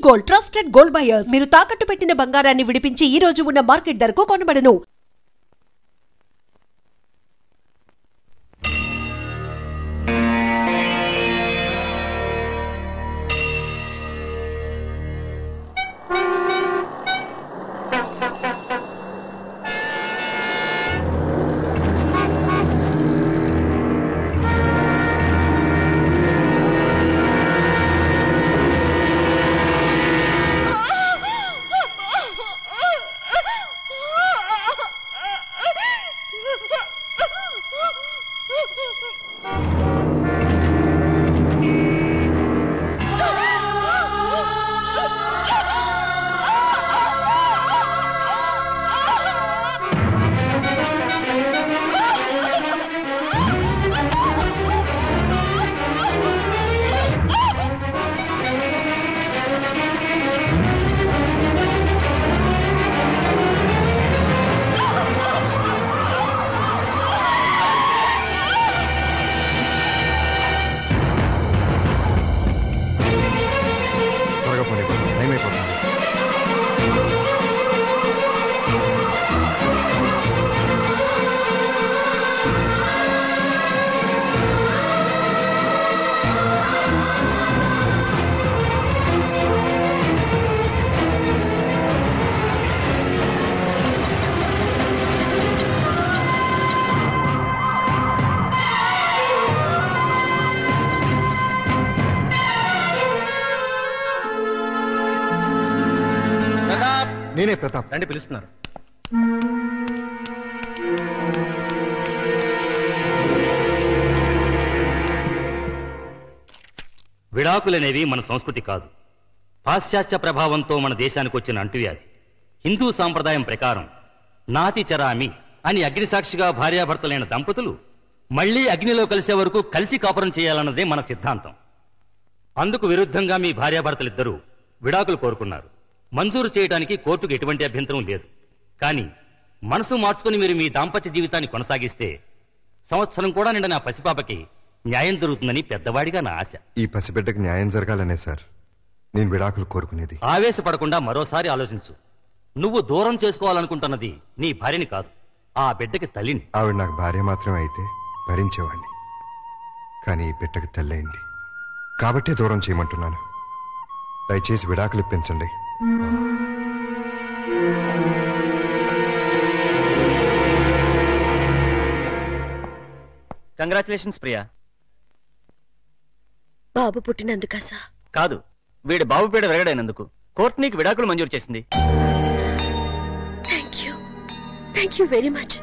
Gold, trusted gold buyers. మీరు తాకట్టు పెట్టిన బంగారాన్ని విడిపించి ఈ రోజు ఉన్న మార్కెట్ ధరకు కొనబడను. నేనే ప్రతాప్. రండి, పిలుస్తున్నారు. విడాకులనేవి మన సంస్కృతి కాదు, పాశ్చాత్య ప్రభావంతో మన దేశానికి వచ్చిన అంటువ్యాధి. హిందూ సాంప్రదాయం ప్రకారం నాతి చరామి అని అగ్నిసాక్షిగా భార్యాభర్తలైన దంపతులు మళ్లీ అగ్నిలో కలిసే వరకు కలిసి కాపురం చేయాలన్నదే మన సిద్ధాంతం. అందుకు విరుద్ధంగా మీ భార్యాభర్తలిద్దరూ విడాకులు కోరుకున్నారు. మంజూరు చేయడానికి కోర్టుకు ఎటువంటి అభ్యంతరం లేదు. కానీ మనసు మార్చుకుని మీరు మీ దాంపత్య జీవితాన్ని కొనసాగిస్తే సంవత్సరం కూడా నిండిన ఆ పసిపాపకి న్యాయం జరుగుతుందని పెద్దవాడిగా నా ఆశ. ఈ పసిబిడ్డకి న్యాయం జరగాలనే సార్ నేను విడాకులు కోరుకునేది. ఆవేశపడకుండా మరోసారి ఆలోచించు. నువ్వు దూరం చేసుకోవాలనుకుంటున్నది నీ భార్యని కాదు, ఆ బిడ్డకి తల్లిని. ఆవిడ నాకు భార్య మాత్రమే అయితే భరించేవాడిని. కానీ ఈ బిడ్డకి తల్లి అయింది కాబట్టే దూరం చేయమంటున్నాను. దయచేసి విడాకులు ఇప్పించండి. కంగ్రాచులేషన్స్ ప్రియా. బాబు పుట్టినందుకా సార్? కాదు, వీడి బాబు పీడ వెరగడైనందుకు కోర్టు నీకు విడాకులు మంజూరు చేసింది. Thank you very much.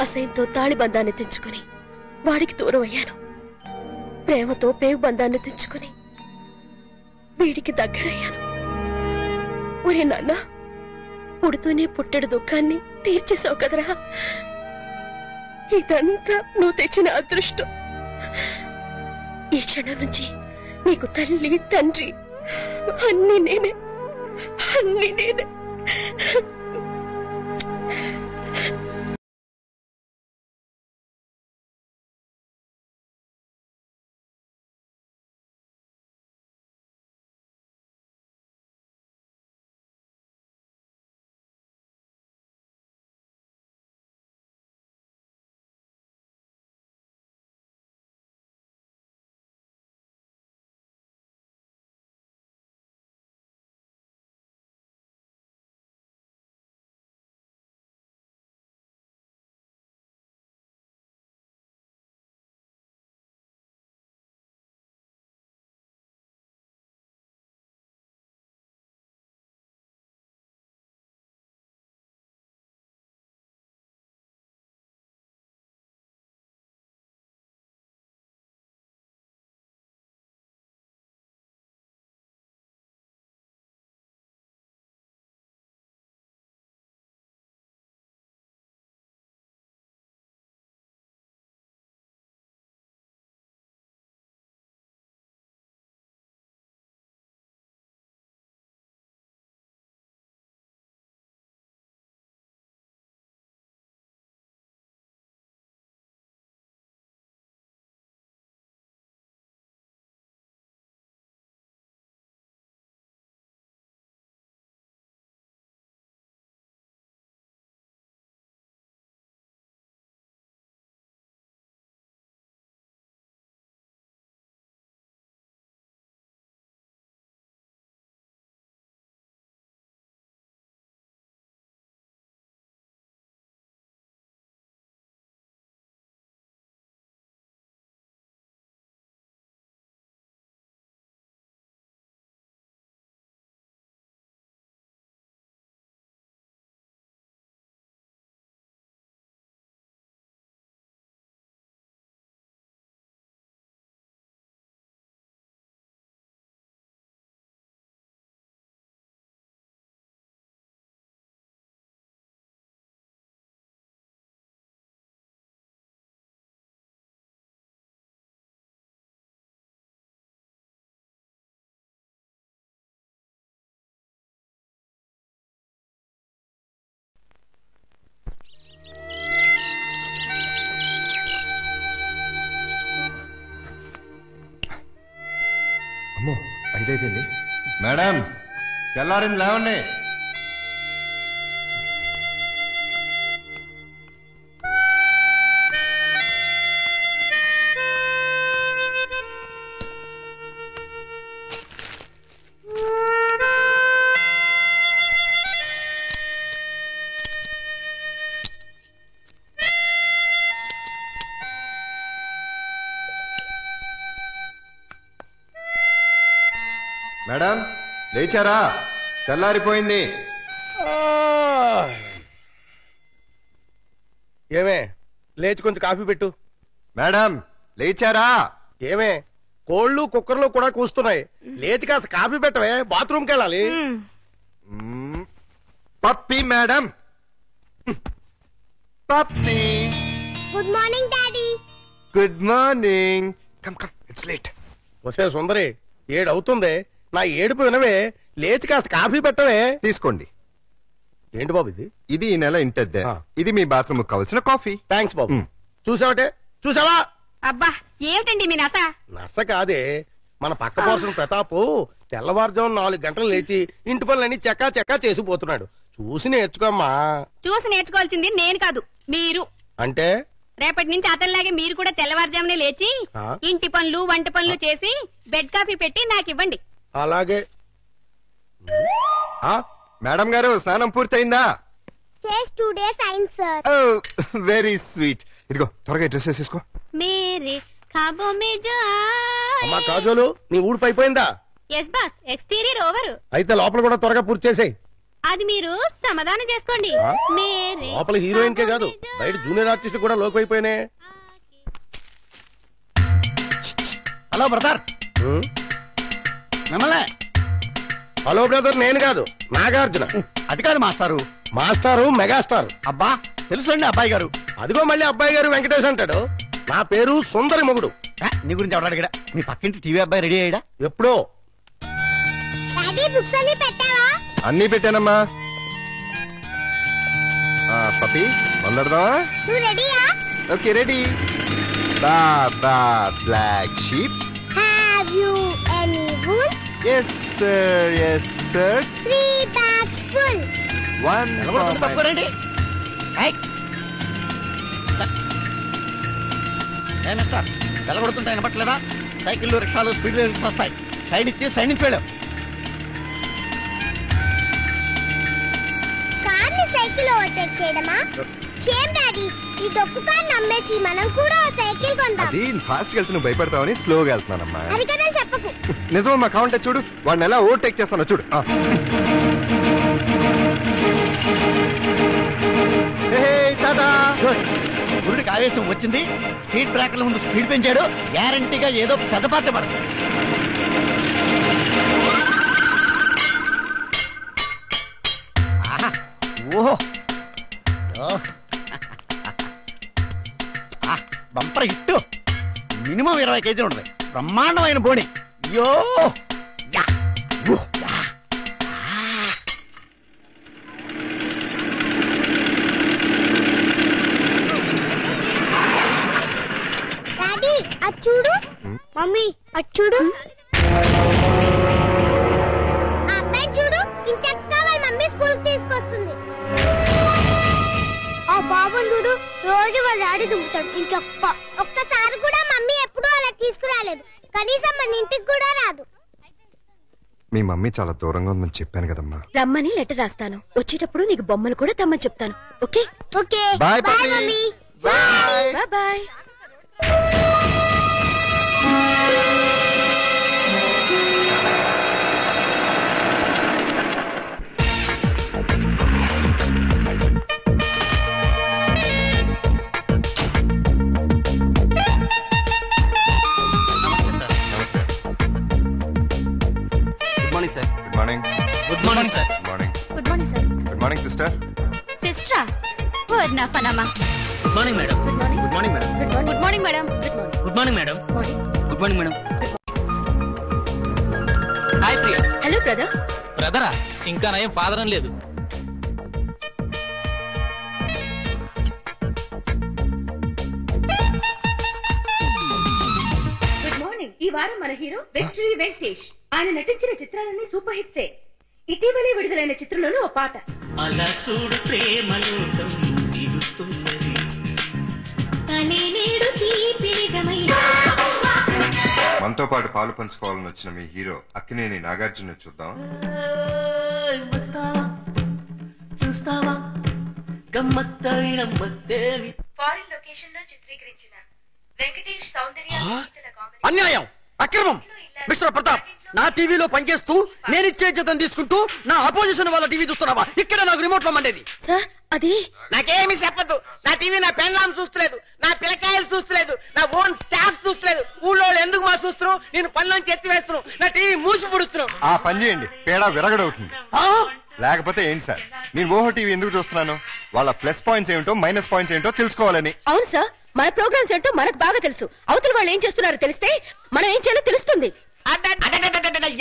అసహ్యంతో తాళి బంధాన్ని తెంచుకుని వాడికి దూరం అయ్యాను. ప్రేమతో పేగు బంధాన్ని తెంచుకుని వీడికి దగ్గరయ్యాను. ఒరే నాన్న, పుడుతూనే పుట్టెడు దుఃఖాన్ని తీర్చేసావు కదరా. ఇదంతా నువ్వు తెచ్చిన అదృష్టం. ఈ క్షణం నుంచి నీకు తల్లి తండ్రి అన్ని నేనే. అయిపోయింది. మేడం తెల్లారింది, లేవండి. మేడం లేచారా? తెల్లారిపోయింది. ఏమే లేచి కొంచెం కాఫీ పెట్టు. మేడం లేచారా? ఏమే కోళ్ళు కుక్కర్లు కూడా కూస్తున్నాయి. లేచి కాస్త కాఫీ పెట్టవే, బాత్రూమ్కి వెళ్ళాలి. Pappi madam, Pappi. Good morning daddy. Good morning. Come come, it's late. వసే సుందరి, 7 అవుతుంది. నా ఏడుపు వినవే, లేచి కాస్త కాఫీ పెట్టవే. తీసుకోండి. ఏంటి బాబు ఇది? ఇది ఈ నెల ఇంటద్దే. ఆ. ఇది మీ బాత్రూమ్ కావాల్సిన కాఫీ. థ్యాంక్స్ బాబు. చూసావటే? చూసావా? అబ్బా ఏమిటండి మీ నస? నర్స కాదే, మన పక్క పోర్షన్ ప్రతాపు తెల్లవారుజాము 4 గంటలు లేచి ఇంటి పనులన్నీ చెక్కా చెక్కా చేసిపోతున్నాడు. చూసి నేర్చుకోమ్మా. చూసి నేర్చుకోవాల్సింది నేను కాదు, మీరు. అంటే రేపటి నుంచి అతనిలాగే మీరు కూడా తెల్లవారుజామునే లేచి ఆ? ఇంటి పనులు వంట పనులు చేసి బెడ్ కాఫీ పెట్టి నాకు ఇవ్వండి. అలాగే. మేడం గారు స్నానం పూర్తయిందా? చేసి 2 days అయింది సార్. Very sweet. ఇదిగో త్వరగా డ్రెస్ వేసేసుకో. మేరే ఖాబో మే జో అమ్మా కాజోలు, నీ ఊడిపు అయిపోయిందా? Yes boss, exterior over. అయితే లోపల కూడా త్వరగా పూర్తి చేసేయ్. అది మీరు సమాధానం చేసుకోండి. ఆ? మేరే లోపల హీరోయిన్ కే కాదు, బయట జూనియర్ ఆర్టిస్ట్ కూడా లోకి అయిపోయినాయి. హలో బ్రదర్, మిమ్మల్ని. హలో బ్రదర్, నేను కాదు, నాగార్జున. అది కాదు మాస్టారు. మాస్టారు మెగాస్టార్. అబ్బా తెలుసండి అబ్బాయి గారు. అదిగో మళ్ళీ అబ్బాయి గారు వెంకటేష్ అంటాడు. నా పేరు సుందరి మొగుడు. నీ గురించి ఎవరు అడిగాడా? మీ పక్కింటి టీవీ అబ్బాయి రెడీ అయ్యాడా? ఎప్పుడో. డాడీ బుక్స్ అన్ని పెట్టావా? అన్నీ పెట్టానమ్మా. పప్పి మొదలెడదామా? నువ్వు రెడీయా? Okay ready. Baba black sheep. Have you any wool? Yes sir, yes sir. 3 bags full. One for my... తప్పుకోరండి. Mister వెలగొడుతుంటే వినపట్లేదా? సైకిళ్ళు రిక్షాలు స్పీడ్ లిమిట్స్ వస్తాయి. సైడ్ ఇచ్చి సైడ్ నుంచి వెళ్ళాం. కార్ని సైకిల్ ఓవర్టేక్ చేయడమా? షేమ్ డాడీ, ఈ డొక్కు కార్ నమ్మేసి మనం కూడా ఓ సైకిల్ కొందాం. అది ఫాస్ట్ వెళ్తూ నువ్వు భయపడతావని స్లోగా వెళ్తున్నానమ్మా. అది కదా చెప్పకు. నిజమమ్మా, కావంటే చూడు వాడిని ఎలా ఓవర్టేక్ చేస్తానో చూడు. గురుడికి ఆవేశం వచ్చింది. స్పీడ్ బ్రేకర్ల ముందు స్పీడ్ పెంచాడు. గ్యారంటీగా ఏదో పెద్ద పాట పడదు. ఓహో, బంపర్ హిట్టు. మినిమం 20 కేజీలు ఉంటుంది. బ్రహ్మాండమైన బోణి. అయ్యో యా యా. డాడీ అది చూడు. మమ్మీ అది చూడు. ఆ అబ్బాయి చూడు, ఇంచక్కా వాళ్ళ మమ్మీ స్కూల్ తీసుకొస్తుంది. ఆ బాబుని చూడు, రోజు వాళ్ళ డాడీ దుంపుతాడు ఇంచక్క. ఒక్కసారి కూడా మమ్మీ ఎప్పుడూ అలా తీసుకురాలేదు. కనీసం మన ఇంటికి కూడా రాదు. మీ మమ్మీ చాలా దూరంగా ఉందని చెప్పాను కదమ్మా. రమ్మని లెటర్ రాస్తాను. వచ్చేటప్పుడు నీకు బొమ్మలు కూడా తెమ్మని చెప్తాను. Okay? Okay bye bye mummy. Bye. Bye bye. Good morning. Good morning sir. Good morning. Good morning sir. Good morning sister. సిస్టరా? ఓర్ నా పనమా. Good morning madam. Good morning madam. Good morning madam. Good morning madam. Good morning madam. Hi Priya. Hello brother. బ్రదరా? ఇంకా నయం ఫాదరం లేదు. Good morning. ఈ వారం మన హీరో విక్టరీ వెంకటేష్. ఆయన నటించిన చిత్రాలన్నీ సూపర్ హిట్సే. ఇటీవలే విడుదలైన చిత్రంలోనూ ఓ పాట. అలా చూడు ప్రేమలోకం తీరుస్తున్నది. మనతో పాటు పాలు పంచుకోవాలని వచ్చిన మీ హీరో అక్కినేని నాగార్జున చూద్దాం. చూస్తావా గమ్మత్తైన మత్తేవి. ఫారిన్ లొకేషన్ లో చిత్రీకరించిన వెంకటేష్ సౌందర్య అన్యాయం, అక్రమం. మిస్టర్ ప్రతాప్, నా టీవీలో పనిచేస్తూ నేనిచ్చే జీతం తీసుకుంటూ నా అపోజిషన్ వాళ్ళ టీవీ చూస్తున్నావా? ఇక్కడ నాకు రిమోట్ లో మండేది. సార్ అది నాకేమి చెప్పదు. నా టీవీ నా పెన్లాం చూస్తలేదు, నా పిల్లకాయలు చూస్తలేదు, నా ఓన్ స్టాఫ్ చూస్తలేదు. ఊళ్ళో ఎందుకు మా చూస్తున్నావు? నేను పనిలోంచి ఎత్తి వేస్తున్నావు, నా టీవీ మూసి పుడుస్తున్నావు. ఆ పని చేయండి, పేడ విరగడవుతుంది. లేకపోతే ఏంటి సార్, నేను ఓహో టీవీ ఎందుకు చూస్తున్నాను? వాళ్ళ ప్లస్ పాయింట్స్ ఏమిటో మైనస్ పాయింట్స్ ఏంటో తెలుసుకోవాలని. అవును సార్, మన ప్రోగ్రామ్స్ ఏంటో మనకు బాగా తెలుసు. అవతల వాళ్ళు ఏం చేస్తున్నారో తెలిస్తే మనం ఏం చేయాలో తెలుస్తుంది.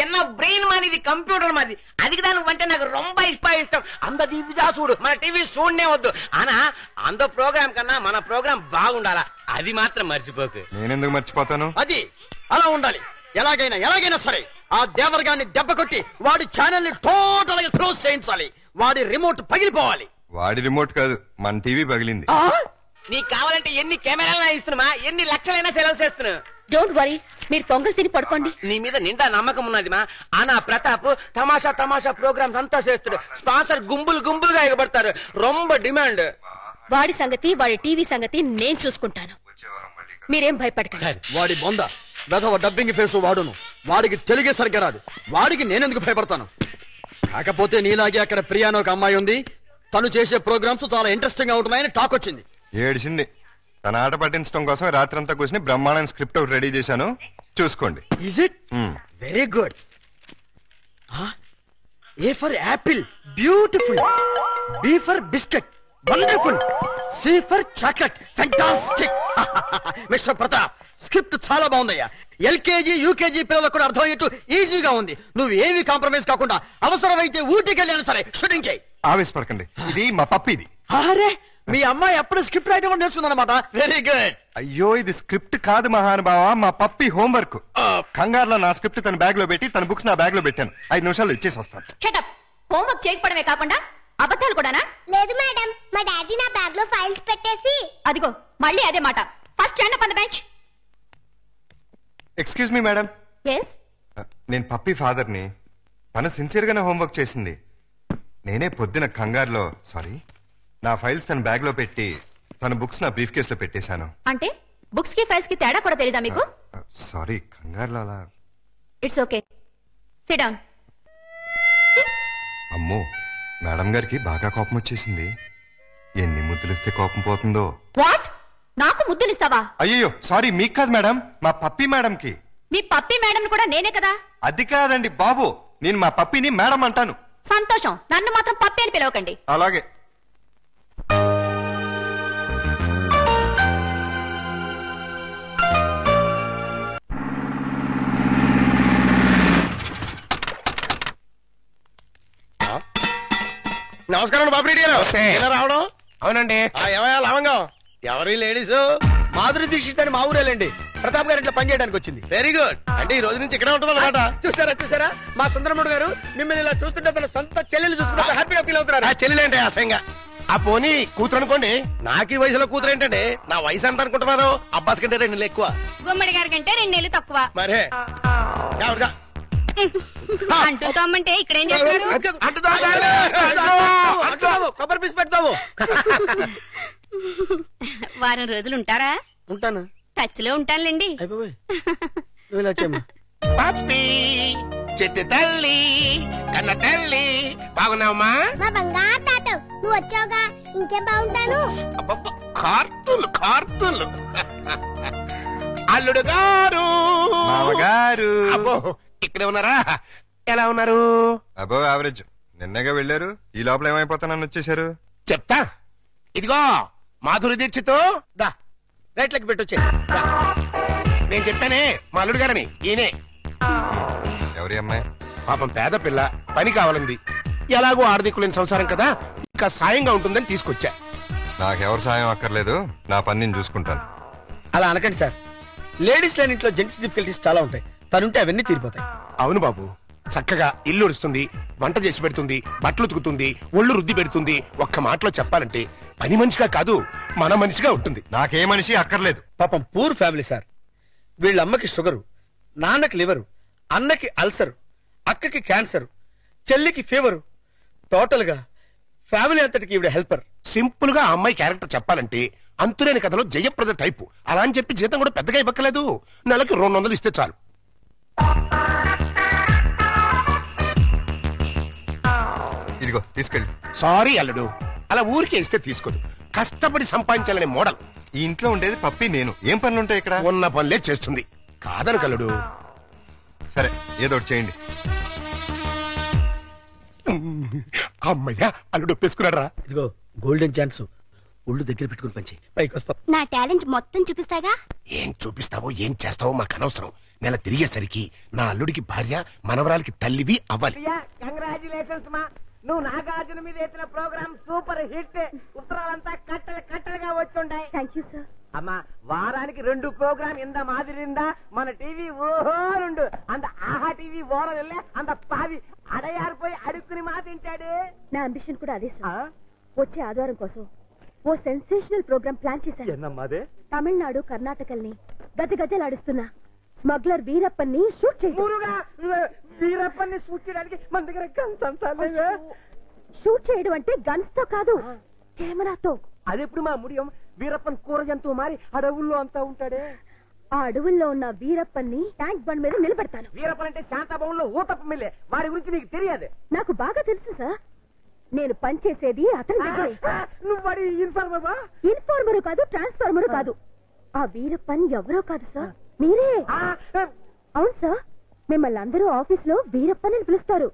என்ன பிரெயின் மாதிரி இது கம்ப்யூட்டர் மாதிரி. அதுக்கு தான் வந்து నాకు ரொம்ப ఇష్టం. అంత టీవీ చూడు, మన టీవీ చూడనే వద్దు. ఆనా అంత ప్రోగ్రామ్ కన్నా మన ప్రోగ్రామ్ బాగుండాలా, అది మాత్రం మర్చిపోకు. నేనెందుకు మర్చిపోతాను? అది అలా ఉండాలి. ఎలాగైనా సరే ఆ దేవరగాన్ని దెబ్బ కొట్టి వాడి ఛానల్ ని టోటల్ గా క్లోజ్ చేయించాలి. వాడి రిమోట్ పగిలిపోవాలి. వాడి రిమోట్ కాదు, మన టీవీ పగిలింది. నీకు కావాలంటే ఎన్ని కెమెరాలు ఇస్తున్నా, ఎన్ని లక్షలైనా సెలవు చేస్తున్నా. డోంట్ వరీ, మీరు పొంగల్ తిని పడుకోండి. నీ మీద నిండా నమ్మకం ఉన్నది మా. ఆనా ప్రతాప్ తమాషా ప్రోగ్రామ్స్ అంతా చేస్తాడు. స్పాన్సర్ గుంపులుగా ఎగబడతారు. రొంబ డిమాండ్. వాడి సంగతి, వాడి టీవీ సంగతి నేను చూసుకుంటాను. మీరేం భయపడకండి. వాడి బొంద వెధవ డబ్బింగ్ ఫేసు వాడును. వాడికి తెలుగే సరిగ్గా రాదు. వాడికి నేనెందుకు భయపడతాను? కాకపోతే నీలాగే అక్కడ ప్రియానో ఒక అమ్మాయి ఉంది. తను చేసే ప్రోగ్రామ్స్ చాలా ఇంట్రెస్టింగ్ గా ఉంటున్నాయని టాక్ వచ్చింది. ఏడిసింది. తన ఆట పట్టించడం కోసం రాత్రంతా కూర్చుని బ్రహ్మాండ స్క్రిప్ట్ ఒకటి రెడీ చేశాను, చూసుకోండి. Is it? Very good. A for apple, beautiful. B for biscuit, wonderful. C for chocolate, fantastic. Mister Pratap, script చాలా బాగుందయ్యా. ఎల్కేజీ యూకేజీ పిల్లలకు కూడా అర్థమయ్యేట్టు ఈజీగా ఉంది. నువ్వు ఏమి కాంప్రమైజ్ కాకుండా అవసరమైతే ఊటీకి వెళ్ళాను సరే షూటింగ్ చేయి. ఆవేశపడకండి, ఇది మా పప్పిది. అరే, మీ అమ్మాయి అప్పుడు స్క్రిప్ట్ రైటర్ కూడా నేర్చుకుందన్నమాట. Very good. అయ్యో, ఇది స్క్రిప్ట్ కాదు మహానుభావ, మా పప్పి హోంవర్క్. కంగారులో నా స్క్రిప్ట్ తన బ్యాగ్ లో పెట్టి తన బుక్స్ నా బ్యాగ్ లో పెట్టాను. 5 నిమిషాలు ఇచ్చేసి వస్తాను. షటప్. హోంవర్క్ చేయకపోవడమే కాకుండా అబద్ధాలు కూడానా? లేదు మేడం, మా డాడీ నా బ్యాగ్ లో ఫైల్స్ పెట్టేసి. అదిగో మళ్ళీ అదే మాట. First stand up on the bench. Excuse me madam. yes నేను పప్పి ఫాదర్ ని. తను సిన్సియర్ గానే హోంవర్క్ చేసింది. నేనే పొద్దున కంగారులో నా ఫైల్స్ తన బ్యాగ్ లో పెట్టి తన బుక్స్ నా బ్రీఫ్ కేస్ లో పెట్టేశాను. అంటే బుక్స్ కి ఫైల్స్ కి తేడా కూడా తెలీదా మీకు? సారీ, కంగారులో అలా. It's okay, SIT down. అమ్మో, మేడం గారికి బాగా కోపం వచ్చేసింది. ఎన్ని ముద్దులిస్తే కోపం పోతుందో. వాట్? నాకు ముద్దులిస్తావా? అయ్యో సారీ, మీకు కాదు మేడం, మా పప్పి మేడం కి. మీ పప్పి మేడం కూడా నేనే కదా. అది కాదండి బాబు, నేను మా పప్పిని మేడం అంటాను. సంతోషం, నన్ను మాత్రం పప్పి అని పిలవకండి. అలాగే. నమస్కారం బాబు గారు. రావడం? అవునండి. ఏమయ్యా లవంగం, ఎవరి లేడీస్? మాధురి దీక్షిత్ అని మా ఊరేలండి. ప్రతాప్ గారు ఇట్లా పని చేయడానికి వచ్చింది. Very good. అంటే ఈ రోజు నుంచి ఇక్కడే ఉంటుంది అనమాట. చూసారా మా సుందరముడు గారు మిమ్మల్ని ఇలా చూస్తుంటే తన సొంత చెల్లెలు చూసుకుంటే హ్యాపీగా ఫీల్ అవుతున్నారు. ఆ చెల్లెలేంటే అసహ్యంగా. ఆ పోనీ కూతురు అనుకోండి. నాకు ఈ వయసులో కూతురు ఏంటంటే, నా వయసు ఎంత అనుకుంటున్నారు? అబ్బాస్ కంటే 2 నెలలు ఎక్కువ, గుమ్మడి గారి కంటే 2 నెలలు తక్కువ. మరే అంటూ తమ్మంటే ఇక్కడేం చేస్తారు? కొబ్బరి పీసి పెడతావు. వారం రోజులు ఉంటారా? ఉంటాను, టచ్ లో ఉంటానులేండి. పప్పి చెట్టు తల్లి కన్న తల్లి బాగున్నావమ్మా? మా బంగారు తాత, నువ్వు వచ్చావుగా, ఇంకేం బాగుంటాను. కార్తులు అల్లుడు గారు, మామగారు. అబ్బో ఇక్కడే ఉన్నారా? ఎలా ఉన్నారు? అబో యావరేజ్. నిన్నగా వెళ్ళారు, ఈ లోపల ఏమైపోతానని వచ్చేసారు. చెప్తా. ఇదిగో మాధురి దీక్షిత్, దా రైట్లకి పెట్టొచ్చే. నేను చెప్పానే మా అల్లుడు గారని, ఈయనే. ఎవరి అమ్మాయి? పాపం పేద పిల్ల, పని కావాలంది. ఎలాగో ఆర్థికులేని సంసారం కదా, ఇంకా సాయంగా ఉంటుందని తీసుకొచ్చా. నాకెవరు సాయం అక్కర్లేదు, నా పని నేను చూసుకుంటాను. అలా అనకండి సార్. లేడీస్ లేని ఇంట్లో జెంట్స్ డిఫికల్టీస్ చాలా ఉంటాయి. తనుంటే అవన్నీ తీరిపోతాయి. అవును బాబు, చక్కగా ఇల్లు ఉడుస్తుంది, వంట చేసి పెడుతుంది, బట్టలు ఉతుకుతుంది, ఒళ్ళు రుద్ది పెడుతుంది. ఒక్క మాటలో చెప్పాలంటే పని మనిషిగా కాదు, మన మనిషిగా ఉంటుంది. నాకే మనిషి అక్కర్లేదు. పాపం పూర్ ఫ్యామిలీ సార్. వీళ్ళ అమ్మకి షుగరు, నాన్నకి లివరు, అన్నకి అల్సరు, అక్కకి క్యాన్సర్, చెల్లికి ఫీవరు. టోటల్ గా ఫ్యామిలీ అంతటికి ఈవిడ హెల్పర్. సింపుల్ గా ఆ అమ్మాయి క్యారెక్టర్ చెప్పాలంటే అంతులేని కథలో జయప్రద టైపు. అలా అని చెప్పి జీతం కూడా పెద్దగా ఇవ్వక్కలేదు, నెలకి 200 ఇస్తే చాలు. ఇదిగో తీసుకెళ్ళి. సారీ అల్లుడు, అలా ఊరికే ఇస్తే తీసుకోదు, కష్టపడి సంపాదించాలనే మోడల్. ఈ ఇంట్లో ఉండేది పప్పి నేను. ఏం పనులుంటాయి ఇక్కడ? ఉన్న పనులే చేస్తుంది, కాదని కల్లుడు. సరే ఏదో ఒకటి చేయండి. అమ్మయ్యా, అల్లుడు ఒప్పేసుకున్నారా? ఇదిగో గోల్డెన్ ఛాన్స్, ఒళ్ళు దగ్గర పెట్టుకుని పంచి పైకి వస్తాం. నా టాలెంట్ మొత్తం చూపిస్తాగా. ఏం చూపిస్తావో ఏం చేస్తావో మాకు అనవసరం. నెల తిరిగేసరికి నా అల్లుడికి భార్య, మనవరాలకి తల్లివి అవ్వాలి. కంగ్రాచులేషన్స్ మా, నువ్వు నాగార్జున మీద వేసిన ప్రోగ్రామ్ సూపర్ హిట్. ఉత్తరాలంతా కట్టలు కట్టలుగా వచ్చుంటాయి. Thank you sir. అమ్మా, వారానికి 2 ప్రోగ్రామ్ ఇంత మాదిరిందా మన టీవీ? ఓహో 2 అంత ఆహా టీవీ ఓరలే అంత పావి అడయారిపోయి అడుక్కుని మా తింటాడు. నా అంబిషన్ కూడా అదే సార్. వచ్చే ఆదివారం కోసం ఓ సెన్సేషనల్ ప్రోగ్రామ్ ప్లాన్ చేశాను. ఎన్నమ్మాదే? తమిళనాడు, కర్ణాటకల్ని గజగజలాడిస్తున్న స్మగ్లర్ వీరప్పన్ని షూట్ చేయాలి. వీరప్పన్ని షూట్ చేయడానికి మన దగ్గర గన్స్. షూట్ చేయడం అంటే గన్స్ తో కాదు, కెమెరాతో. అదెప్పుడు మా ముడియం? వీరప్పన్ కూర జంతువు మారి అడవుల్లో అంతా ఉంటాడే. ఆ అడవుల్లో ఉన్న వీరప్పన్ని ట్యాంక్ బండ్ మీద నిలబెడతాను. వీరప్పన్ అంటే శాంతాభవన్లో ఊతప్ప మిల్లే. వాడి గురించి నీకు తెలియదు? నాకు బాగా తెలుసు సార్. నేను పనిచేసేది అతని దగ్గరే. నువ్వు వాడి ఇన్ఫార్మర్? ఇన్ఫార్మరు కాదు, ట్రాన్స్ఫార్మరు కాదు. ఆ వీరప్పన్ ఎవరో కాదు సార్, మీరే. అవును సార్, మిమ్మల్ని అందరూ ఆఫీస్ లో వీరప్పన్ అని పిలుస్తారు.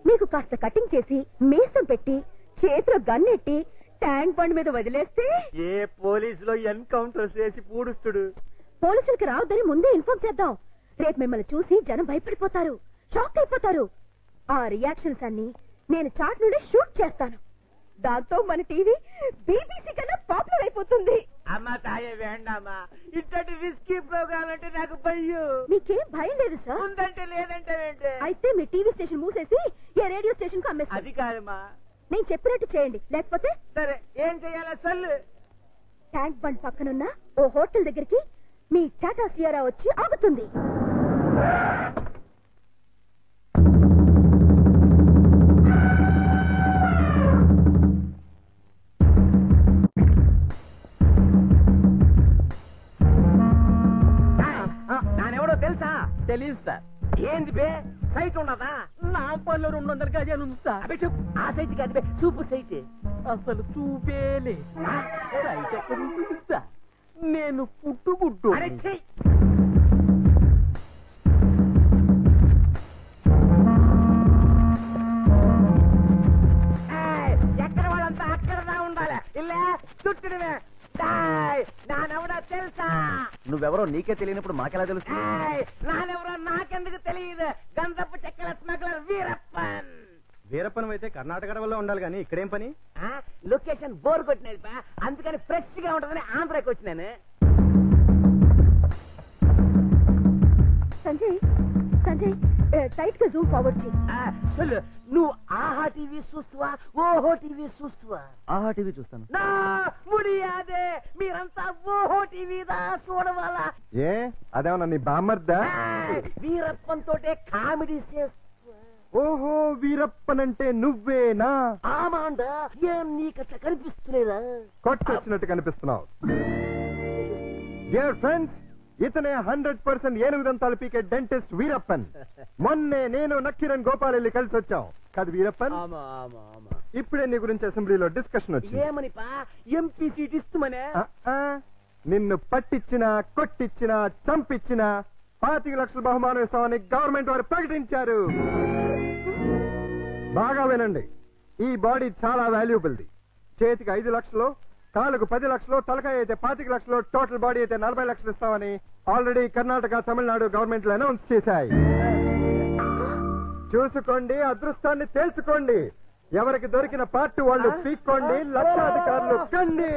మీకు కాస్త కటింగ్ చేసి మీసం పెట్టి చేతిలో గన్ ఎట్టి ట్యాంక్ బండ్ మీద వదిలేస్తే ఏ పోలీసులో ఎన్కౌంటర్ చేసి పూడుస్తుడు. పోలీసులకి రావద్దని ముందే ఇన్ఫార్మ్ చేద్దాం. రేపు మిమ్మల్ని చూసి జనం భయపడిపోతారు, షాక్ అయిపోతారు. ఆ రియాక్షన్స్ అన్ని నేను చాట్ నుండి షూట్ చేస్తాను. దాంతో మన టీవీ బీబీసీ కన్నా పాపులర్ అయిపోతుంది. అమ్మా తాయే వేండమ్మా, ఇట్లాంటి రిస్కీ ప్రోగ్రామ్ అంటే నాకు భయం. మీకేం భయం లేదు సార్? ఉందంటే లేదంటే ఏంటి? అయితే మీ టీవీ స్టేషన్ మూసేసి ఏ రేడియో స్టేషన్ కు అమ్మేస్తాను. అది కాదమ్మా, నేను చెప్పినట్టు చేయండి, లేకపోతే సరే ఏం చెయ్యాలా సల్లు? ట్యాంక్ బండ్ పక్కనున్న ఓ హోటల్ దగ్గరికి మీ టాటా సియారా వచ్చి ఆగుతుంది. నానెవడో తెలుసా? తెలీదు సార్. ఏంది బే, సైట్ ఉన్నదా? నా పనిలో 200 గజాలు ఉంది సార్. అదే చూపు, ఆ సైట్ కాదు బే, చూపు సైట్. అసలు చూపేలే. సైట్ ఎక్కడ ఉంటుంది సార్? నేను పుట్టుగుడ్డు. ఎక్కడ వాళ్ళంతా అక్కడ ఉండాలి. ఇలా చుట్టడమే. నానెవడో తెలుసా? నువ్వెవరో నీకే తెలియనప్పుడు మాకెలా తెలుసు? నానెవరో నాకెందుకు తెలియదు. గంధపు చెక్కల స్మగ్లర్ వీరప్పన్. వీరప్పన్ అయితే కర్ణాటక అడవుల్లో ఉండాలి కానీ ఇక్కడేం పని? లొకేషన్ బోర్ కొట్టినది బా, అందుకని ఫ్రెష్ గా ఉంటుందని ఆంధ్రాకి వచ్చినాను. సంజయ్, సంజయ్ టైట్ గా జూమ్ ఫార్వర్డ్ చేయి. సొల్లు, నువ్వు ఆహా టీవీ చూస్తువా, ఓహో టీవీ చూస్తువా? ఆహా టీవీ చూస్తాను. నా ముడియాదే, మీరంతా ఓహో టీవీ దా చూడవాలా? ఏ అదేమన్నా నీ బామ్మర్దా? వీరప్పన్ తోటే కామెడీ చేస్తా. ఓహో, వీరప్పన్ అంటే నువ్వేనా? ఆమాండా, ఏం నీకట్లా కనిపిస్తులేదా? కొట్టొచ్చినట్టు కనిపిస్తున్నావు. డియర్ ఫ్రెండ్స్, ఇతనే 100% ఏనుగుదంతాలు పీకే డెంటిస్ట్ వీరప్పన్. మొన్నే నేను నక్కిరణ్ గోపాల్ వెళ్ళి కలిసి వచ్చాం కాదు వీరప్పన్? ఇప్పుడే నీ గురించి అసెంబ్లీలో డిస్కషన్ వచ్చింది. ఏమనిపా? ఎంపీ సీట్ ఇస్తుమనే? నిన్ను పట్టించినా, కొట్టించినా, చంపించినా 25 లక్షల బహుమానం ఇస్తామని గవర్నమెంట్ వారు ప్రకటించారు. బాగా వినండి, ఈ బాడీ చాలా వాల్యుబుల్ది. చేతికి 5 లక్షలు, కాలుకు 10 లక్షలు, తలకాయ అయితే 25 లక్షలు, టోటల్ బాడీ అయితే 40 లక్షలు ఇస్తామని ఆల్రెడీ కర్ణాటక, తమిళనాడు గవర్నమెంట్లు అనౌన్స్ చేశాయి. చూసుకోండి, అదృష్టాన్ని తేల్చుకోండి. ఎవరికి దొరికిన పార్టీ వాళ్ళు పీక్కోండి, లక్షాధికారులు కండి.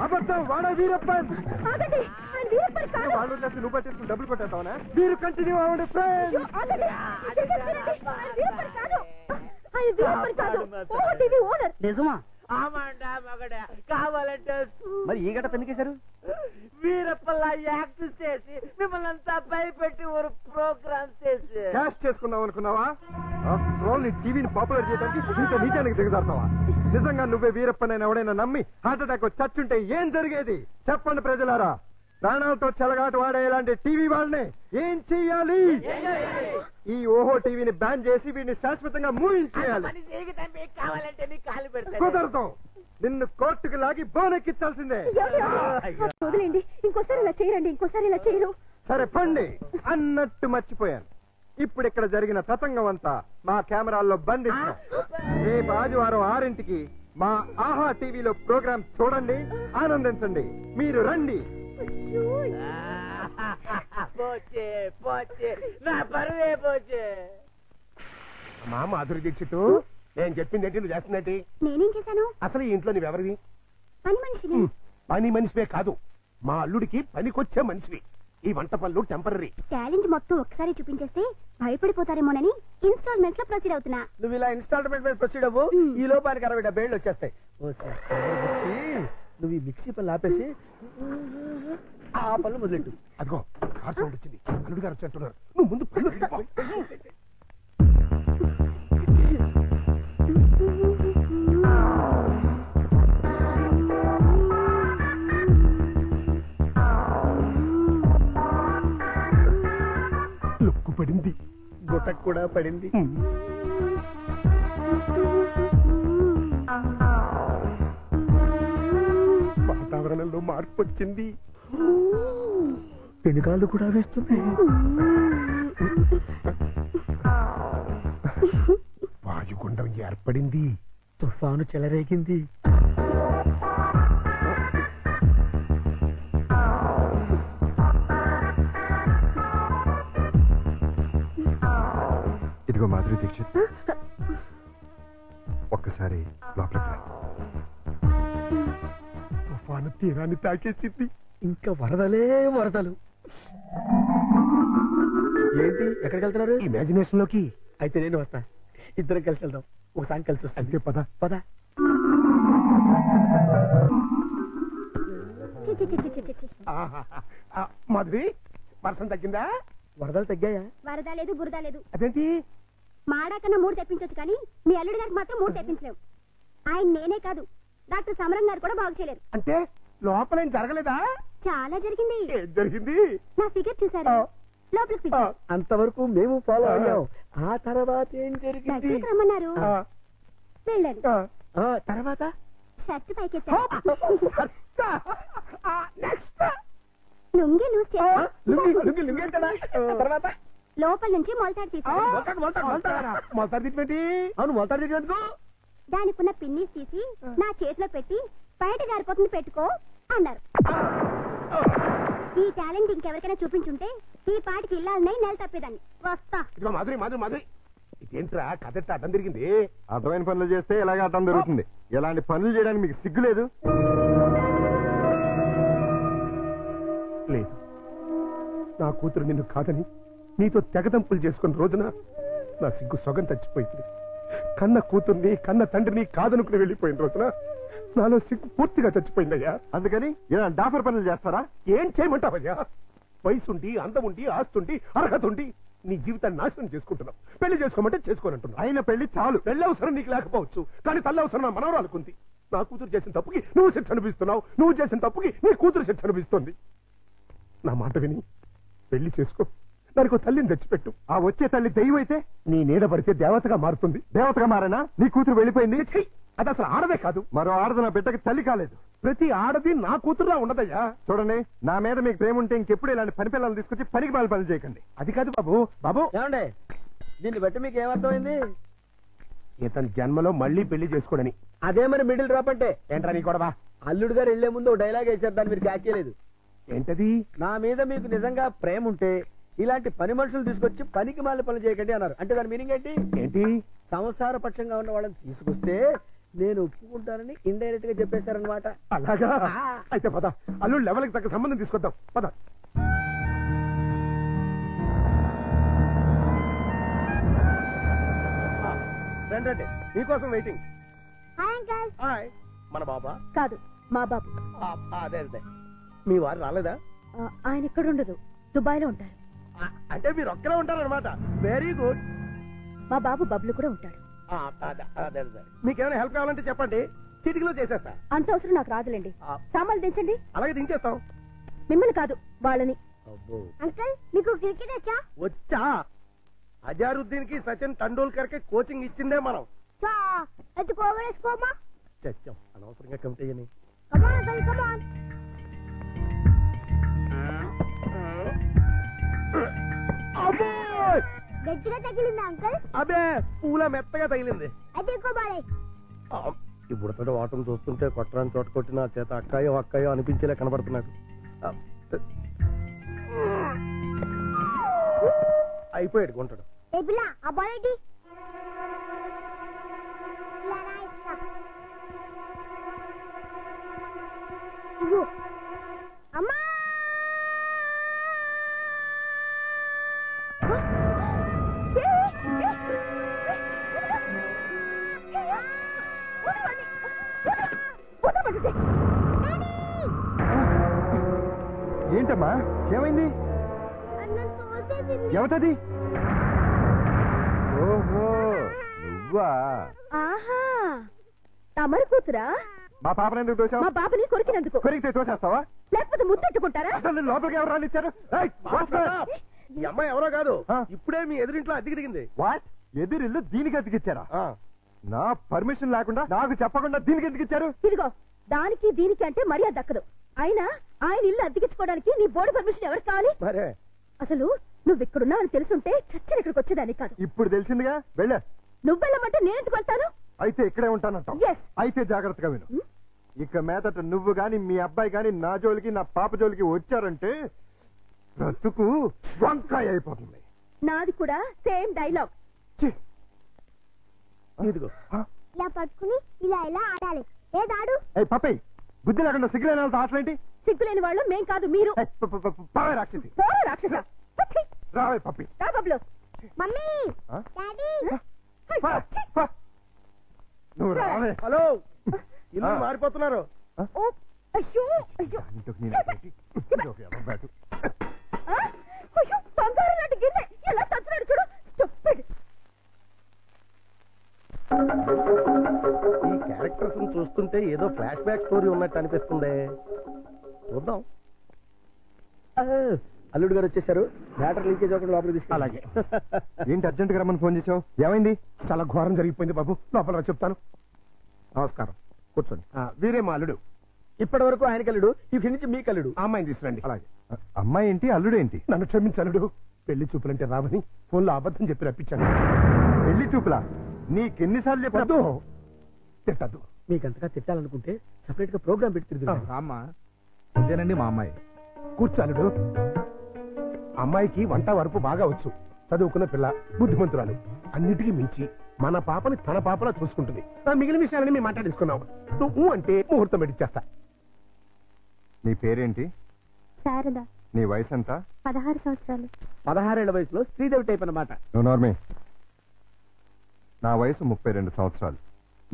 అబద్ధం, వాడా వీరప్పన్. ఆగండి, ఆయన వీరప్పన్ కాదు. వాళ్ళు నువ్వు పట్టేసుకుని డబ్బులు కొట్టేస్తావనా? మీరు కంటిన్యూ అవ్వండి ఫ్రెండ్. ఆగండి, చెప్పేది వినండి. ఆయన వీరప్పన్ కాదు. ఆయన వీరప్పన్ కాదు. ఓహో టీవీ ఓనర్. నిజమా? ఆమండా మగడా కావాలంటే మరి ఈ గట పెనికేశారు? వీరప్పల్లా యాక్ట్ చేసి మిమ్మల్ని అంతా భయపెట్టి ఒక ప్రోగ్రామ్ చేసి క్యాష్ చేసుకుందాం అనుకున్నావా? నీ టీవీని పాపులర్ చేయడానికి ఇంత నీచానికి దిగజారుతావా? నిజంగా నువ్వే వీరప్పనైనా ఎవడైనా నమ్మి హార్ట్ అటాక్ చచ్చుంటే ఏం జరిగేది చెప్పండి ప్రజలారా. ప్రాణాలతో చెలగాటు వాడే ఇలాంటి టీవీ వాళ్ళని ఏం చెయ్యాలి? ఈ ఓహో టీవీని బ్యాన్ చేసి వీడిని శాశ్వతంగా మూయించేయాలి. కావాలంటే నీ కాలు పెడతా. కుదరదు, నిన్ను కోర్టుకు లాగి బోనెక్కించాల్సిందే. వదిలేండి, ఇంకోసారి ఇలా చేయరండి, ఇంకోసారి ఇలా చేయరు. సరే పండి అన్నట్టు మర్చిపోయాను. ఇప్పుడు ఇక్కడ జరిగిన తతంగం అంతా మా కెమెరాల్లో బంధిస్తాం. రేపు ఆదివారం 6ంటికి మా ఆహా టీవీలో ప్రోగ్రామ్ చూడండి, ఆనందించండి. మీరు రండి. పోచే పోచే నా పరువే పోచే. మా మాధురి దీక్షిత్, నేను చెప్పింది ఏంటి నువ్వు చేస్తున్నట్టు? నేనేం చేశాను? అసలు ఈ ఇంట్లో నువ్వెవరివి? పని మనిషిని. పని మనిషివే కాదు, మా అల్లుడికి పనికొచ్చే మనిషివి. ఈ వంట పనులు టెంపరీ. టాలెంట్ మొత్తం ఒకసారి చూపించేస్తే భయపడిపోతారేమోనని ఇన్స్టాల్మెంట్స్ లో ప్రొసీడ్ అవుతున్నా. నువ్వు ఇలా ఇన్స్టాల్మెంట్ మీద ప్రొసీడ్ అవ్వు, ఈ లోపానికి 60-70 ఏళ్ళు వచ్చేస్తాయి. నువ్వు ఈ మిక్సీ పనులు ఆపేసి ఆ పనులు మొదలెట్టు. అదిగో కార్ సౌండ్ వచ్చింది, అల్లుడు గారు వచ్చేట్టున్నారు. నువ్వు ముందు పనులు వెళ్ళిపో. లుక్కు పడింది, గుట్టకు కూడా పడింది. వాతావరణంలో మార్పు వచ్చింది, పెనుగాళ్ళు కూడా వేస్తున్నాయి. వాయుగుండం ఏర్పడింది, తుఫాను చెలరేగింది. ఇదిగో మాధురి దీక్షిత్, ఒక్కసారి లోపలికి రా. తుఫాను తీరాన్ని తాకేసింది, ఇంకా వరదలే వరదలు. ఏంటి, ఎక్కడికి వెళ్తున్నారు? ఇమాజినేషన్ లోకి. అయితే నేను వస్తా, ఇద్దరం కలిసి వెళ్దాం. ఒకసారి కలిసి వస్తా. అంతే, పద పద. మాధురి, వర్షం తగ్గిందా? వరదలు తగ్గాయా? వరద లేదు, బురద లేదు. అదేంటి? మాడా కన్నా 3 తెప్పించొచ్చు కానీ మీ అల్లుడి గారికి మాత్రం 3 తెప్పించలేవు. ఆయన నేనే కాదు, డాక్టర్ సమరం గారు కూడా బాగు చేయలేరు. అంటే లోపల ఏం జరగలేదా? చాలా జరిగింది. ఏం జరిగింది? నా ఫిగర్ చూసారా? లోపలికి పిలిచారు. అంతవరకు మేము ఫాలో అయ్యాం. ఆ తర్వాత ఏం జరిగింది? దగ్గరికి రమ్మన్నారు, వెళ్ళాను. తర్వాత షర్ట్ పైకెత్తారు, లుంగి లూజ్ చేశారు. తర్వాత లోపల నుంచి మొలతాడు తీశారు. అవును, మొలతాడు తీసేందుకు దానికున్న పిన్నిస్ తీసి నా చేతిలో పెట్టి బయట జారిపోతుంది పెట్టుకో అన్నారు. ఈ టాలెంట్ ఇంకెవరికైనా చూపించుంటే ఈ పాటికి ఇల్లాలనే నెల తప్పేదాన్ని. వస్తా. మాధురి మాధురి మాధురి, ఇదేంట్రా కదట్ట అడ్డం తిరిగింది? అర్థమైన పనులు చేస్తే ఎలాగ అర్థం జరుగుతుంది. ఎలాంటి పనులు చేయడానికి మీకు సిగ్గులేదు? లేదు, నా కూతురు నిన్ను కాదని నీతో తెగదంపులు చేసుకున్న రోజున నా సిగ్గు సొగం చచ్చిపోయింది. కన్న కూతుర్ని కన్న తండ్రిని కాదనుకుని వెళ్ళిపోయిన రోజున నాలో సిగ్గు పూర్తిగా చచ్చిపోయిందయ్యా. అందుకని ఇలా డాఫర్ పనులు చేస్తారా? ఏం చేయమంటావయ్యా? వయసుండి, అందముండి, ఆస్తుండి, అర్హత ఉండి నీ జీవితాన్ని నాశనం చేసుకుంటున్నావు. పెళ్లి చేసుకోమంటే చేసుకోనంటున్నావు. అయిన పెళ్లి చాలు. పెళ్లి అవసరం నీకు లేకపోవచ్చు, కానీ తల్లి అవసరం నా మనవరాలుకుంది. నా కూతురు చేసిన తప్పుకి నువ్వు శిక్ష అనిపిస్తున్నావు, నువ్వు చేసిన తప్పుకి నీ కూతురు శిక్ష అనిపిస్తుంది. నా మాట విని పెళ్లి చేసుకో, దానికి తల్లిని తెచ్చిపెట్టు. ఆ వచ్చే తల్లి దెయ్యం అయితే నీ నీడ పడితే దేవతగా మారుతుంది. దేవతగా మారేనా? నీ కూతురు వెళ్ళిపోయింది. అది అసలు ఆడదే కాదు. మరో ఆడది నా బిడ్డకి తల్లి కాలేదు. ప్రతి ఆడది నా కూతురులా ఉండదయ్యా. చూడండి, నా మీద మీకు ప్రేమ ఉంటే ఇంకెప్పుడు ఇలాంటి పని పిల్లలు తీసుకొచ్చి పనికి మాల పనులు చేయకండి. అది కాదు బాబు. బాబు ఏమండే, దీన్ని బట్టి మీకు ఏమర్థమైంది? ఇతని జన్మలో మళ్ళీ పెళ్లి చేసుకోడని. అదే మరి మిడిల్ డ్రాప్ అంటే. ఏంట్రా నీ గొడవ? అల్లుడు గారు వెళ్లే ముందు డైలాగ్ వేసారు, దాన్ని మీరు క్యాచ్ చేయలేదు. ఏంటది? నా మీద మీకు నిజంగా ప్రేమ ఉంటే ఇలాంటి పని మనుషులు తీసుకొచ్చి పనికి మాల పనులు చేయకండి అన్నారు. అంటే దాని మీనింగ్ ఏంటి? ఏంటి? సంసార పక్షంగా ఉన్న వాళ్ళని తీసుకొస్తే నేను ఒప్పుకుంటానని ఇండైరెక్ట్ గా చెప్పేశారనమాట. అలాగా అయితే పద అల్లుడు లెవెల్కి తగ్గ సంబంధం తీసుకొద్దాం పద. రండి మీకోసం వెయిటింగ్. హాయ్ మన బాబా కాదు మా బాబు. అదే అదే మీ వారు రాలేదా? ఆయన ఇక్కడ ఉండదు, దుబాయ్లో ఉంటారు. అంటే మీరు ఒక్కరే ఉంటారనమాట. Very good. మా బాబు బబ్లు కూడా ఉంటాడు. అదే మీకేమైనా హెల్ప్ కావాలంటే చెప్పండి, చిటికలో చేసేస్తా. అంత అవసరం నాకు రాదులేండి. సామాన్లు దించండి. అలాగే దించేస్తాం. మిమ్మల్ని కాదు వాళ్ళని. అంకుల్ మీకు క్రికెట్ వచ్చా? వచ్చా. అజారుద్దీన్ కి సచిన్ టెండూల్కర్ కి కోచింగ్ ఇచ్చిందే మనం. చచ్చాం అనవసరంగా కమిటీ అని. గట్టిగా తగిలింది అంకుల్. అబే పూల మెత్తగా తగిలింది. అయితే ఇప్పుడు వాటం చూస్తుంటే కొట్టరాని చోట కొట్టిన చేత అక్కాయో అక్కాయో అనిపించేలా కనబడుతున్నాడు. అయిపోయాడు కొంటాడు. అమ్మా ఏంటమ్మా ఏమైంది? ఎవతది? ఓహో నువ్వా? ఆహా తమరి కూతురా? మా పాపను ఎందుకు తోసావు? మా బాబుని కొరికినందుకు. కొరికితే తోసేస్తావా? లేకపోతే ముద్దెట్టుకుంటారా? అసలు లోపలికి ఎవరు రానిచ్చారు? ఈ అమ్మాయి ఎవరో కాదు, ఇప్పుడే మీ ఎదురింట్లో అద్దెకి దిగింది. వాట్? ఎదురిల్లు దీనికి అద్దెకిచ్చారా? నా పర్మిషన్ లేకుండా నాకు చెప్పకుండా దీనికి ఎందుకిచ్చారు? ఇదిగో దానికి దీనికి అంటే మర్యాద దక్కదు. అయినా ఆయన ఇల్లు అద్దెకించుకోవడానికి నీ బోర్డు పర్మిషన్ ఎవరికి కావాలి? అసలు నువ్వు ఇక్కడున్నావు అని తెలుసుంటే చచ్చిన ఇక్కడికి వచ్చేదాన్ని కాదు. ఇప్పుడు తెలిసిందిగా వెళ్ళా. నువ్వు వెళ్ళమంటే నేను ఎందుకు వెళ్తాను? అయితే ఇక్కడే ఉంటానంటావు. అయితే జాగ్రత్తగా విను. ఇక మీదట నువ్వు గాని మీ అబ్బాయి గాని నా జోలికి నా పాప జోలికి వచ్చారంటే బ్రతుకు వంకాయ అయిపోతుంది. నాది కూడా సేమ్ డైలాగ్. ఇదిగో ఇలా పట్టుకుని ఇలా ఇలా ఆడాలి. ఏదాడు? పప్పి బుద్ధి లేకుండా సిగ్గులేని వాళ్ళతో ఆటలేంటి? సిగ్గులేని వాళ్ళు మేం కాదు మీరు. రాక్షసి రాక్షస రావే పప్పి. రా బబ్లు. మమ్మీ డాడీ నువ్వు రావే. హలో ఇల్లు మారిపోతున్నారు. అయ్యో బంగారం లాంటి గిన్నె ఎలా తచ్చున్నాడు చూడు. ఈ క్యారెక్టర్స్ చూస్తుంటే ఏదో ఫ్లాష్ బ్యాక్ స్టోరీ ఉన్నట్టు అనిపిస్తుంది. చూద్దాం. అల్లుడు గారు వచ్చేసారు. బ్యాటర్ లీకేజ్ అవ్వకుండా లోపలికి తీసుకు. అలాగే. ఏంటి అర్జెంట్ గా రమ్మని ఫోన్ చేసావు? ఏమైంది? చాలా ఘోరం జరిగిపోయింది బాబు. లోపల చెప్తాను. నమస్కారం, కూర్చోండి. వీరే మా అల్లుడు. ఇప్పటి వరకు ఆయన కల్లుడు, ఇక్కడి నుంచి మీ కల్లుడు. అమ్మాయిని తీసుకురండి. అలాగే. అమ్మాయి ఏంటి అల్లుడు ఏంటి? నన్ను క్షమించలుడు. పెళ్లి చూపులంటే రావని ఫోన్లో అబద్ధం చెప్పి రప్పించాను. పెళ్లి చూపులా? నీకెన్నిసార్లు చెప్పద్దు. తిట్టద్దు. మీకంతగా తిట్టాలనుకుంటే సెపరేట్ గా ప్రోగ్రామ్ పెట్టి అమ్మా అదేనండి మా అమ్మాయి. కూర్చాలుడు. అమ్మాయికి వంట వరపు బాగా వచ్చు. చదువుకున్న పిల్ల, బుద్ధిమంతురాలు. అన్నిటికీ మించి మన పాపని తన పాపలా చూసుకుంటుంది. మిగిలిన విషయాలని మేము మాట్లాడేసుకున్నాం. నువ్వు అంటే ముహూర్తం పెట్టిచ్చేస్తా. నీ పేరేంటి? శారద. నీ వయసు ఎంత? 16 సంవత్సరాలు. 16 ఏళ్ల వయసులో శ్రీదేవి టైప్ అన్నమాట. నార్మే. నా వయసు 32 సంవత్సరాలు.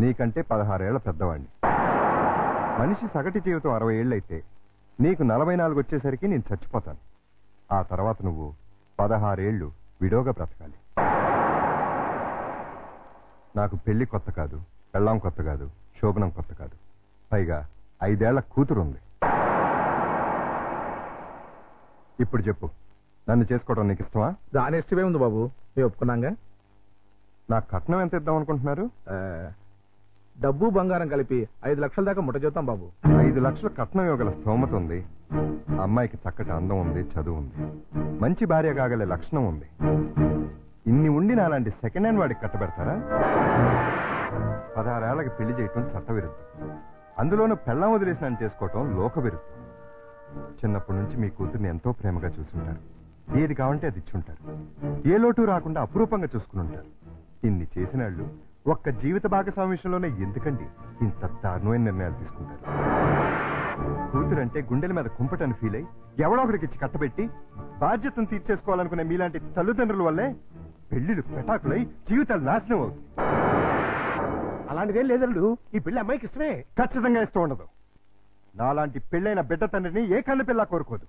నీకంటే 16 ఏళ్ల పెద్దవాడిని. మనిషి సగటు జీవితం 60 ఏళ్ళైతే నీకు 44 వచ్చేసరికి నేను చచ్చిపోతాను. ఆ తర్వాత నువ్వు 16 ఏళ్ళు విడోగా బ్రతకాలి. నాకు పెళ్లి కొత్త కాదు, పెళ్ళాం కొత్త కాదు, శోభనం కొత్త కాదు. పైగా 5 ఏళ్ల కూతురుంది. ఇప్పుడు చెప్పు, నన్ను చేసుకోవడం నీకు ఇష్టమా? దాని ఇష్టమే ఉంది బాబు, మేము ఒప్పుకున్నాగా. నాకు కట్నం ఎంత ఇద్దాం అనుకుంటున్నారు? డబ్బు బంగారం కలిపి 5 లక్షల దాకా ముట్ట చేద్దాం బాబు. 5 లక్షల కట్నం ఇవ్వగల స్తోమత ఉంది. అమ్మాయికి చక్కటి అందం ఉంది, చదువు ఉంది, మంచి భార్య కాగలే లక్షణం ఉంది. ఇన్ని ఉండి నాలాంటి సెకండ్ హ్యాండ్ వాడికి కట్టబెడతారా? 16 ఏళ్లకి పెళ్లి చేయటం చట్టవిరుద్ధం. అందులోనూ పెళ్ళాం వదిలేసిన చేసుకోవటం లోక విరుద్ధం. చిన్నప్పటి నుంచి మీ కూతుర్ని ఎంతో ప్రేమగా చూసుంటారు. ఏది కావంటే అది ఇచ్చుంటారు. ఏ లోటు రాకుండా అపురూపంగా చూసుకుని ఉంటారు. ఇన్ని చేసిన వాళ్ళు ఒక్క జీవిత భాగస్వామి విషయంలోనే ఎందుకండి ఇంత దారుణమైన నిర్ణయాలు తీసుకుంటారు? కూతురంటే గుండెల మీద కుంపటని ఫీల్ అయి ఎవడో ఒకడికి ఇచ్చి కట్టబెట్టి బాధ్యతను తీర్చేసుకోవాలనుకునే మీలాంటి తల్లిదండ్రుల వల్లే పెళ్లిళ్ళు పెటాకులై జీవితాలు నాశనం అవుతుంది. అలాంటిదేం లేదల్లుడు, ఈ పెళ్లి అమ్మాయికి ఇష్టమే. ఖచ్చితంగా ఇష్టం ఉండదు. నాలాంటి పెళ్ళైన బిడ్డ తండ్రిని ఏ కన్ను పిల్ల కోరుకోదు.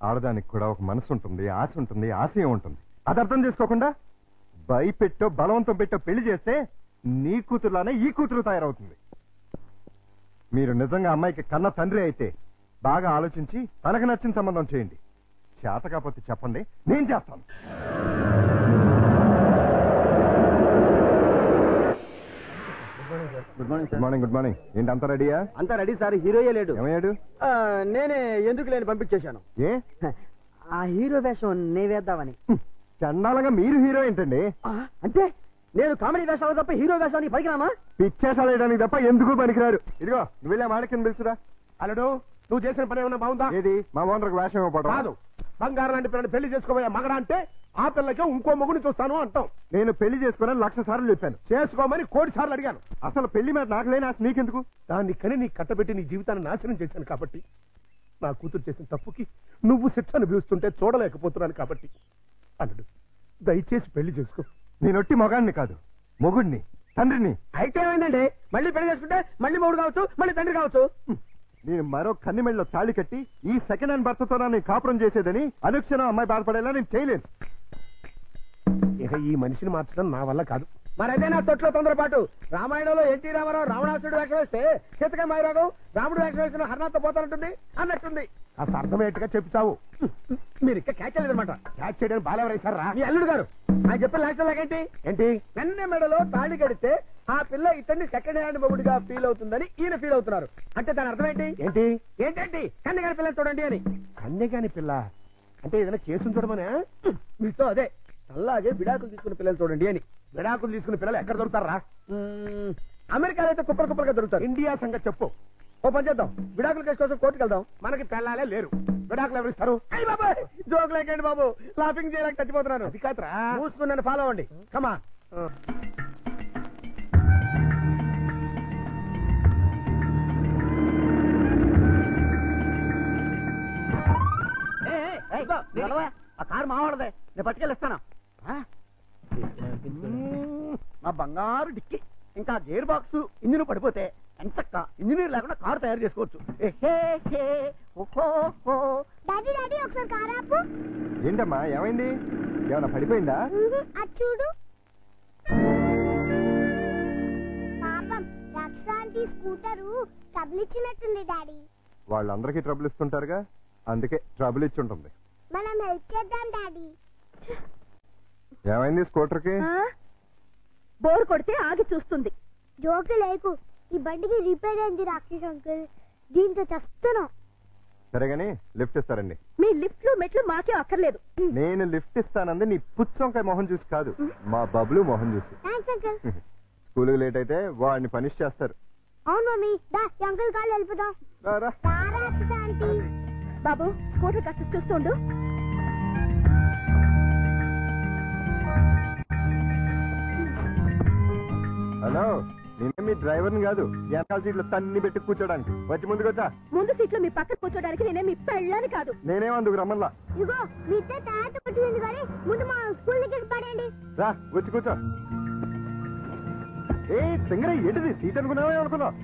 ఆడదానికి కూడా ఒక మనసు ఉంటుంది, ఆశ ఉంటుంది, ఆశయం ఉంటుంది. అది అర్థం చేసుకోకుండా భయపెట్టో బలవంతం పెట్టో పెళ్లి చేస్తే నీ కూతురులానే ఈ కూతురు తయారవుతుంది. మీరు నిజంగా అమ్మాయికి కన్న తండ్రి అయితే బాగా ఆలోచించి తనకు నచ్చిన సంబంధం చేయండి. చేత కాకపోతే చెప్పండి, నేను చేస్తాను. Good morning good morning. Good morning. ఏంటి అంతా రెడీయా? అంతా రెడీ సార్. హీరోయే లేడు. ఏమయ్యాడు? నేనే ఎందుకు లేని పంపించేశాను. ఏ ఆ హీరో వేషం నే వేద్దామని. చండాలంగా మీరు హీరో ఏంటండి? అంటే నేను కామెడీ వేషాలు తప్ప హీరో వేషానికి పనికిరామా? పిచ్చేసాలు వేయడానికి తప్ప ఎందుకు పనికిరారు. ఇదిగో నువ్వు వెళ్ళా మాడకిని పిలుచురా. అల్లుడు, నువ్వు చేసిన పని ఏమన్నా బాగుందా? ఏది మా ఓనర్కి వేషం ఇవ్వడం కాదు. బంగారం లాంటి పిల్లని పెళ్లి చేసుకోబోయే మగడా అంటే ఆ పిల్లకే ఇంకో మొగుని చూస్తాను అంటాం. నేను పెళ్లి చేసుకోవాలని 1,00,000 సార్లు చెప్పాను. చేసుకోమని 1,00,000 సార్లు అడిగాను. అసలు పెళ్లి మీద నాకు లేని ఆశ నీకెందుకు? దాన్ని కని నీ కట్టబెట్టి నీ జీవితాన్ని నాశనం చేశాను కాబట్టి, నా కూతురు చేసిన తప్పుకి నువ్వు శిక్ష అనుభవిస్తుంటే చూడలేకపోతున్నాను కాబట్టి, అల్లుడు దయచేసి పెళ్లి చేసుకో. నేనొట్టి మొగాడిని కాదు, మొగుడిని, తండ్రిని. అయితే ఏమైందండి? మళ్ళీ పెళ్లి చేసుకుంటే మళ్ళీ మొగుడు కావచ్చు, మళ్ళీ తండ్రి కావచ్చు. నేను మరో కన్నిమెళ్ళలో తాళి కట్టి ఈ సెకండ్ హ్యాండ్ భర్తతో నేను కాపురం చేసేదని అనుక్షణం అమ్మాయి బాధపడేలా నేను చేయలేను. ఇక ఈ మనిషిని మార్చడం నా వల్ల కాదు. మరైతే నా తొట్లో తొందరపాటు. రామాయణంలో ఎన్టీ రామారావు రావణాసుడు వేషం వేస్తే సీతక మైరాగం రాముడు వేషం వేసిన హర్నాథ్ పోతానంటుంది అన్నట్టుంది. కాస్త అర్థమయ్యేట్టుగా చెప్తావు. మీరు ఇంకా క్యాచ్ చేయలేదన్నమాట. క్యాచ్ చేయడానికి బాలెవరేశారా? మీ అల్లుడు గారు ఆయన చెప్పిన లాస్ట్ లాగేంటి? ఏంటి? వెన్న మెడలో తాళి కడితే ఆ పిల్ల ఇతన్ని సెకండ్ హ్యాండ్ మొగుడిగా ఫీల్ అవుతుందని ఈయన ఫీల్ అవుతున్నారు. అంటే దాని అర్థం ఏంటి? ఏంటి ఏంటంటే కన్యగాని పిల్లని చూడండి అని. కన్యగాని పిల్ల అంటే ఏదైనా కేసును చూడమనే? మీతో అదే అలాగే విడాకులు తీసుకున్న పిల్లలు చూడండి అని. విడాకులు తీసుకున్న పిల్లలు ఎక్కడ దొరుకుతారా? అమెరికాలో అయితే కుప్పలు కుప్పలుగా దొరుకుతారు. ఇండియా సంగతి చెప్పు. ఓ పని చేద్దాం, విడాకుల కేసు కోసం కోర్టుకు వెళ్దాం. మనకి పెళ్ళాలే లేరు, విడాకులు ఎవరిస్తారు? అయ్యి బాబాయ్, జోక్ లేకండి బాబు, లాఫింగ్ చేయలేక చచ్చిపోతున్నాను. అది కాదురా, మూసుకుని నన్ను ఫాలో అవ్వండి. కమా ఆ కారు మావాడదే, నేను పట్టుకెళ్ళిస్తాను. మా బంగారు డిక్కి ఇంకా గేర్ బాక్స్ ఇంజిన్ పడిపోతే ఎంచక్క ఇంజనీర్ లేకుండా కారు తయారు చేసుకోవచ్చు. డాడీ డాడీ ఒకసారి కారు ఆపు. ఏంటమ్మా ఏమైంది? ఏమన్నా పడిపోయిందా? అది చూడు. పాపం రక్షాంతి స్కూటరు ట్రబుల్ ఇచ్చినట్టుంది డాడీ. వాళ్ళందరికీ ట్రబుల్ ఇస్తుంటారుగా, అందుకే ట్రబుల్ ఇచ్చి ఉంటుంది. మనం హెల్ప్ చేద్దాం డాడీ. ఏమైంది స్కూటర్కి? బోర్ కొడితే ఆగి చూస్తుంది. జోకు లేకు, ఈ బండికి రిపేర్ అయింది రాక్షస్ అంకుల్, దీంతో చస్తున్నాం. సరేగాని లిఫ్ట్ ఇస్తారండి. మీ లిఫ్ట్లు మెట్లు మాకే అక్కర్లేదు. నేను లిఫ్ట్ ఇస్తానంది నీ పుచ్చంకాయ మొహం చూసి కాదు, మా బబ్లు మొహం చూసి. Thanks uncle. స్కూల్కి లేట్ అయితే వాడిని పనిష్ చేస్తారు. అవును మమ్మీ, దా అంకుల్ కాళ్ళు వెళ్ళిపోదాం. రాక్షసాంటి. బాబు స్కూటర్ కాస్త చూస్తుండు. హలో, నేనే మీ డ్రైవర్ని కాదు, వెనకాల సీట్లు తన్ని పెట్టి కూర్చోడానికి. వచ్చి ముందుకు వచ్చా. ముందు సీట్లో మీ పక్కన కూర్చోడానికి నేనే మీ పెళ్ళని కాదు. నేనేమందుకు రమ్మల్లా. ఇగో మీ ఇద్దరు తర్వాత పట్టింది కానీ ముందు మా స్కూల్ దగ్గర పడండి. రా వచ్చి కూర్చో. ఏ సింగర ఏంటిది? సీట్ అనుకున్నావే అనుకున్నావు.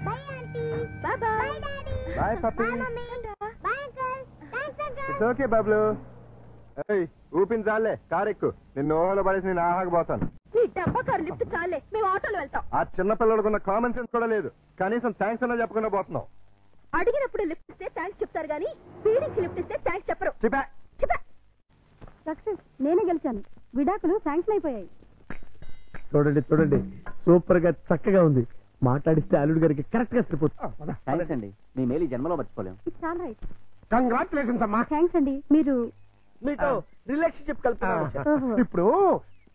Bye aunty. Bye bye. Bye daddy. Bye పప్పి. Bye mummy. Bye uncle. Thanks uncle. It's okay Bablu. ఏయ్ ఊపించాలే, కారు ఎక్కు. నిన్ను ఓహలో పడేసి నేను ఆహాకపోతాను. నీ డబ్బా కారు లిఫ్ట్ చాలే, మేము ఆటోలో వెళ్తాం. ఆ చిన్న పిల్లడుకున్న కామన్ సెన్స్ కూడా లేదు. కనీసం థ్యాంక్స్ అన్నా చెప్పకుండా పోతున్నావు. అడిగినప్పుడు లిఫ్ట్ ఇస్తే థ్యాంక్స్ చెప్తారు గానీ పీడించి లిఫ్ట్ ఇస్తే థ్యాంక్స్ చెప్పరు. చెప్పా సక్సెస్, నేనే గెలిచాను. విడాకులు శాంక్షన్ అయిపోయాయి. చూడండి చూడండి, సూపర్ గా చక్కగా ఉంది. మాట్లాడిస్తే అల్లుడు గారికి కరెక్ట్ గా సరిపోతుంది. థ్యాంక్స్ అండి, మీ మేలు జన్మలో మర్చిపోలేం. It's all right. కంగ్రాచులేషన్స్ అమ్మా. థ్యాంక్స్ అండి. మీరు మీతో రిలేషన్షిప్ కలుపుతున్నాను. ఇప్పుడు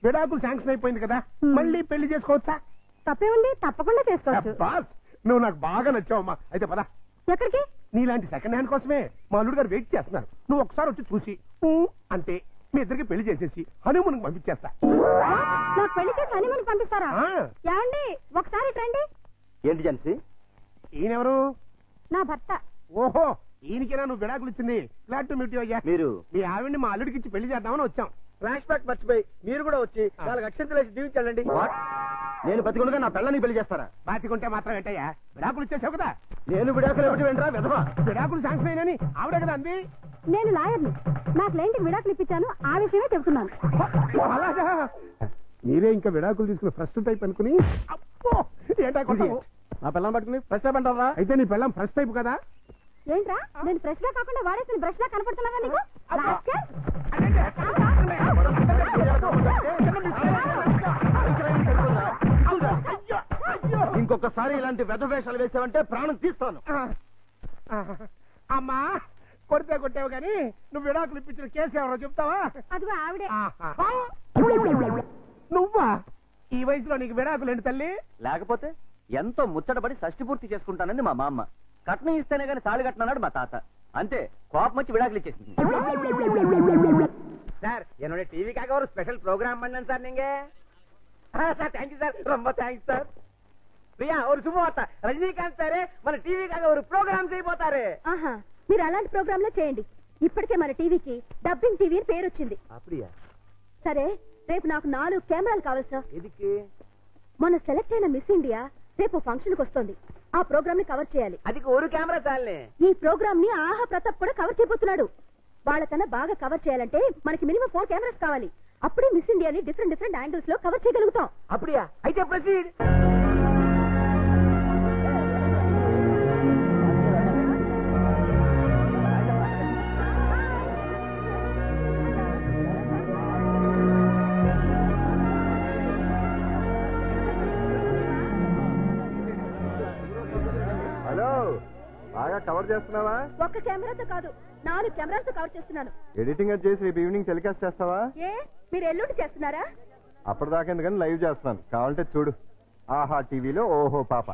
విడాకులు శాంక్షన్ అయిపోయింది కదా, మళ్ళీ పెళ్లి చేసుకోవచ్చా? తప్పేముంది, తప్పకుండా చేసుకోవచ్చు. బాస్, నువ్వు నాకు బాగా నచ్చావమ్మా. అయితే పద. ఎక్కడికి? నీలాంటి సెకండ్ హ్యాండ్ కోసమే మా అల్లుడు గారు వెయిట్ చేస్తున్నారు. నువ్వు ఒకసారి వచ్చి చూసి అంటే మీ ఇద్దరికి పెళ్లి చేసేసి హనీమూన్ పంపించేస్తా. నాకు పెళ్లి చేసి హనీమూన్ పంపిస్తారా? ఏమండి ఒకసారి రండి. ఏంటి జన్సీ? ఈయనెవరు? నా భర్త. ఓహో, ఈయనకేనా నువ్వు విడాకులు ఇచ్చింది? గ్లాడ్ టు మీట్ యు అయ్యా. మీరు మీ ఆవిడ్ని మా అల్లుడికి ఇచ్చి పెళ్లి చేద్దామని వచ్చాం. ఫ్లాష్ బ్యాక్ మర్చిపోయి మీరు కూడా వచ్చి 4 అక్షంతలు వేసి దీవించాలండి. నేను బతికుండగా నా పిల్లని పెళ్లి చేస్తారా? బాతికుంటే మాత్రం ఏంటయ్యా, విడాకులు ఇచ్చేసావు కదా. నేను విడాకులు ఏమిటి వెంట్రా విధవా? విడాకులు శాంక్షన్ అయినని ఆవిడే కదా అంది. నేను లాయర్ని, నా క్లయింట్కి విడాకులు ఇప్పించాను, ఆ విషయమే చెబుతున్నాను. అలాగా? మీరే ఇంకా విడాకులు తీసుకుని ఫస్ట్ టైప్ అనుకుని ఏంటా కొట్టావు? నా పిల్లని పట్టుకుని ఫస్ట్ టైప్ అంటారా? అయితే నీ పిల్లం ఫస్ట్ టైప్ కదా? ఏంట్రా నేను ఫ్రెష్ గా కాకుండా వాడేసిన బ్రష్ లా కనపడుతున్నాగా నీకు? ఇంకొకసారి ఇలాంటి వెధవేషాలు వేసావంటే ప్రాణం తీస్తాను. అమ్మా కొడితే కొట్టావు కానీ నువ్వు విడాకులు ఇప్పించిన కేసు ఎవరో చెప్తావా? అదిగో ఆవిడే. నువ్వా? ఈ వయసులో నీకు విడాకులు ఏంటి తల్లి? లేకపోతే ఎంతో ముచ్చటపడి షష్టి పూర్తి చేసుకుంటానంది మా మామ. కట్నం ఇస్తేనే గానీ తాళి కట్టినాడు మా తాత. అంతే, కోపం వచ్చి విడాకులు ఇచ్చేసింది. சார் என்னோட டிவிக்காக ஒரு ஸ்பெஷல் ப்ரோக்ராம் பண்ணேன் சார் நீங்க. சார் தேங்க்யூ சார், ரொம்ப தேங்க்ஸ் சார். ప్రియా ஒரு శుభవార్త, రజనీకాంత్ సారే మన టీవీకాக ஒரு ప్రోగ్రామ్ చేయబోతారు. ఆహా, మీరు అలాంటి ప్రోగ్రాంలే చేయండి. ఇప్పటికే మన టీవీకి డబ్బింగ్ టీవీ అని పేరు వచ్చింది. అప్పుడియా? సరే, రేపు నాకు 4 కెమెరాలు కావాలి సార్. ఎదికి? మొన్న సెలెక్ట్ అయిన మిస్ ఇండియా రేపు ఫంక్షన్ కి వస్తుంది. ఆ ప్రోగ్రామ్ ని కవర్ చేయాలి. అది ఒక కెమెరా చాలే. ఈ ప్రోగ్రామ్ ని ఆహా ప్రతాప్ కూడా కవర్ చేయబోతున్నాడు. వాళ్ళకన్నా బాగా కవర్ చేయాలంటే మనకి మినిమం 4 కెమెరాస్ కావాలి. అప్పుడే మిస్ ఇండియాని డిఫరెంట్ యాంగిల్స్ లో కవర్ చేయగలుగుతాం. అప్పుడియా? అయితే ప్రొసీడ్. హలో, బాగా కవర్ చేస్తున్నావా? ఒక్క కెమెరాతో కాదు, 4 కెమెరాలతో కవర్ చేస్తున్నాను. ఎడిటింగ్ అది చేసి రేపు ఈవినింగ్ టెలికాస్ట్ చేస్తావా? ఏ, మీరు ఎల్లుండి చేస్తున్నారా? అప్పటిదాకా ఎందుకని లైవ్ చేస్తున్నాను, కావాలంటే చూడు. ఆహా టీవీలో ఓహో పాప.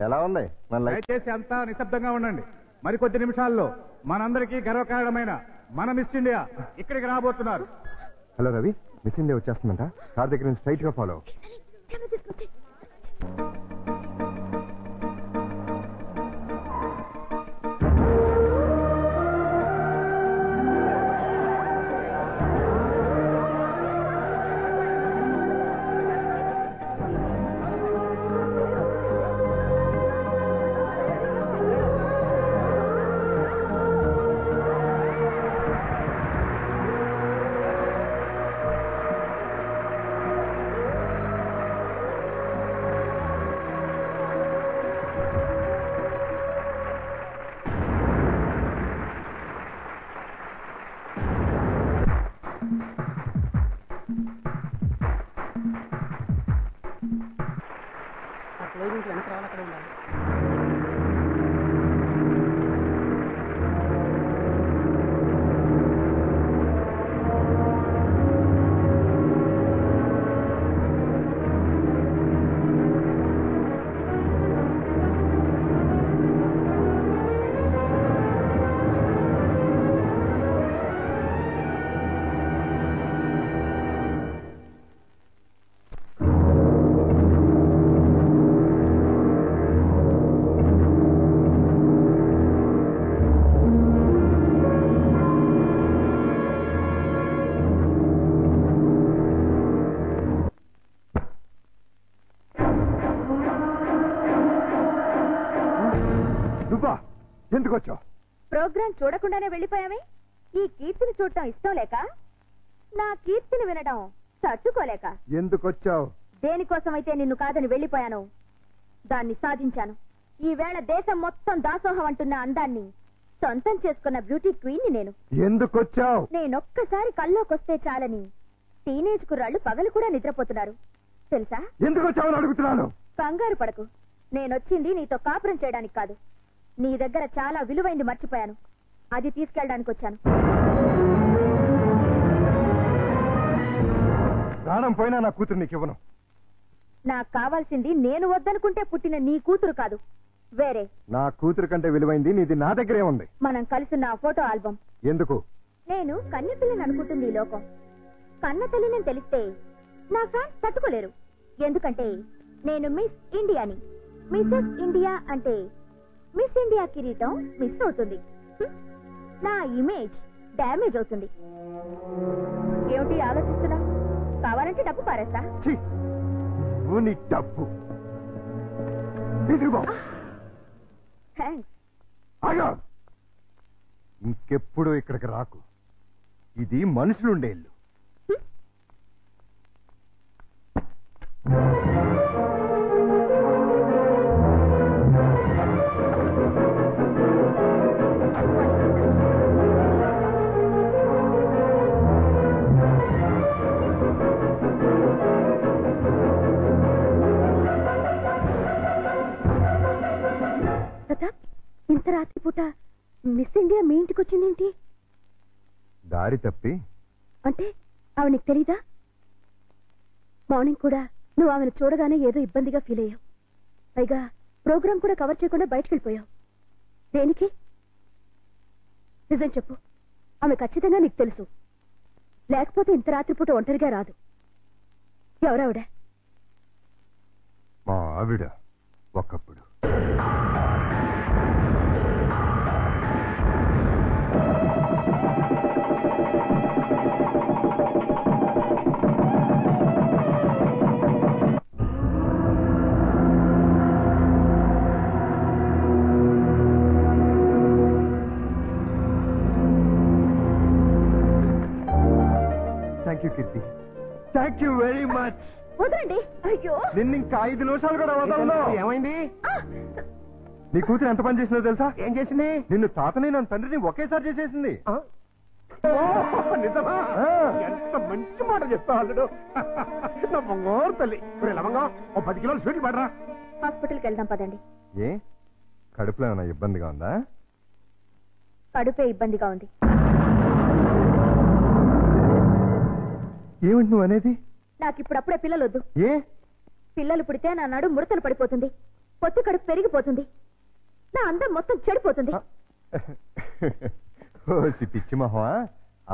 ఎలా ఉంది మన లైవ్? దయచేసి అంతా నిశ్శబ్దంగా ఉండండి. మరికొద్ది నిమిషాల్లో మనందరికీ గర్వకారణమైన మన మిస్ ఇండియా ఇక్కడికి రాబోతున్నారు. హలో రవి, మిస్ ఇండియా వచ్చేస్తుందంట. కార్ దగ్గర నుంచి స్ట్రైట్ గా ఫాలో. ఎందుకు వచ్చావు? ప్రోగ్రాం చూడకుండానే వెళ్ళిపోయామే. ఈ కీర్తిని చూడటం ఇష్టం లేక, నా కీర్తిని వినడం తట్టుకోలేక. ఎందుకు వచ్చావు? దేనికోసమైతే నిన్ను కాదని వెళ్ళిపోయాను, దాన్ని సాధించాను. ఈ వేళ దేశం మొత్తం దాసోహం అంటున్న అందాన్ని సొంతం చేసుకున్న బ్యూటీ క్వీన్ ని నేను. ఎందుకు వచ్చావు? నేనొక్కసారి కల్లోకొస్తే చాలని టీనేజ్ కుర్రాళ్ళు పగలు కూడా నిద్రపోతున్నారు తెలుసా? ఎందుకు వచ్చావు అడుగుతున్నాను. కంగారు పడకు, నేనొచ్చింది నీతో కాపురం చేయడానికి కాదు. నీ దగ్గర చాలా విలువైంది మర్చిపోయాను, అది తీసుకెళ్ళడానికి వచ్చాను. ప్రాణం పోయినా నా కూతురు నీకు ఇవ్వను. నాకు కావాల్సింది నేను వద్దనుకుంటే పుట్టిన నీ కూతురు కాదు, వేరే. నా కూతురు కంటే విలువైంది నీది నా దగ్గరే ఉంది. మనం కలిసిన ఫోటో ఆల్బమ్. ఎందుకు? నేను కన్నె పిల్లని అనుకుంటుంది ఈ లోకం. కన్న తల్లిని తెలిస్తే నా ఫ్యాన్స్ తట్టుకోలేరు. ఎందుకంటే నేను మిస్ ఇండియాని. మిసెస్ ఇండియా అంటే మిస్ ఇండియా కిరీటం మిస్ అవుతుంది. నా ఇమేజ్ డ్యామేజ్ అవుతుంది. ఏమిటి ఆలోచిస్తున్నా? కావాలంటే డబ్బు పారేస్తా. నీ డబ్బు తీసుకుపో. థ్యాంక్స్. ఇంకెప్పుడు ఇక్కడికి రాకు. ఇది మనుషులుండే ఇల్లు. ప్రతాప్, ఇంత రాత్రి పూట మిస్ ఇండియా మీ ఇంటికి వచ్చిందేంటి? దారి తప్పి అంటే ఆవిడ నీకు తెలీదా? మార్నింగ్ కూడా నువ్వు ఆమెను చూడగానే ఏదో ఇబ్బందిగా ఫీల్ అయ్యావు. పైగా ప్రోగ్రామ్ కూడా కవర్ చేయకుండా బయటకు వెళ్ళిపోయావు. దేనికి? నిజం చెప్పు. ఆమె ఖచ్చితంగా నీకు తెలుసు. లేకపోతే ఇంత రాత్రిపూట ఒంటరిగా రాదు. ఎవరావిడ? మా ఆవిడ ఒకప్పుడు. Thank you Keerthi. Thank you very much. వదలండి. అయ్యో, నిన్ను ఇంకా 5 నిమిషాలు కూడా వదలను. ఏమైంది? నీ కూతురు ఎంత పని చేసిందో తెలుసా? ఏం చేసింది? నిన్ను తాతని నన్ను తండ్రిని ఒకేసారి చేసేసింది. నిజమా? ఎంత మంచి మాట చెప్తావు అల్లుడు. నా బంగారు తల్లి. లవంగా 10 కిలోలు స్వీట్ పడరా. హాస్పిటల్కి వెళ్దాం పదండి. ఏ కడుపులో ఏమైనా ఇబ్బందిగా ఉందా? కడుపే ఇబ్బందిగా ఉంది. ఏమిటి నువ్వు అనేది? నాకు ఇప్పుడప్పుడే పిల్లలొద్దు. ఏ? పిల్లలు పుడితే నా నడు ముడతలు పడిపోతుంది. పొత్తి కడుపు పెరిగిపోతుంది. నా అందం మొత్తం చెడిపోతుంది. ఓసి పిచ్చి మొహమా,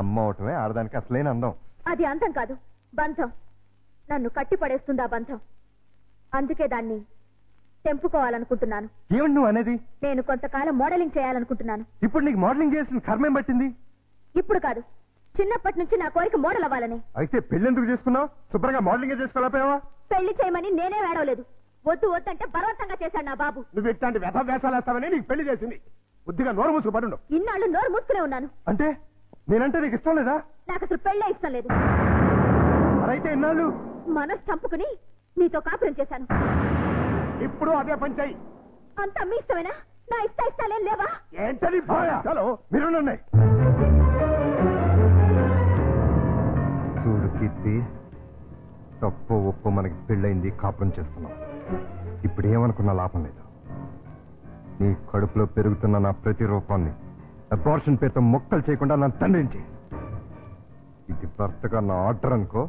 అమ్మ అవటమే ఆడదానికి అసలైన అందం. అది అందం కాదు, బంధం. నన్ను కట్టి పడేస్తుంది ఆ బంధం. అందుకే దాన్ని తెంపుకోవాలనుకుంటున్నాను. ఏమిటి నువ్వు అనేది? నేను కొంతకాలం మోడలింగ్ చేయాలనుకుంటున్నాను. ఇప్పుడు నీకు మోడలింగ్ చేయాల్సిన కర్మేం పట్టింది? ఇప్పుడు కాదు, చిన్నప్పటి నుంచి నా కోరిక మోడల్ అవ్వాలని. అయితే పెళ్ళెందుకు చేసుకున్నావు? శుభ్రంగా మోడలింగ్ చేసుకోలేకపోయావా? పెళ్లి చేయమని నేనే వేడవలేదు. వద్దు వద్దంటే బలవంతంగా చేశాడు నా బాబు. నువ్వు ఇట్లాంటి వ్యధ వేషాలు వేస్తావని నీకు పెళ్లి చేసింది. బుద్ధిగా నోరు మూసుకు పడుండు. ఇన్నాళ్ళు నోరు మూసుకునే ఉన్నాను. అంటే నేనంటే నీకు ఇష్టం లేదా? నాకు అసలు పెళ్ళే ఇష్టం లేదు. మరైతే ఇన్నాళ్ళు మనసు చంపుకుని నీతో కాపురం చేశాను. ఇప్పుడు అదే పని చెయ్యి. అంతా మీ ఇష్టమేనా? నా ఇష్టాలేం లేవా? ఏంటని మీరు చూడు కీర్తి, తప్పు ఒప్పు మనకి పెళ్ళైంది, కాపురం చేస్తున్నాం. ఇప్పుడు ఏమనుకున్నా లాభం లేదు. నీ కడుపులో పెరుగుతున్న నా ప్రతి రూపాన్ని అబార్షన్ పేరుతో మొక్కలు చేయకుండా నా తండ్రించి. ఇది భర్తగా నా ఆర్డర్ అనుకో,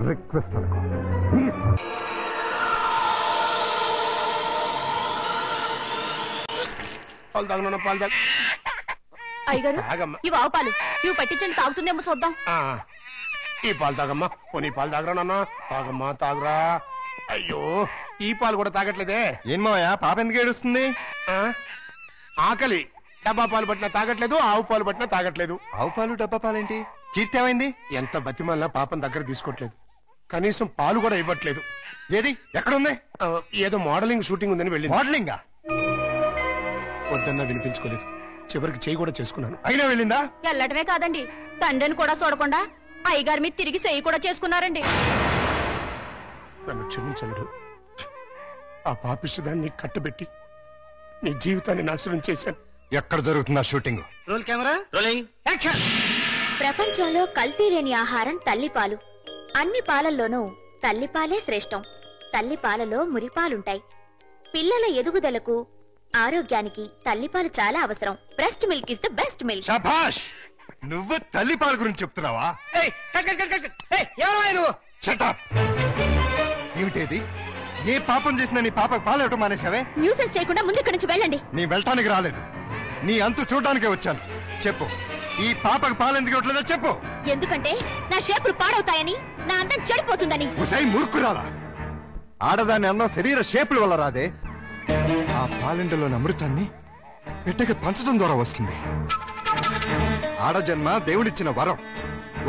రిక్వెస్ట్ అనుకో. అయ్యగారు, ఇవి ఆవు పాలు. ఇవి పట్టించండి, తాగుతుందేమో చూద్దాం. ఈ పాలు తాగమ్మా. పోనీ పాలు తాగరా నాన్న. తాగమ్మా, తాగరా. అయ్యో, ఈ పాలు కూడా తాగట్లేదే. ఏం మావయ్య, పాప ఎందుకు ఏడుస్తుంది? ఆకలి. డబ్బా పాలు పట్టినా తాగట్లేదు, ఆవు పాలు పట్టినా తాగట్లేదు. ఆవు పాలు డబ్బా పాలేంటి? కీర్తి ఏమైంది? ఎంత బతిమల్లా పాపం దగ్గర తీసుకోవట్లేదు. కనీసం పాలు కూడా ఇవ్వట్లేదు. ఏది ఎక్కడుంది? ఏదో మోడలింగ్ షూటింగ్ ఉందని వెళ్ళింది. మోడలింగా? వద్దన్నా వినిపించుకోలేదు. చివరికి చేయి కూడా చేసుకున్నాను. అయినా వెళ్ళిందా? వెళ్ళటమే కాదండి, తండ్రిని కూడా చూడకుండా అయ్యగారి మీద తిరిగి చేయి కూడా చేసుకున్నారండి. నన్ను క్షమించడు. ఆ పాపిష్టిదాన్ని కట్టబెట్టి నీ జీవితాన్ని నాశనం చేశాను. ఎక్కడ జరుగుతుందా shooting? Roll camera, rolling, action. ప్రపంచంలో కల్తీ లేని ఆహారం తల్లిపాలు. అన్ని పాలల్లోనూ తల్లిపాలే శ్రేష్టం. తల్లిపాలలో మురిపాలుంటాయి. పిల్లల ఎదుగుదలకు, ఆరోగ్యానికి తల్లిపాలు చాలా అవసరం. Breast milk is the best milk. శభాష్! నువ్వు తల్లిపాల గురించి చెప్తున్నావా? ఏమిటేది? ఏ పాపం చేసినా నీ పాపకు పాలేవటం మానేసావే? న్యూసెన్స్ చేయకుండా ముందు ఇక్కడి నుంచి వెళ్ళండి. నీ వెళ్ళటానికి రాలేదు, నీ అంతు చూడటానికే వచ్చాను. చెప్పు, ఈ పాపకు పాలెందుకు ఇవ్వట్లేదో చెప్పు. ఎందుకంటే నా షేపులు పాడవుతాయని, నా అందం చెడిపోతుందని. ఉసై మూర్ఖురాలా, ఆడదాని అందం శరీర షేపుల వల్ల రాదే. ఆ పాలెండలోని అమృతాన్ని బిడ్డకి పంచడం ద్వారా వస్తుంది. ఆడజన్మ దేవుడిచ్చిన వరం.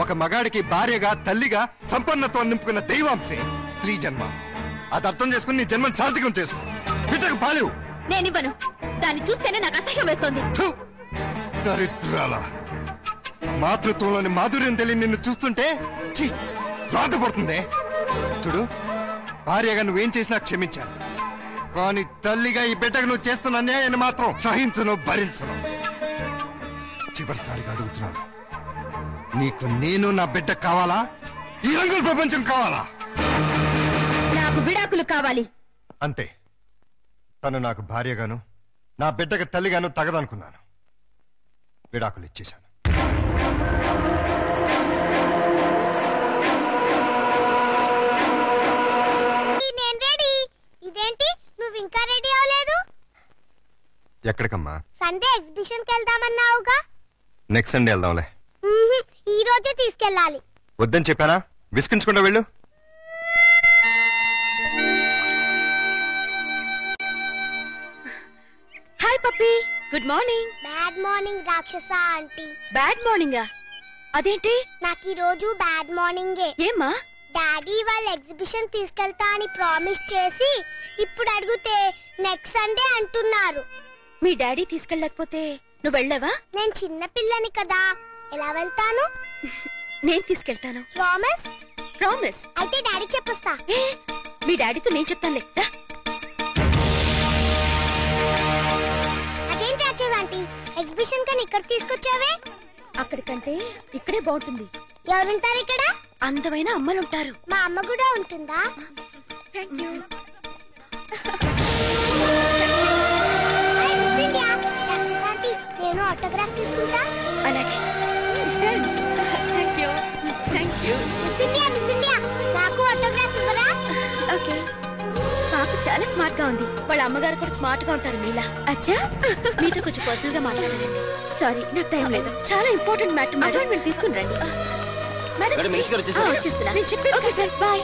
ఒక మగాడికి భార్యగా, తల్లిగా సంపన్నత్వం నింపుకున్న దైవాంశే స్త్రీ జన్మ. అది అర్థం చేసుకుని నీ జన్మను సార్థకం చేసుకో. బిడ్డకు పాలేవు. నేనివ్వను. దాన్ని చూస్తేనే నాకు అసహ్యం వేస్తోంది. దరిద్రాల, మాతృత్వంలోని మాధుర్యం తెలియని నిన్ను చూస్తుంటే రాధపడుతుంది. చూడు, భార్యగా నువ్వేం చేసినా క్షమించాను, కానీ తల్లిగా ఈ బిడ్డకు నువ్వు చేస్తున్న అన్యాయాన్ని మాత్రం సహించను, భరించను. చివరిసారిగా అడుగుతున్నాను, నీకు నేను నా బిడ్డ కావాలా, ఈ రంగుల ప్రపంచం కావాలా? నాకు విడాకులు కావాలి. అంతే. తను నాకు భార్యగాను, నా బిడ్డకు తల్లిగాను తగదనుకున్నాను. విడాకులు ఇచ్చేశాను. నేను రెడీ. ఇదేంటి నువ్వు ఇంకా రెడీ అవ్వలేదు? ఎక్కడికమ్మా? సండే ఎగ్జిబిషన్ కి వెళ్దామన్నావుగా. నెక్స్ట్ సండే వెళ్దాంలే. ఈ రోజే తీసుకెళ్ళాలి. వద్దని చెప్పానా? విసిగించకుండా వెళ్ళు. Hi puppy, good morning. Bad morning రాక్షస ఆంటీ. బ్యాడ్ మార్నింగా? అదేంటి? నాకు ఈ రోజు బ్యాడ్ మార్నింగే. ఏమ్మా? డాడీ వాళ్ళ ఎగ్జిబిషన్ తీసుకెళ్తా అని ప్రామిస్ చేసి ఇప్పుడు అడిగితే నెక్స్ట్ సండే అంటున్నారు. మీ డాడీ తీసుకెళ్ళకపోతే నువ్వు వెళ్ళావా? నేను చిన్న పిల్లని కదా, ఎలా వెళ్తాను? నేను తీసుకెళ్తాను. ప్రామిస్? ప్రామిస్. అయితే డాడీ చెప్పొస్తా. మీ డాడీతో నేను చెప్తానులే. అదేంటి రాక్షస ఆంటీ, ఎగ్జిబిషన్ కని ఇక్కడ తీసుకొచ్చావే? అక్కడికంటే ఇక్కడే బాగుంటుంది. ఎవరుంటారు ఇక్కడ? అందమైన అమ్మలుంటారు. మా అమ్మ కూడా ఉంటుందా? Thank you. నేను ఆటోగ్రాఫ్ తీసుకుంటా. అలాగే. Thank you. Thank you. Miss India, నాకు ఆటోగ్రాఫ్ ఇవ్వరా? ఓకే. పాప చాలా స్మార్ట్ గా ఉంది. వాళ్ళ అమ్మగారు కూడా స్మార్ట్ గా ఉంటారు మీలా. అచ్చా, మీతో కొంచెం పర్సనల్ గా మాట్లాడాలి. సారీ, నాకు టైం లేదు. చాలా ఇంపార్టెంట్ మ్యాటర్. అపాయింట్మెంట్ తీసుకుని రండి. మేడం, వచ్చేస్తున్నా. నేను చెప్పాను. Okay sir, bye.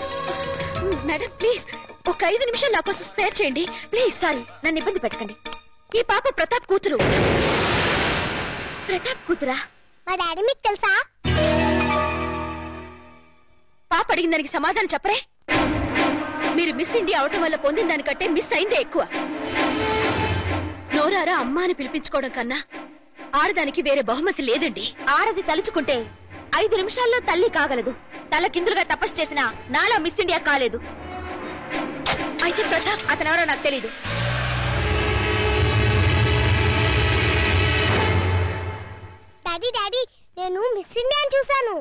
Madam please ఒక 5 నిమిషాలు నా కోసం స్పేర్ చేయండి ప్లీజ్. సారీ, నన్ను ఇబ్బంది పెట్టకండి. ఈ పాప ప్రతాప్ కూతురు. ప్రతాప్ కూతురా? మా డాడీ మీకు తెలుసా? పాప అడిగిన దానికి సమాధానం చెప్పరే. మీరు మిస్ ఇండియా అవటం వల్ల పొందిన దానికంటే మిస్ అయిందే ఎక్కువ. నోరారా అమ్మ అని పిలిపించుకోవడం కన్నా ఆడదానికి వేరే బహుమతి లేదండి. ఆడది తలుచుకుంటే 5 నిమిషాల్లో తల్లి కాగలదు. తల కిందులుగా తపస్సు చేసినా నాలా మిస్ ఇండియా కాలేదు. అయితే ప్రతాప్ అతనెవరో నాకు తెలీదు. డాడీ డాడీ, నేను మిస్ ఇండియా చూసాను.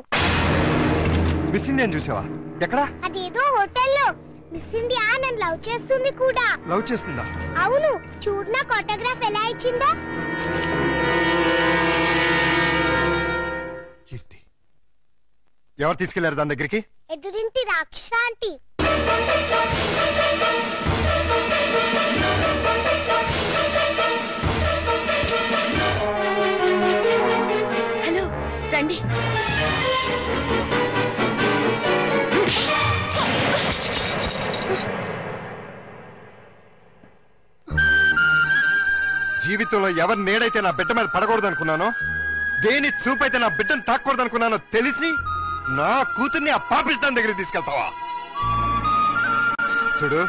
మిస్ ఇండియా చూసావా? ఎక్కడా? అదేదో హోటల్లో. మిస్ ఇండియా నన్ను లవ్ చేస్తుంది కూడా. లవ్ చేస్తుందా? అవును, చూడు నాకు ఆటోగ్రాఫ్ ఎలా ఇచ్చిందో. కీర్తి, ఎవరు తీసుకెళ్లారు దాని దగ్గరికి? ఎదురింటి రాక్షస ఆంటీ. హలో, రండి. జీవితంలో ఎవరి నేడైతే నా బిడ్డ మీద పడకూడదు అనుకున్నానో, దేని చూపైతే నా బిడ్డను తాకూడదు అనుకున్నానో తెలిసి నా కూతుర్ని ఆ పాపిస్తాన్ దగ్గరికి తీసుకెళ్తావా? చూడు,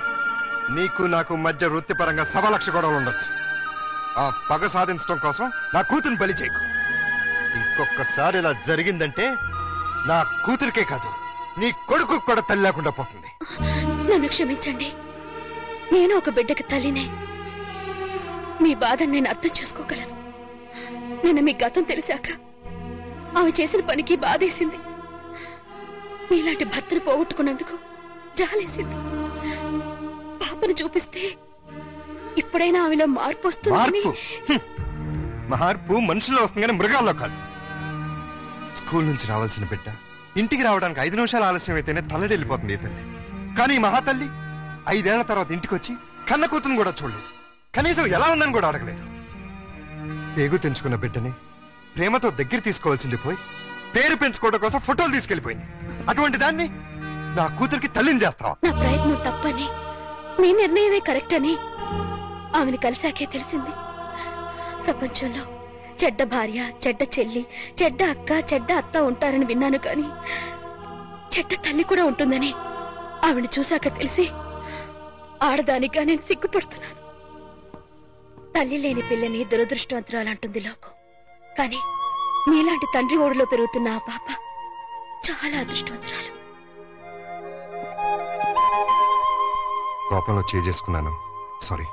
నీకు నాకు మధ్య వృత్తిపరంగా 1,00,000 గొడవలు ఉండొచ్చు. ఆ పగ సాధించడం కోసం నా కూతుర్ని బలి చేయకు. ఇంకొకసారి ఇలా జరిగిందంటే నా కూతురికే కాదు, నీ కొడుకు కూడా తల్లి లేకుండా పోతుంది. నన్ను క్షమించండి. నేను ఒక బిడ్డకి తల్లినే. మీ బాధను నేను అర్థం చేసుకోగలను. నిన్న మీ గతం తెలిసాక ఆమె చేసిన పనికి బాధేసింది. మీలాంటి భర్తను పోగొట్టుకున్నందుకు జాలేసింది. పాపను చూపిస్తే ఇప్పుడైనా ఆమెలో మార్పు వస్తుంది. మార్పు మనుషుల్లో వస్తుంది కానీ మృగాల్లో కాదు. స్కూల్ నుంచి రావాల్సిన బిడ్డ ఇంటికి రావడానికి 5 నిమిషాలు ఆలస్యం అయితేనే తల్లడి వెళ్ళిపోతుంది ఈ తల్లి. కానీ మహాతల్లి 5 ఏళ్ల తర్వాత ఇంటికి వచ్చి కన్న కూతురు కూడా చూడలేదు. కనీసం ఎలా ఉందని కూడా అడగలేదు. పేగు తెంచుకున్న బిడ్డని ప్రేమతో దగ్గర తీసుకోవాల్సింది పోయి పేరు పెంచుకోవడం కోసం ఫోటోలు తీసుకెళ్లిపోయింది. అటువంటి దాన్ని నా కూతురికి తల్లిని చేస్తావా? నా ప్రయత్నం తప్పని, నీ నిర్ణయమే కరెక్ట్ అని ఆమెను కలిసాకే తెలిసింది. ప్రపంచంలో చెడ్డ భార్య, చెడ్డ చెల్లి, చెడ్డ అక్క, చెడ్డ అత్త ఉంటారని విన్నాను, కానీ చెడ్డ తల్లి కూడా ఉంటుందని ఆవిడ చూశాక తెలిసి ఆడదానిగా నేను సిగ్గుపడుతున్నాను. తల్లి లేని పిల్లని దురదృష్టవంతురాలంటుంది లోకం. కానీ మీలాంటి తండ్రి ఓడిలో పెరుగుతున్న ఆ పాప చాలా అదృష్టవంతురాలు. కోపంలో చేసుకున్నాను, సారీ.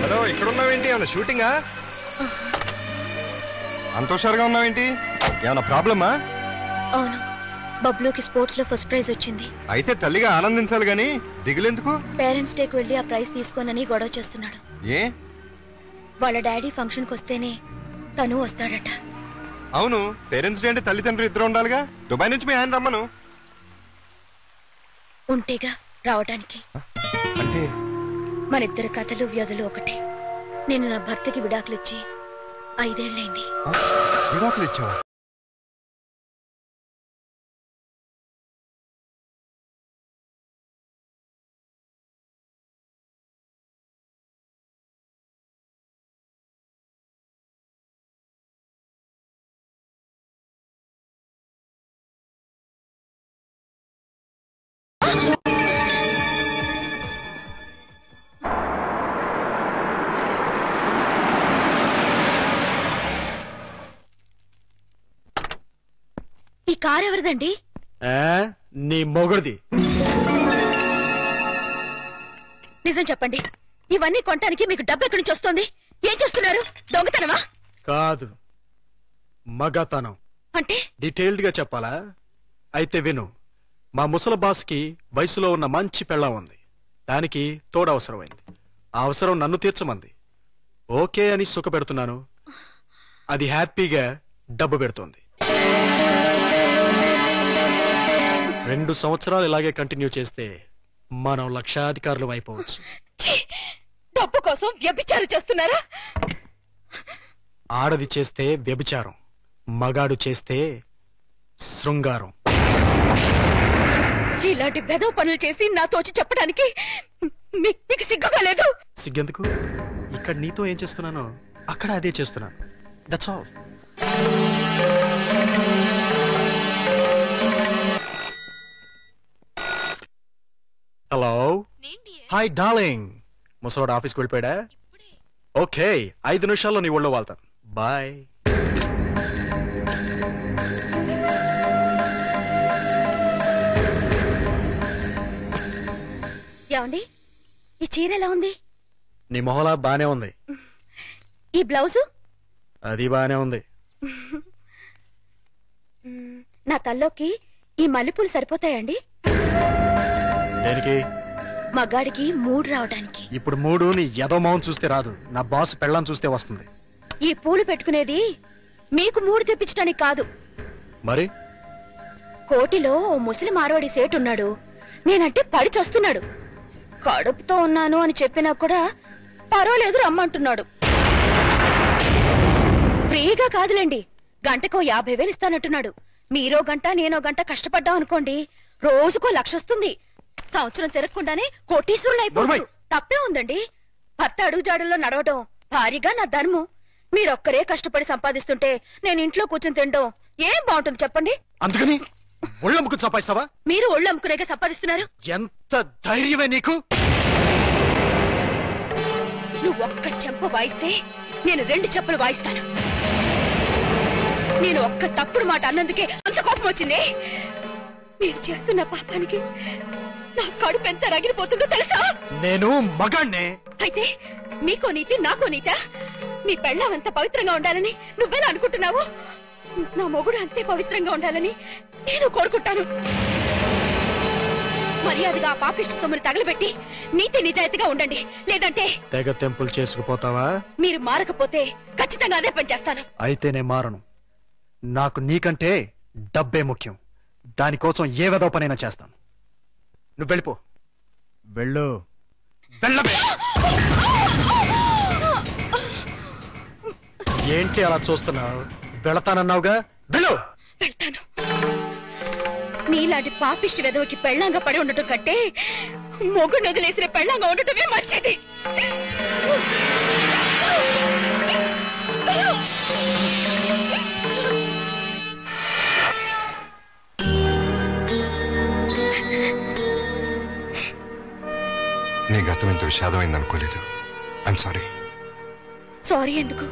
హలో, ఇక్కడ ఉన్నావేంటి? ఏమన్నా షూటింగా? అంత హుషారుగా ఉన్నావేంటి? ఏమన్నా ప్రాబ్లమా? అవును, బబ్లూకి స్పోర్ట్స్ లో ఫస్ట్ ప్రైజ్ వచ్చింది. అయితే తల్లిగా ఆనందించాలి గాని దిగులెందుకు? పేరెంట్స్ డేకి వెళ్లి ఆ ప్రైజ్ తీసుకోనని గొడవ చేస్తున్నాడు. ఏ? వాళ్ళ డాడీ ఫంక్షన్ కి వస్తేనే తను వస్తాడట. అవును, పేరెంట్స్ డే అంటే తల్లిదండ్రులు ఇద్దరు ఉండాలిగా. దుబాయ్ నుంచి మీ ఆయన రమ్మను. ఉంటేగా రావటానికి. అంటే మనిద్దరి కథలు వ్యాధులు ఒకటే. నేను నా భర్తకి విడాకులిచ్చి 5 ఏళ్లైంది. విడాకులు ఇచ్చావా? ఈ కార్ ఎవరిదండి? నీ మొగుడిది. నిజం చెప్పండి, ఇవన్నీ కొనటానికి మీకు డబ్బు ఎక్కడి నుంచి వస్తుంది? ఏం చేస్తున్నారు? దొంగతనమా? కాదు, మగతనం. అంటే డీటెయిల్డ్ గా చెప్పాలా? అయితే విను. మా ముసల బాస్ కి వయసులో ఉన్న మంచి పెళ్ళం ఉంది. దానికి తోడు అవసరమైంది. ఆ అవసరం నన్ను తీర్చమంది. ఓకే అని సుఖ పెడుతున్నాను. అది హ్యాపీగా డబ్బు పెడుతోంది. 2 సంవత్సరాలు ఇలాగే కంటిన్యూ చేస్తే మనం లక్షాధికారులు అయిపోవచ్చు. డబ్బు కోసం వ్యభిచారం చేస్తున్నారా? ఆడది చేస్తే వ్యభిచారం, మగాడు చేస్తే శృంగారం. ఇలాంటి వెధవ పనులు చేసి నాతోచి చెప్పడానికి మీకు సిగ్గుగా లేదు? సిగ్గెందుకు? ఇక్కడ నీతో ఏం చేస్తున్నానో అక్కడ అదే చేస్తున్నాను. That's all. Hello, hi darling. ముసలోడు ఆఫీస్కి వెళ్ళిపోయాడా? ఓకే, 5 నిమిషాల్లో నీ ఒళ్ళో వాళ్తాను. బాయ్. ఏమండి, ఈ చీర ఎలా ఉంది? నీ మొహలా బానే ఉంది. ఈ బ్లౌజు? అది బానే ఉంది. నా తల్లోకి ఈ మల్లెపూలు సరిపోతాయండి? దేనికి? మగాడికి మూడు రావడానికి. ఇప్పుడు 3 నీ ఎదో మౌన్ చూస్తే రాదు, నా బాస్ పెళ్ళం చూస్తే వస్తుంది. ఈ పూలు పెట్టుకునేది మీకు 3 తెప్పించడానికి కాదు. మరి కోటిలో ఓ ముసలి మార్వాడి సేటు ఉన్నాడు. నేనంటే పడి చస్తున్నాడు. కడుపుతో ఉన్నాను అని చెప్పినా కూడా పర్వాలేదు రమ్మంటున్నాడు. ఫ్రీగా కాదులేండి, గంటకో 50,000 ఇస్తానంటున్నాడు. మీరో గంట నేనో గంట కష్టపడ్డాం అనుకోండి, రోజుకో 1,00,000 వస్తుంది. సంవత్సరం తిరగకుండానే కోటీశ్వరులు అయిపోవచ్చు. తప్పే ఉందండి. భర్త అడుగుజాడల్లో నడవడం భారీగా నా ధర్మం. మీరొక్కరే కష్టపడి సంపాదిస్తుంటే నేను ఇంట్లో కూర్చొని తినడం ఏం బాగుంటుంది చెప్పండి? అందుకని ఒళ్ళమ్ముకుని సంపాదిస్తావా? మీరు ఒళ్ళమ్ముకునేగా సంపాదిస్తున్నారు. ఎంత ధైర్యమే నీకు? నువ్వు ఒక్క చెంప వాయిస్తే నేను 2 చెంపలు వాయిస్తాను. నేను ఒక్క తప్పుడు మాట అన్నందుకే అంత కోపం వచ్చింది. నేను చేస్తున్న పాపానికి నా కడుపు ఎంత రగిలిపోతుందో తెలుసా? నేను మగాణ్ణే. అయితే మీకో నీతి నాకో నీతా? నీ పెళ్ళం అంత పవిత్రంగా ఉండాలని నువ్వెలా అనుకుంటున్నావు? నా మొగుడు అంతే పవిత్రంగా ఉండాలని నేను కోరుకుంటాను. మర్యాదగా పాపిష్టి సొమ్ముని తగలబెట్టి నీతి నిజాయితీగా ఉండండి. లేదంటే తెగ తెంపులు చేసుకుపోతావా? మీరు మారకపోతే ఖచ్చితంగా అదే పని చేస్తాను. అయితే నేను మారను. నాకు నీకంటే డబ్బే ముఖ్యం. దానికోసం ఏ వెధవ పనైనా చేస్తాను. నువ్వు వెళ్ళిపో. వెళ్ళు. వెళ్ళబే. ఏంటి అలా చూస్తున్నావు? వెళతానన్నావుగా, వెళ్ళు. వెళ్తాను. నీలాంటి పాపిష్టి వెదవకి పెళ్ళంగా పడి ఉండటం కంటే మొగుడు వదిలేసిన పెళ్ళంగా ఉండటమే మంచిది. నీ గతం ఇంత విషాదమైంది అనుకోలేదు. I'm sorry. సారీ ఎందుకు?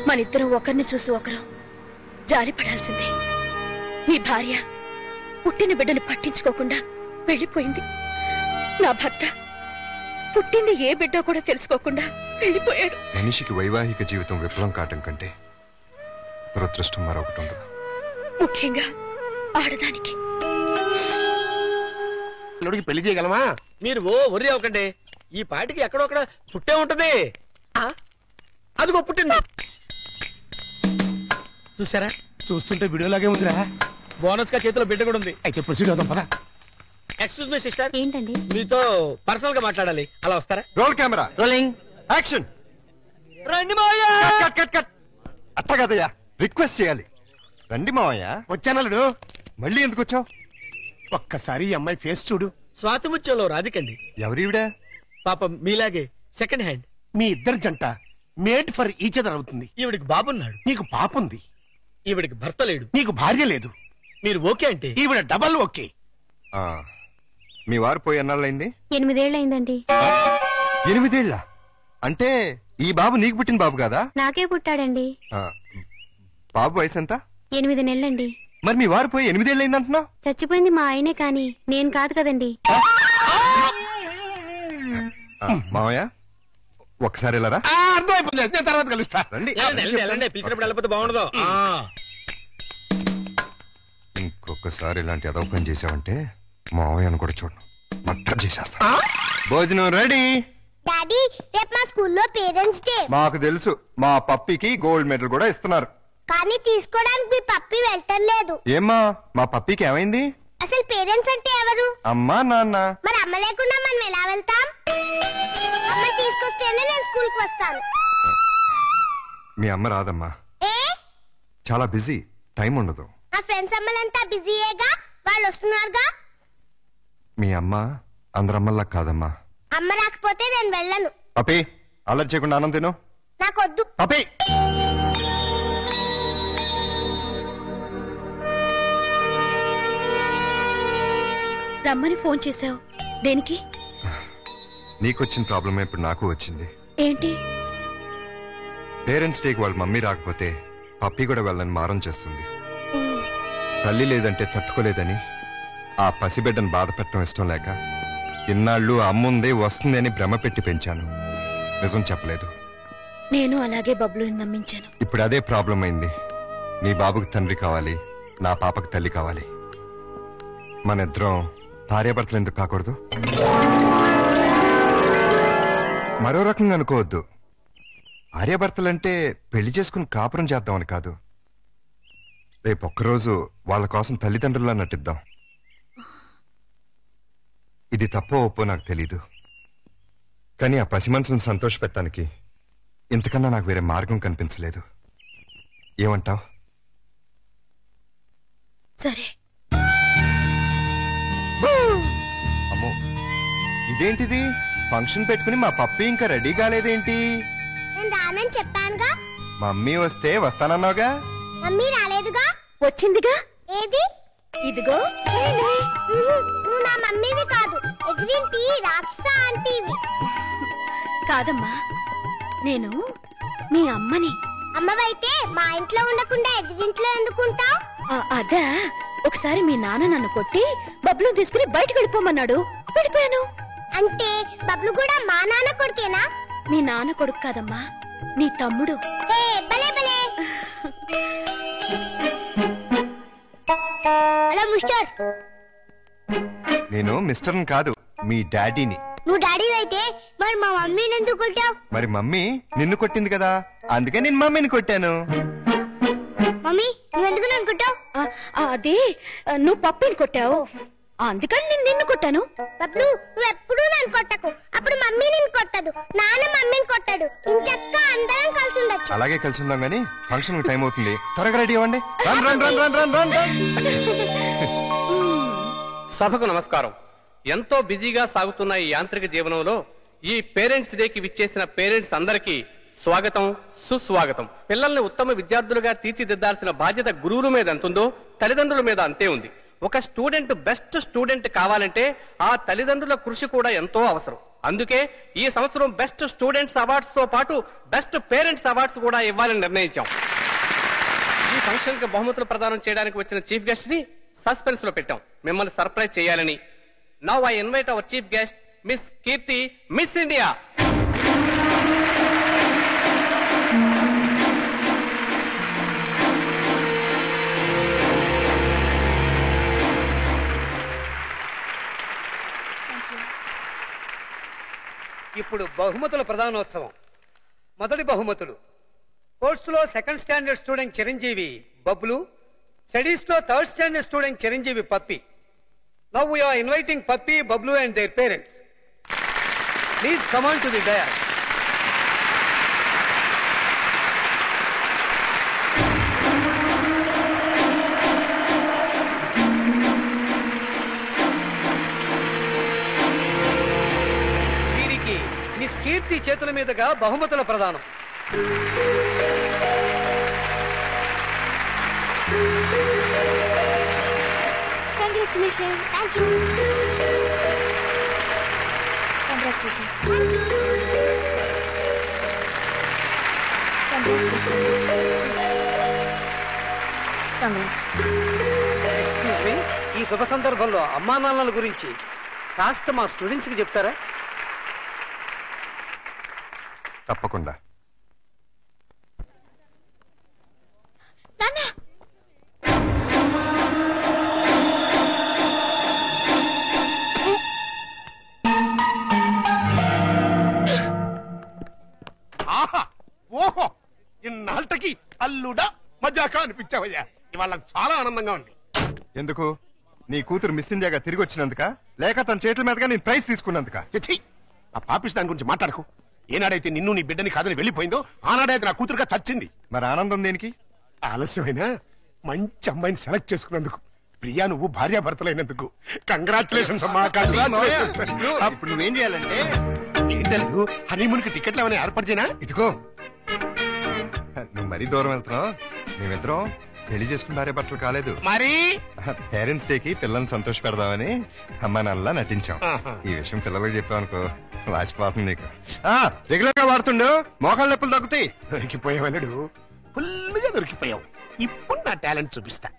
మనిద్దరం ఒకరిని చూసి ఒకరు జాలి పడాల్సిందే. నీ భార్య పుట్టిన బిడ్డను పట్టించుకోకుండా వెళ్ళిపోయింది. నా భర్త పుట్టింది ఏ బిడ్డ కూడా తెలుసుకోకుండా వెళ్ళిపోయాడు. మనిషికి వైవాహిక జీవితం విఫలం కావటం కంటే దురదృష్టం మరొకటి ఉండదు. ముఖ్యంగా ఆడదానికి. పెళ్లి చేయగలమా? మీరు వర్రీ అవ్వకండి. ఈ పాటికి ఎక్కడొక్కడ పుట్టే ఉంటది. అదిగో పుట్టింది. చూసారా? చూస్తుంటే వీడియోలాగే ఉందిరా. బోనస్ గా చేతిలో బిడ్డ కూడా ఉంది. అయితే ప్రొసీడ్ అవుదాం పద. Excuse me sister. ఏంటండి? మీతో పర్సనల్ గా మాట్లాడాలి. అలా వస్తారా? Roll camera rolling action. రండి మావయ్య. Cut cut cut. అట్ట కదయ్యా, రిక్వెస్ట్ చేయాలి. రండి మావయ్య. వచ్చానల్లుడు. మళ్ళీ ఎందుకు వచ్చావు? ఒక్కసారి ఈ అమ్మాయి ఫేస్ చూడు. స్వాతి ముత్యంలో రాధికండి. ఎవరివిడా? పాపం మీలాగే సెకండ్ హ్యాండ్. మీ ఇద్దరు జంట మేడ్ ఫర్ ఈచ్ అదర్ అవుతుంది. ఈవిడికి బాబున్నాడు. నీకు పాప ఉంది. ఈవిడికి భర్త లేడు. నీకు భార్య లేదు. మీరు ఓకే అంటే ఈవిడ డబల్ ఓకే. మీ వారు పోయి ఎన్నాళ్ళైంది? 8 ఏళ్ళైందండి. 8 ఏళ్ళ? అంటే ఈ బాబు నీకు పుట్టిన బాబు కాదా? నాకే పుట్టాడండి. బాబు వయసు ఎంత? 8 నెలలండి. మరి మీ వారు పోయి 8 ఏళ్ళైంది అంటున్నావు? చచ్చిపోయింది మా ఆయనే కాని నేను కాదు కదండి. మావయ్య ఒకసారి వెళ్ళరా. అర్థమైపోయింది. నేను తర్వాత కలుస్తా. రండి. పిలిచినప్పుడు వెళ్ళిపోతే బాగుండదు. ఇంకొకసారి ఇలాంటి అదవ పని చేసావంటే మావయ్యను కూడా చూడను, మట్టర్ చేసేస్తా. భోజనం రెడీ. డాడీ రేపు మా స్కూల్లో పేరెంట్స్ డే. మాకు తెలుసు. మా పప్పికి గోల్డ్ మెడల్ కూడా ఇస్తున్నారు. కానీ తీసుకోవడానికి మీ పప్పి వెళ్ళటం. ఏమ్మా మా పప్పికి ఏమైంది? అసలు పేరెంట్స్ అంటే ఎవరు? అమ్మా నాన్న. మరి అమ్మ లేకుండా మనం ఎలా వెళ్తాం? అమ్మ తీసుకొస్తేనే నేను స్కూల్ కి వస్తాను. మీ అమ్మ రాదమ్మా, చాలా బిజీ, టైం ఉండదు. నా ఫ్రెండ్స్ అమ్మలంతా బిజీయేగా, వాళ్ళు వస్తున్నారుగా. మీ అమ్మ అందరమ్మల్లా కాదమ్మా. అమ్మ రాకపోతే నేను వెళ్ళను. పప్పి అలర్ట్ చేయకుండా అన్నం తిను. నాకొద్దు. పప్పి రమ్మని ఫోన్ చేశావు దేనికి? నీకొచ్చిన ప్రాబ్లమే ఇప్పుడు నాకు వచ్చింది. ఏంటి? పేరెంట్స్ డేకి వాళ్ళ మమ్మీ రాకపోతే పప్పి కూడా వెళ్ళని మారం చేస్తుంది. తల్లి లేదంటే తట్టుకోలేదని ఆ పసిబిడ్డను బాధ పెట్టడం ఇష్టం లేక ఇన్నాళ్ళు అమ్ముందే వస్తుంది అని భ్రమ పెట్టి పెంచాను. నిజం చెప్పలేదు. నేను అలాగే బబ్లుని నమ్మించాను. ఇప్పుడు అదే ప్రాబ్లం అయింది. నీ బాబుకి తండ్రి కావాలి, నా పాపకి తల్లి కావాలి. మన ఇద్దరం భార్యాభర్తలు ఎందుకు కాకూడదు? మరో రకంగా అనుకోవద్దు. భార్యాభర్తలంటే పెళ్లి చేసుకుని కాపురం చేద్దామని కాదు. రేపు ఒక్కరోజు వాళ్ళ కోసం తల్లిదండ్రులా నటిద్దాం. ఇది తప్పో ఒప్పో నాకు తెలీదు, కానీ ఆ పసి మనసును సంతోష పెట్టడానికి ఇంతకన్నా నాకు వేరే మార్గం కనిపించలేదు. ఏమంటావ్? సరే. అమ్మో, ఇదేంటిది? ఫంక్షన్ పెట్టుకుని మా పప్పి ఇంకా రెడీ కాలేదేంటి? నేను రానని చెప్పానుగా. మమ్మీ వస్తే వస్తానన్నావుగా. మమ్మీ రాలేదుగా. వచ్చిందిగా. ఏది? ఇదిగో. నువ్వు నా మమ్మీవి కాదు, ఎగ్వింటి రాక్షస ఆంటీవి. కాదమ్మా, నేను మీ అమ్మని. అమ్మవైతే మా ఇంట్లో ఉండకుండా ఎగ్వింట్లో ఎందుకుంటావు? అదా, ఒకసారి మీ నాన్న నన్ను కొట్టి బబ్లు తీసుకుని బయటకు వెళ్ళిపోమన్నాడు, వెళ్ళిపోయాను. అంటే బబ్లు కూడా మా నాన్న కొడుకేనా? మీ నాన్న కొడుకు కాదమ్మా, నీ తమ్ముడు. భలే భలే. Hello mister. నేను మిస్టర్ని కాదు, మీ డాడీని. నువ్వు డాడీ అయితే మరి మా మమ్మీని ఎందుకు కొట్టావు? మరి మమ్మీ నిన్ను కొట్టింది కదా, అందుకే నేను మమ్మీని కొట్టాను. మమ్మీ నువ్వెందుకు నన్ను కొట్టావు? అదే నువ్వు పప్పిని కొట్టావు, అందుకని నేను నిన్ను కొట్టాను. బబ్లు నువ్వు ఎప్పుడూ నన్ను కొట్టకు, అప్పుడు మమ్మీ నిన్ను కొట్టదు, నాన్న మమ్మీని కొట్టాడు. ఇంచక్క అందరం కలిసి ఉండొచ్చు. అలాగే కలిసి ఉందాం గానీ ఫంక్షన్ టైం అవుతుంది, త్వరగా రెడీ అవ్వండి. Run run run run run run run. సభకు నమస్కారం. ఎంతో బిజీగా సాగుతున్న ఈ యాంత్రిక జీవనంలో ఈ పేరెంట్స్ డేకి విచ్చేసిన పేరెంట్స్ అందరికీ స్వాగతం, సుస్వాగతం. పిల్లల్ని ఉత్తమ విద్యార్థులుగా తీర్చిదిద్దాల్సిన బాధ్యత గురువుల మీద ఎంతుందో తల్లిదండ్రుల మీద అంతే ఉంది. ఒక స్టూడెంట్ బెస్ట్ స్టూడెంట్ కావాలంటే ఆ తల్లిదండ్రుల కృషి కూడా ఎంతో అవసరం. అందుకే ఈ సంవత్సరం బెస్ట్ స్టూడెంట్స్ అవార్డ్స్ తో పాటు బెస్ట్ పేరెంట్స్ అవార్డ్స్ కూడా ఇవ్వాలని నిర్ణయించాం. ఈ ఫంక్షన్ కి బహుమతులు ప్రదానం చేయడానికి వచ్చిన చీఫ్ గెస్ట్ ని సస్పెన్స్ లో పెట్టాం, మిమ్మల్ని సర్ప్రైజ్ చేయాలని. Now I invite our chief guest miss Keerthi, miss India. ఇప్పుడు బహుమతుల ప్రధానోత్సవం. మొదటి బహుమతులు: స్పోర్ట్స్ లో సెకండ్ స్టాండర్డ్ స్టూడెంట్ చిరంజీవి బబ్లు, స్టడీస్ లో థర్డ్ స్టాండర్డ్ స్టూడెంట్ చిరంజీవి Pappi. Now we are inviting Pappi, Bablu and their parents. Please come on to the dais. Miss Keerthi చేతుల మీదుగా బహుమతుల ప్రదానం. Congratulations. Thank you. Congratulations. Excuse me, ఈ శుభ సందర్భంలో అమ్మా నాన్నల గురించి కాస్త మా స్టూడెంట్స్ కి చెప్తారా? తప్పకుండా. ఆహా, ఓహో, ఇన్నాళ్ళకి అల్లుడా మజాకా అనిపించావయ్యా. ఇవాళ చాలా ఆనందంగా ఉంది. ఎందుకు? నీ కూతురు మిస్ ఇండియాగా తిరిగి వచ్చినందుక, లేక తన చేతుల మీదుగా నేను ప్రైజ్ తీసుకున్నందుక? ఆ పాపిస్ దాని గురించి మాట్లాడకు. ఏనాడైతే నిన్ను నీ బిడ్డని కాదని వెళ్ళిపోయిందో ఆనాడైతే నా కూతురుగా చచ్చింది. మరి ఆనందం దేనికి? ఆలస్యమైనా మంచి అమ్మాయిని సెలెక్ట్ చేసుకున్నందుకు. ప్రియా, నువ్వు భార్యాభర్తలైనందుకు కంగ్రాచులేషన్స్ అమ్మా. ఇప్పుడు నువ్వేం చేయాలంటే, ఏంటలేదు, హనీమూన్ కి టికెట్లు ఏమైనా ఏర్పాటు చేయనా? ఇదిగో, నువ్వు మరీ దూరం వెళ్తున్నావు. మేమిద్దరం పెళ్లి చేసుకున్న భార్యాభర్తలు కాలేదు. మరి పేరెంట్స్ డేకి పిల్లల్ని సంతోష పెడదామని అమ్మా నాన్నలా నటించాం. ఈ విషయం పిల్లలకు చెప్పామనుకో వాసిపోతుంది నీకు. రెగ్యులర్ గా వాడుతుండు, మోకాళ్ళ నొప్పులు తగ్గుతాయి. దొరికిపోయావు, ఫుల్గా దొరికిపోయావు. ఇప్పుడు నా టాలెంట్ చూపిస్తా.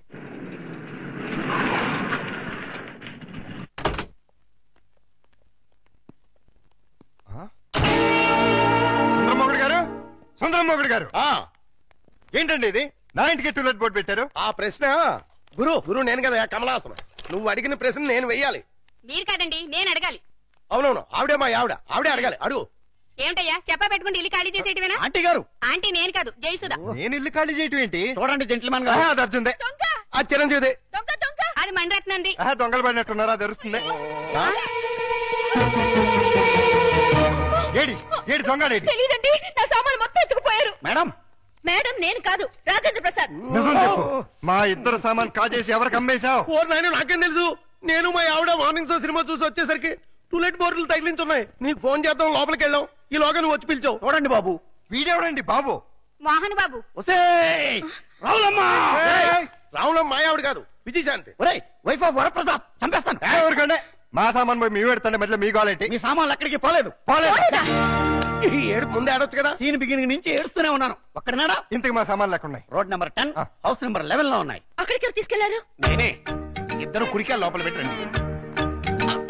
సుందరమోగుడు గారు, సుందరమోగుడు గారు, ఏంటండి ఇది? నా ఇంటికి టూలెట్ బోర్డు పెట్టారు. ఆ ప్రశ్న గురు నేను కదా కమలాసనం. నువ్వు అడిగిన ప్రశ్న నేను వెయ్యాలి. మీరు కాదండి, నేను అడగాలి. అవునవును, ఆవిడే మా ఆవిడే అడగాలి. అడుగు. ఏమిటయ్యా చెప్పా పెట్టుకుంటే ఇల్లు ఖాళీ చేసేటివేనా? ఆంటీ గారు. ఆంటీ నేను కాదు, జయసుధ. నేను ఇల్లు ఖాళీ చేయటం ఏంటి? చూడండి జెంట్లమెన్ గా. అది అర్జుందే, అది చిరంజీవిదే. అది మణిరత్నంది. దొంగలు పడినట్టున్నారా? అది అరుస్తుంది. ఏడి ఏడి దొంగడేడి? తెలీదండి, నా సామాన్లు మొత్తం ఎత్తుకుపోయారు. మేడం మేడం నేను కాదు, రాజేంద్ర ప్రసాద్. నిజం చెప్పు, మా ఇద్దరు సామాన్ కాజేసి ఎవరికి అమ్మేశావు? నాకేం తెలుసు. నేను మా ఆవిడ మార్నింగ్ షో సినిమా చూసి వచ్చేసరికి టూలెట్ బోర్డులు తగిలించున్నాయి. నీకు ఫోన్ చేద్దాం, లోపలికి వెళ్ళాం. ఈ లోగా నువ్వు వచ్చి పిలిచావు. చూడండి బాబు. వీడెవడండి బాబు? మోహన్ బాబు. రావులమ్మ మా ఆవిడ కాదు, విజయశాంతి. Wife of Varaprasad. చంపేస్తాను. ఎవరికంటే మా సామాన్ పోయి మీ పెడతాండి, మధ్యలో మీ గోలేంటి? మీ సామాన్లు అక్కడికి పోలేదు. ఈ ఏడుపు ముందే ఆడొచ్చు కదా. సీన్ బిగినింగ్ నుంచి ఏడుస్తూనే ఉన్నాను. ఒక్కడనాడా? ఇంతకు మా సామాన్లు ఎక్కడున్నాయి? రోడ్ నెంబర్ 10, హౌస్ నెంబర్ 11 లో ఉన్నాయి. అక్కడికి ఎవరు తీసుకెళ్లారు? నేనే. ఇద్దరు కుడికాయలు లోపల పెట్టండి.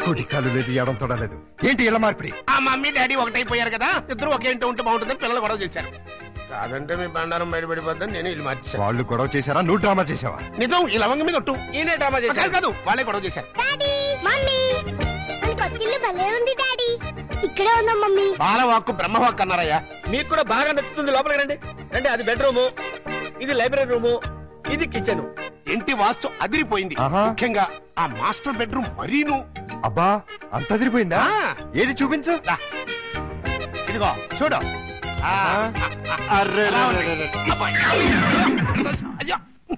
కుడికాలు లేదు, ఎడం తొడలేదు. ఏంటి ఇలా మార్పిడి? ఆ మమ్మీ డాడీ ఒకటైపోయారు కదా, ఇద్దరు ఒకే ఇంట్లో ఉంటే బాగుంటుందని పిల్లలు గొడవ చేశారు. కాదంటే మీ బండారం బయటపడిపోద్దని నేను ఇల్లు మార్చేశాను. వాళ్ళు గొడవ చేశారా? నువ్వు డ్రామా చేసావా? నిజం. ఈ లవంగం మీద ఒట్టు. ఈయనే డ్రామా చేశారు. కాదు, వాళ్ళే గొడవ చేశారు. మమ్మీ మన పక్కిల్లు భలే ఉంది డాడీ. ఇక్కడే ఉందా మమ్మీ? బాలవాక్కు బ్రహ్మవాక్కు అన్నారయ్యా. మీకు కూడా బాగా నచ్చుతుంది. లోపలికి రండి. రండి. అది బెడ్రూము, ఇది లైబ్రరీ రూము, ఇది కిచెన్. ఇంటి వాస్తు అదిరిపోయింది. ముఖ్యంగా ఆ మాస్టర్ బెడ్రూమ్ మరీను. అబ్బా అంత అదిరిపోయిందా? ఏది చూపించు. ఇదిగో చూడు.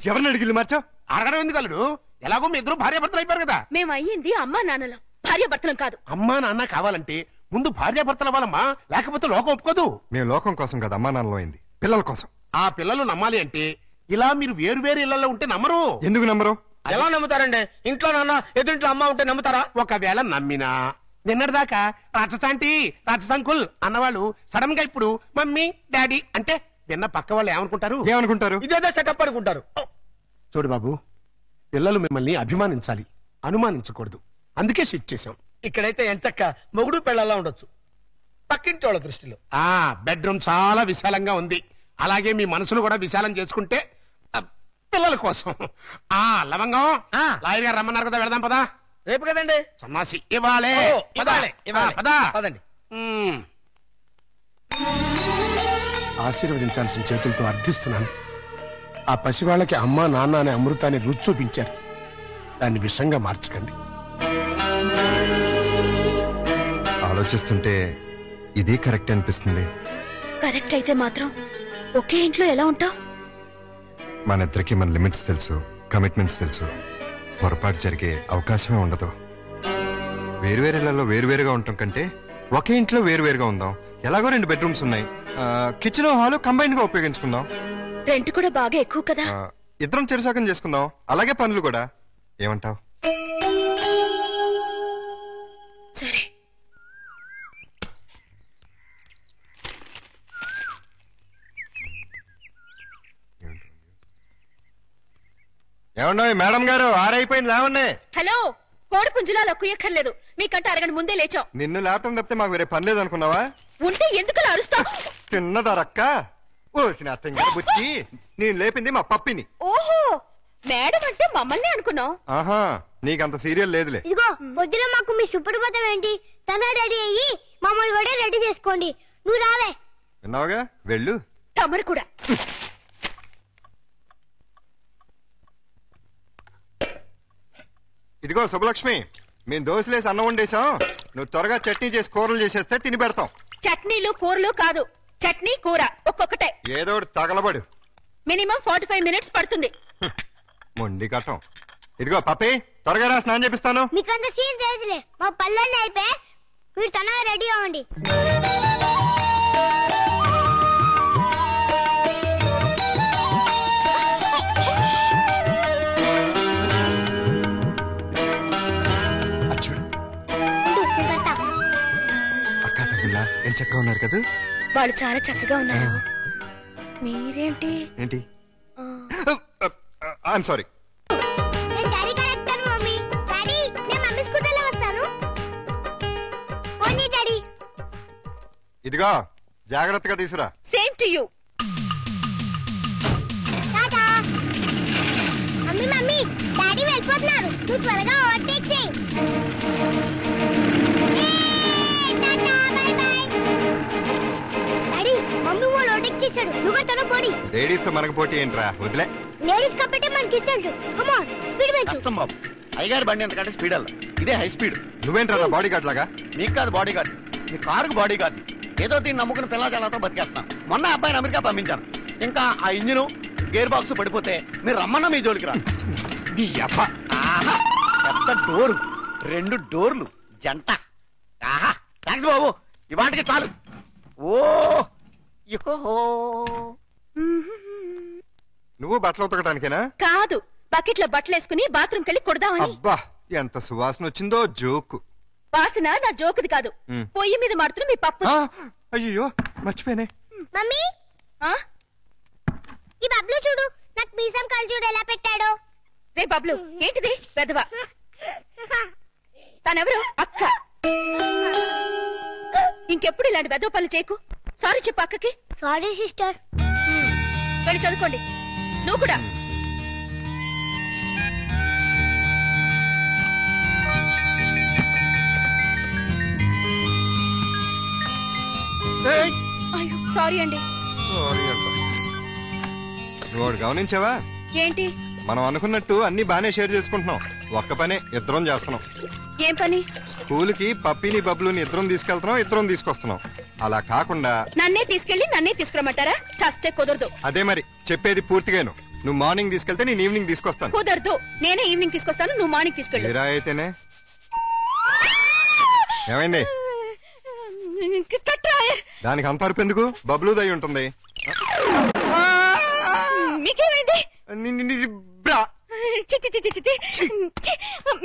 ఎవరిని అడిగిల్లు మార్చావు? అడగడం ఎందుకు అల్లుడు? ఎలాగో మీ ఇద్దరు భార్యాభర్తలు అయిపోయారు కదా. మేము అయ్యింది అమ్మా నాన్నలం, భార్యాభర్తలం కాదు. అమ్మా నాన్న కావాలంటే ముందు భార్యాభర్తలు అవ్వాలమ్మా, లేకపోతే లోకం ఒప్పుకోదు. మేము లోకం కోసం కదా అమ్మా నాన్నలో అయింది, పిల్లల కోసం. ఆ పిల్లలు నమ్మాలి అంటే ఇలా మీరు వేరు వేరు ఇళ్లలో ఉంటే నమ్మరు. ఎందుకు నమ్మరు? ఎలా నమ్ముతారండి? ఇంట్లో నాన్న ఎదుంట్లో అమ్మ ఉంటే నమ్ముతారా? ఒకవేళ నమ్మినా నిన్నటిదాకా రాక్షసాంటి రాక్షసంకుల్ అన్నవాళ్ళు సడన్ గా ఇప్పుడు మమ్మీ డాడీ అంటే విన్న పక్క వాళ్ళు ఏమనుకుంటారు? ఇదేదో సెటప్ అనుకుంటారు. చూడు బాబు, పిల్లలు మిమ్మల్ని అభిమానించాలి, అనుమానించకూడదు. అందుకే షిఫ్ట్ చేశాం. ఇక్కడైతే ఎంచక్క మొగుడు పెళ్ళలా ఉండొచ్చు పక్కింటి వాళ్ళ దృష్టిలో. బెడ్రూమ్ చాలా విశాలంగా ఉంది. అలాగే మీ మనసును కూడా విశాలం చేసుకుంటే పిల్లల కోసం. లవంగం లాయర్ గారు రమ్మన్నారు కదా, వెళదాం పదా. రేపు కదండి సన్నాసి. ఇవ్వాలే పదండి. ఆశీర్వదించాల్సిన చేతులతో అర్థిస్తున్నాను. ఆ పసివాళ్ళకి అమ్మా నాన్న అనే అమృతాన్ని రుచి చూపించారు. దాన్ని విషంగా మార్చకండి. ఆలోచిస్తుంటే ఇది కరెక్ట్ అనిపిస్తుంది. కరెక్ట్ అయితే మాత్రం ఒకే ఇంట్లో ఎలా ఉంటావు? మన ఇద్దరికి మన లిమిట్స్ తెలుసు, కమిట్మెంట్స్ తెలుసు. పొరపాటు జరిగే అవకాశమే ఉండదు. వేరువేరేళ్లలో వేరువేరుగా ఉండటం కంటే ఒకే ఇంట్లో వేరువేరుగా ఉందాం. ఎలాగో 2 బెడ్రూమ్స్ ఉన్నాయి, కిచెన్ హాల్ కంబైన్ గా ఉపయోగించుకుందాం. రెంట్ కూడా బాగా ఎక్కువ కదా. ఇద్దరం చెరుసాకం చేసుకుందాం. అలాగే పనులు కూడా. ఏమంటావ్? సరే. ఏమన్నా మేడం గారు, ఆరైపోయింది లేవండి. హలో, కోడి పుంజులా కుయ్యక్కర్లేదు. మీకంటే అరగంట ముందే లేచాం. నిన్ను లేపటం తప్పితే మాకు వేరే పని లేదనుకున్నావా? ఉంటే ఎందుకు అరుస్తావు? తిన్నదారక్క ఓసిన అత్తంగా బుచ్చి. నేను లేపింది మా పప్పిని. ఓహో, మేడం అంటే మమ్మల్ని అనుకున్నావు. ఆహా, నీకంత సీరియల్ లేదులే. ఇదిగో పొద్దున మాకు మీ సుప్రభాతం ఏంటి? తన రెడీ అయ్యి మమ్మల్ని కూడా రెడీ చేసుకోండి. నువ్వు రావే. విన్నావుగా, వెళ్ళు. తమరు కూడా. ఇదిగో శుభలక్ష్మి, మేము దోశలేసి అన్నం వండేశాం. నువ్వు త్వరగా చట్నీ చేసి కూరలు చేసేస్తే తిని పెడతాం. చట్నీలు కూరలు కాదు, చట్నీ కూర ఒక్కొక్కటే. ఏదో తగలబడు. మినిమం 45 మినిట్స్ పడుతుంది. మొండి కట్టం. ఇదిగో పప్పి, త్వరగా రా, స్నానం చేపిస్తాను. మీకంత సీన్ తెలియదులే. మా పళ్ళన్నీ అయిపోయి మీరు తనగా రెడీ అవ్వండి. అక్క తమ్ముళ్ళ ఏం చక్కగా ఉన్నారు కదా? వాళ్ళు చాలా చక్కగా ఉన్నారు. మీరేంటి? ఏంటి? I'm sorry. ఇదిగో జాగ్రత్తగా తీసురా. Same to you. Mummy mummy, daddy వెళ్ళిపోతున్నారు. నువ్వు త్వరగా ఓవర్టేక్ చేయి. డాడీ, మమ్మీ వాళ్ళు ఓవర్టేక్ చేశాడు. నువ్వు తన పోడి. లేడీస్ తో మనకు పోటీ ఏంట్రా, వదిలే. లేడీస్ కాబట్టి మనకి ఇచ్చాడు. కమ్ ఆన్, స్పీడ్ పెంచు. కష్టం బాబు, అయ్యగారి బండి ఎంతకంటే స్పీడ్ అల్ల. ఇదే హై స్పీడ్. నువ్వేంట్రా బాడీ గార్డ్ లాగా? నీకు కాదు బాడీ గార్డ్, నీ కారుకు బాడీ గార్డ్. ఏదో దీన్ని నమ్ముకుని పిల్లజాలతో బతికేస్తాను. మొన్న అబ్బాయిని అమెరికా పంపించాను. ఇంకా ఆ ఇంజిన్ గేర్ బాక్స్ పడిపోతే మీరు రమ్మన్నా మీ జోలికి రా. పెద్ద డోరు, 2 డోర్లు జంట. ఆహా, థ్యాంక్స్ బాబు, ఇవాటికి చాలు. ఓ నువ్వు బట్టలు ఉతకడానికేనా? కాదు, బకెట్ లో బట్టలు వేసుకుని బాత్రూమ్ కెళ్ళి కొడదామని. అబ్బా, ఎంత సువాసన వచ్చిందో. జోకు వాసన నా జోకుది కాదు. పొయ్యి మీద మాడుతున్న మీ పప్పు. అయ్యో మర్చిపోయానే. మమ్మీ, ఈ బబ్లు చూడు, నాకు మీసం కళ్ళు చూడు ఎలా పెట్టాడో. రే బబ్లు, ఏంటిది పెద్దవా? తనెవరు? అక్క. ఇంకెప్పుడు ఇలాంటి వెదవ పనులు చేయకు. సారీ చెప్పు అక్కకి. Sorry sister. వెళ్ళి చదువుకోండి. నువ్వు కూడా. సారీ అండి. నువ్వు ఒకటి గమనించావా? ఏంటి? మనం అనుకున్నట్టు అన్ని బానే షేర్ చేసుకుంటున్నాం. ఒక్క పనే ఇద్దరం చేస్తున్నాం. ఏం పని? స్కూల్ కి పప్పిని బబ్లుని ఇద్దరం తీసుకెళ్తున్నాం, ఇద్దరం తీసుకొస్తున్నాం. అలా కాకుండా నన్నే తీసుకెళ్లి నన్నే తీసుకురమ్మంటారా? చస్తే కుదరదు. అదే మరి చెప్పేది పూర్తిగాను. నువ్వు మార్నింగ్ తీసుకెళ్తే నేను ఈవినింగ్ తీసుకొస్తాను. కుదరదు. నేనే ఈవినింగ్ తీసుకొస్తాను, నువ్వు మార్నింగ్ తీసుకెళ్ళు. మీరా అయితేనే. ఏమైంది? దానికి అంత అరుపు ఎందుకు? బబ్లు దయ ఉంటుంది. మీకేమైంది?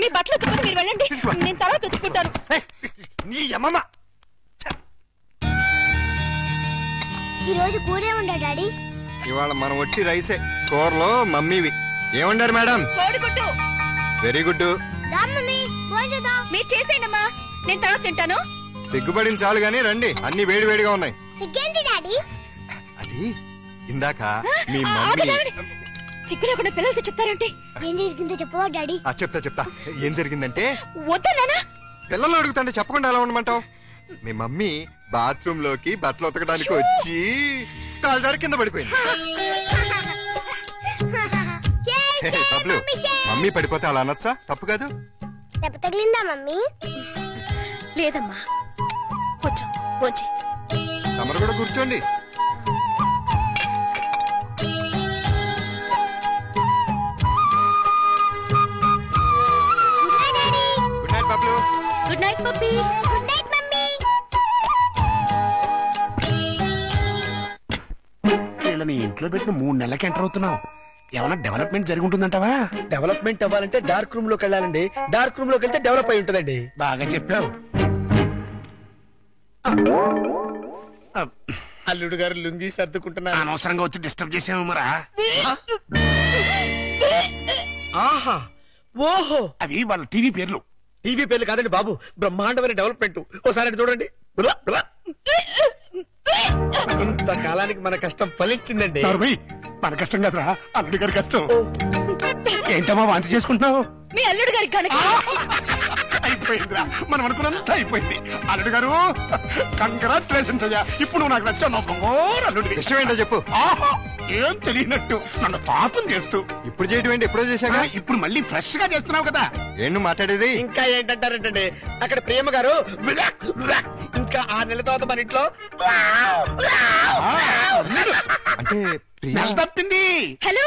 మీ బట్టలు ఉతుకుని మీరు వెళ్ళండి, నేను తర్వాత ఉతుక్కుంటాను. ఈ రోజు కూరే ఉండే డాడీ. ఇవాళ మనం వచ్చి రైసే. కూరలో మమ్మీవి ఏమండారు మేడం? కోడిగుడ్డు. Very good. మీరు చేసేయండమ్మా, నేను తర్వాత తింటాను. సిగ్గుపడిన చాలు గానీ రండి, అన్ని వేడి వేడిగా ఉన్నాయి. అది ఇందాక మీ మమ్మీ. సిగ్గు లేకుండా పిల్లలకి చెప్తారంటే ఏం జరిగిందో చెప్పవా డాడీ? చెప్తా. ఏం జరిగిందంటే, వద్దనా పిల్లలు అడుగుతుంటే చెప్పకుండా ఎలా ఉండమంటావు? మీ మమ్మీ బాత్రూమ్ లోకి బట్టలు ఉతకడానికి వచ్చి కాలుదారి కింద పడిపోయింది. బబ్లు, మమ్మీ పడిపోతే అలా అనొచ్చా? తప్పు కాదు. తగిలిందా మమ్మీ? లేదమ్మా, కొంచెం కొంచెం. తమరు కూడా కూర్చోండి. Good night Bablu. Good night puppy. Good night mummy. వీళ్ళని ఇంట్లో పెట్టిన 3 నెలలకి ఎంటర్ అవుతున్నావు. ఏమైనా డెవలప్మెంట్ జరిగి ఉంటుందంటావా? డెవలప్మెంట్ అవ్వాలంటే డార్క్ రూమ్ లోకి వెళ్ళాలండి. డార్క్ రూమ్ లోకి వెళ్తే డెవలప్ అయి ఉంటుందండి. బాగా చెప్పావు. అల్లుడు గారు లుంగి సర్దుకుంటున్నారు. అనవసరంగా వచ్చి డిస్టర్బ్ చేసాము మరా. ఆహా, ఓహో, అవి వాళ్ళ టీవీ పేర్లు. టీవీ పేర్లు కాదండి బాబు, బ్రహ్మాండమైన డెవలప్మెంట్. ఓసారి చూడండి. ఇంతకాలానికి మన కష్టం ఫలించిందండి. మన కష్టం కదరా, అల్లుడి గారి కష్టం. ఏంటమ్మా వాంతి చేసుకుంటున్నావు? మీ అల్లుడు గారికి కనుక అయిపోయిందిరా, మనం అనుకున్నంత అయిపోయింది. అల్లుడు గారు కంగ్రాచులేషన్స్ అయ్యా. ఇప్పుడు నువ్వు నాకు నచ్చావు. అల్లుడి విషయం ఏంటో చెప్పు. ఏం తెలియనట్టు నన్ను పాపం చేస్తూ. ఇప్పుడు చేయటం ఏంటి? ఎప్పుడో చేశాగా. ఇప్పుడు మళ్ళీ ఫ్రెష్ గా చేస్తున్నావు కదా. ఏంటి మాట్లాడేది? ఇంకా ఏంటంటారేంటండి, అక్కడ ప్రేమ గారు ఇంకా 6 నెలల తర్వాత మన ఇంట్లో అంటే నెల తప్పింది. హలో,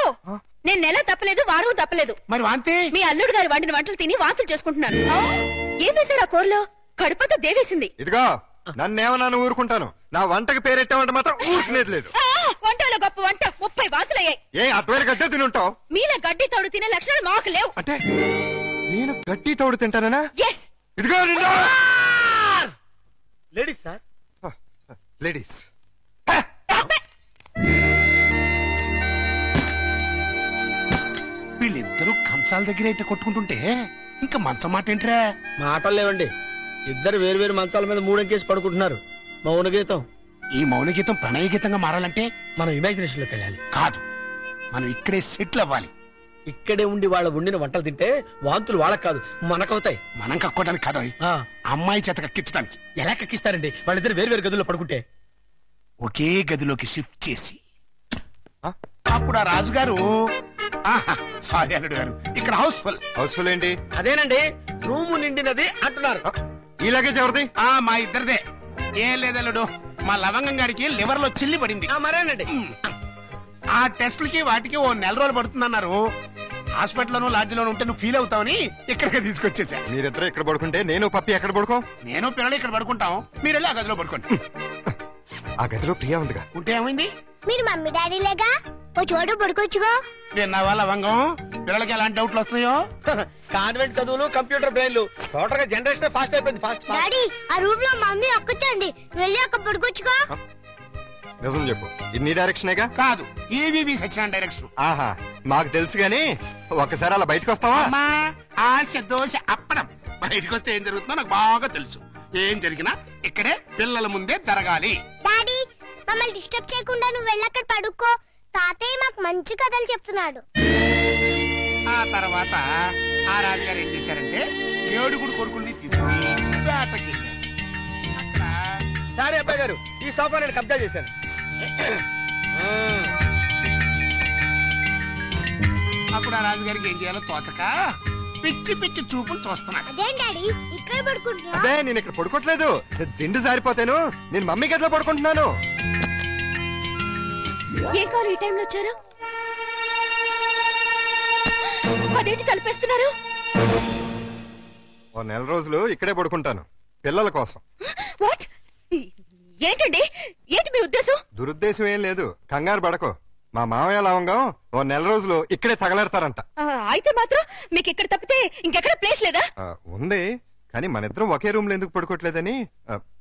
నేను నెల తప్పలేదు, వారం తప్పలేదు. మరి వాంతి? మీ అల్లుడు గారు వండిన వంటలు తిని వాంతులు చేసుకుంటున్నాను. ఏం వేశారు ఆ కూరలో? కడుపంతా దేవేసింది. ఇదిగో, నన్నేమన్నా ఊరుకుంటాను. నా వంటకి పేరెట్టామంటే మాత్రం ఊరుకునేది లేదు. వంటలో గొప్ప వంట 30 వాంతులయ్యాయి. ఏ అద్వైన గడ్డే తినుంటావు? మీలా గడ్డి తోడు తినే లక్షణాలు మాకు లేవు. అంటే నేను గడ్డి తోడు తింటానా? ఎస్. ఇదిగో లేడీస్ సార్, లేడీస్. వీళ్ళిద్దరూ కంచాల దగ్గర అయితే కొట్టుకుంటుంటే ఇంకా మంచం మాట ఏంట్రా? మాటలు లేవండి. ఇద్దరు వేరు వేరు మంచాల మీద 3 అంకేసి పడుకుంటున్నారు. మౌన గీతం. ఈ మౌన గీతం ప్రణయ గీతంగా మారాలంటే మనం ఇమాజినేషన్ లోకి వెళ్ళాలి. కాదు, మనం ఇక్కడే సెటిల్ అవ్వాలి. ఇక్కడే ఉండి వాళ్ళ వండిన వంటలు తింటే వాంతులు వాళ్ళకి కాదు మనకవుతాయి. మనం కక్కోడానికి కాదు, అమ్మాయి చేత కక్కించడానికి. ఎలా కక్కిస్తారండి? వాళ్ళిద్దరు వేరు వేరు గదుల్లో పడుకుంటే? ఒకే గదిలోకి షిఫ్ట్ చేసి అప్పుడు ఆ రాజుగారు, సారీ అల్లుడు గారు, ఇక్కడ హౌస్ఫుల్ ఏంటి? అదేనండి, రూము నిండినది అంటున్నారు. ఈ లగేజ్ ఎవరిది? మా ఇద్దరిదే. ఏం లేదల్లుడు, మా లవంగం గారికి లివర్ లో చిల్లి పడింది. మరేనండి, ఆ టెస్టులకి వాటికి 1 నెల రోజులు పడుతుందన్నారు. హాస్పిటల్లోనూ లాడ్జిలోనూ ఉంటే నువ్వు ఫీల్ అవుతావని ఇక్కడికి తీసుకొచ్చేసా. మీరిద్దరు ఇక్కడ పడుకుంటే నేను పప్పి ఎక్కడ పడుకో? నేను పిల్లలు ఇక్కడ పడుకుంటాం, మీరు వెళ్ళి ఆ గదిలో పడుకోండి. ఆ గదిలో ప్రియా ఉందిగా. ఉంటే ఏమైంది? మీరు మమ్మీ డాడీ లేగా ఓ చోటు పడుకోవచ్చుగా. విన్నావా లవంగం, పిల్లలకి ఎలాంటి డౌట్లు వస్తున్నాయో? కాన్వెంట్ చదువులు, కంప్యూటర్ బ్రెయిన్లు, టోటల్ గా జనరేషన్ ఫాస్ట్ అయిపోయింది. ఫాస్ట్. డాడీ, ఆ రూమ్ లో మమ్మీ ఒక్కచండి, వెళ్ళి అక్కడ పడుకోవచ్చుగా. నిజం చెప్పు, ఇన్ని డైరెక్షనేగా? కాదు, ఈవీవి సెక్షన్ డైరెక్షన్. ఆహా, మాకు తెలుసు గాని ఒక్కసారి అలా బయటకు వస్తావా? ఆశ దోశ అప్పడం. బయటకు వస్తే ఏం జరుగుతుందో నాకు బాగా తెలుసు. ఏం జరిగినా ఇక్కడే పిల్లల ముందే జరగాలి. డాడీ, మమ్మల్ని డిస్టర్బ్ చేయకుండా నువ్వు వెళ్ళి అక్కడ పడుకో. తాతయ్య మాకు మంచి కథలు చెప్తున్నాడు. ఆ తర్వాత ఆ రాజుగారు ఏం చేశారంటే 7 కొడుకుల్ని తీసుకుని వేటకి సారీ అబ్బాయి గారు, ఈ సోఫా నేను కబ్జా చేశాను. అప్పుడు ఆ రాజుగారికి ఏం చేయాలో తోచక పిచ్చి పిచ్చి చూపులు చూస్తున్నాడు. అదేం డాడీ ఇక్కడ పడుకుంటున్నా? అదే నేను ఇక్కడ పడుకోవట్లేదు, దిండు జారిపోతాను. నేను మమ్మీ గదిలో పడుకుంటున్నాను. ఏ కాలు ఈ టైంలో వచ్చారు? అదేంటి తలపేస్తున్నారు? ఓ నెల రోజులు ఇక్కడే పడుకుంటాను పిల్లల కోసం. వాట్? ఏంటండి, ఏంటి మీ ఉద్దేశం? దురుద్దేశం ఏం లేదు, కంగారు పడకో. మా మామయ్య లవంగం ఓ నెల రోజులు ఇక్కడే తగలెడతారంట. అయితే మాత్రం మీకు ఇక్కడ తప్పితే ఇంకెక్కడ ప్లేస్ లేదా? ఉంది, కానీ మన ఇద్దరం ఒకే రూమ్ లో ఎందుకు పడుకోవట్లేదని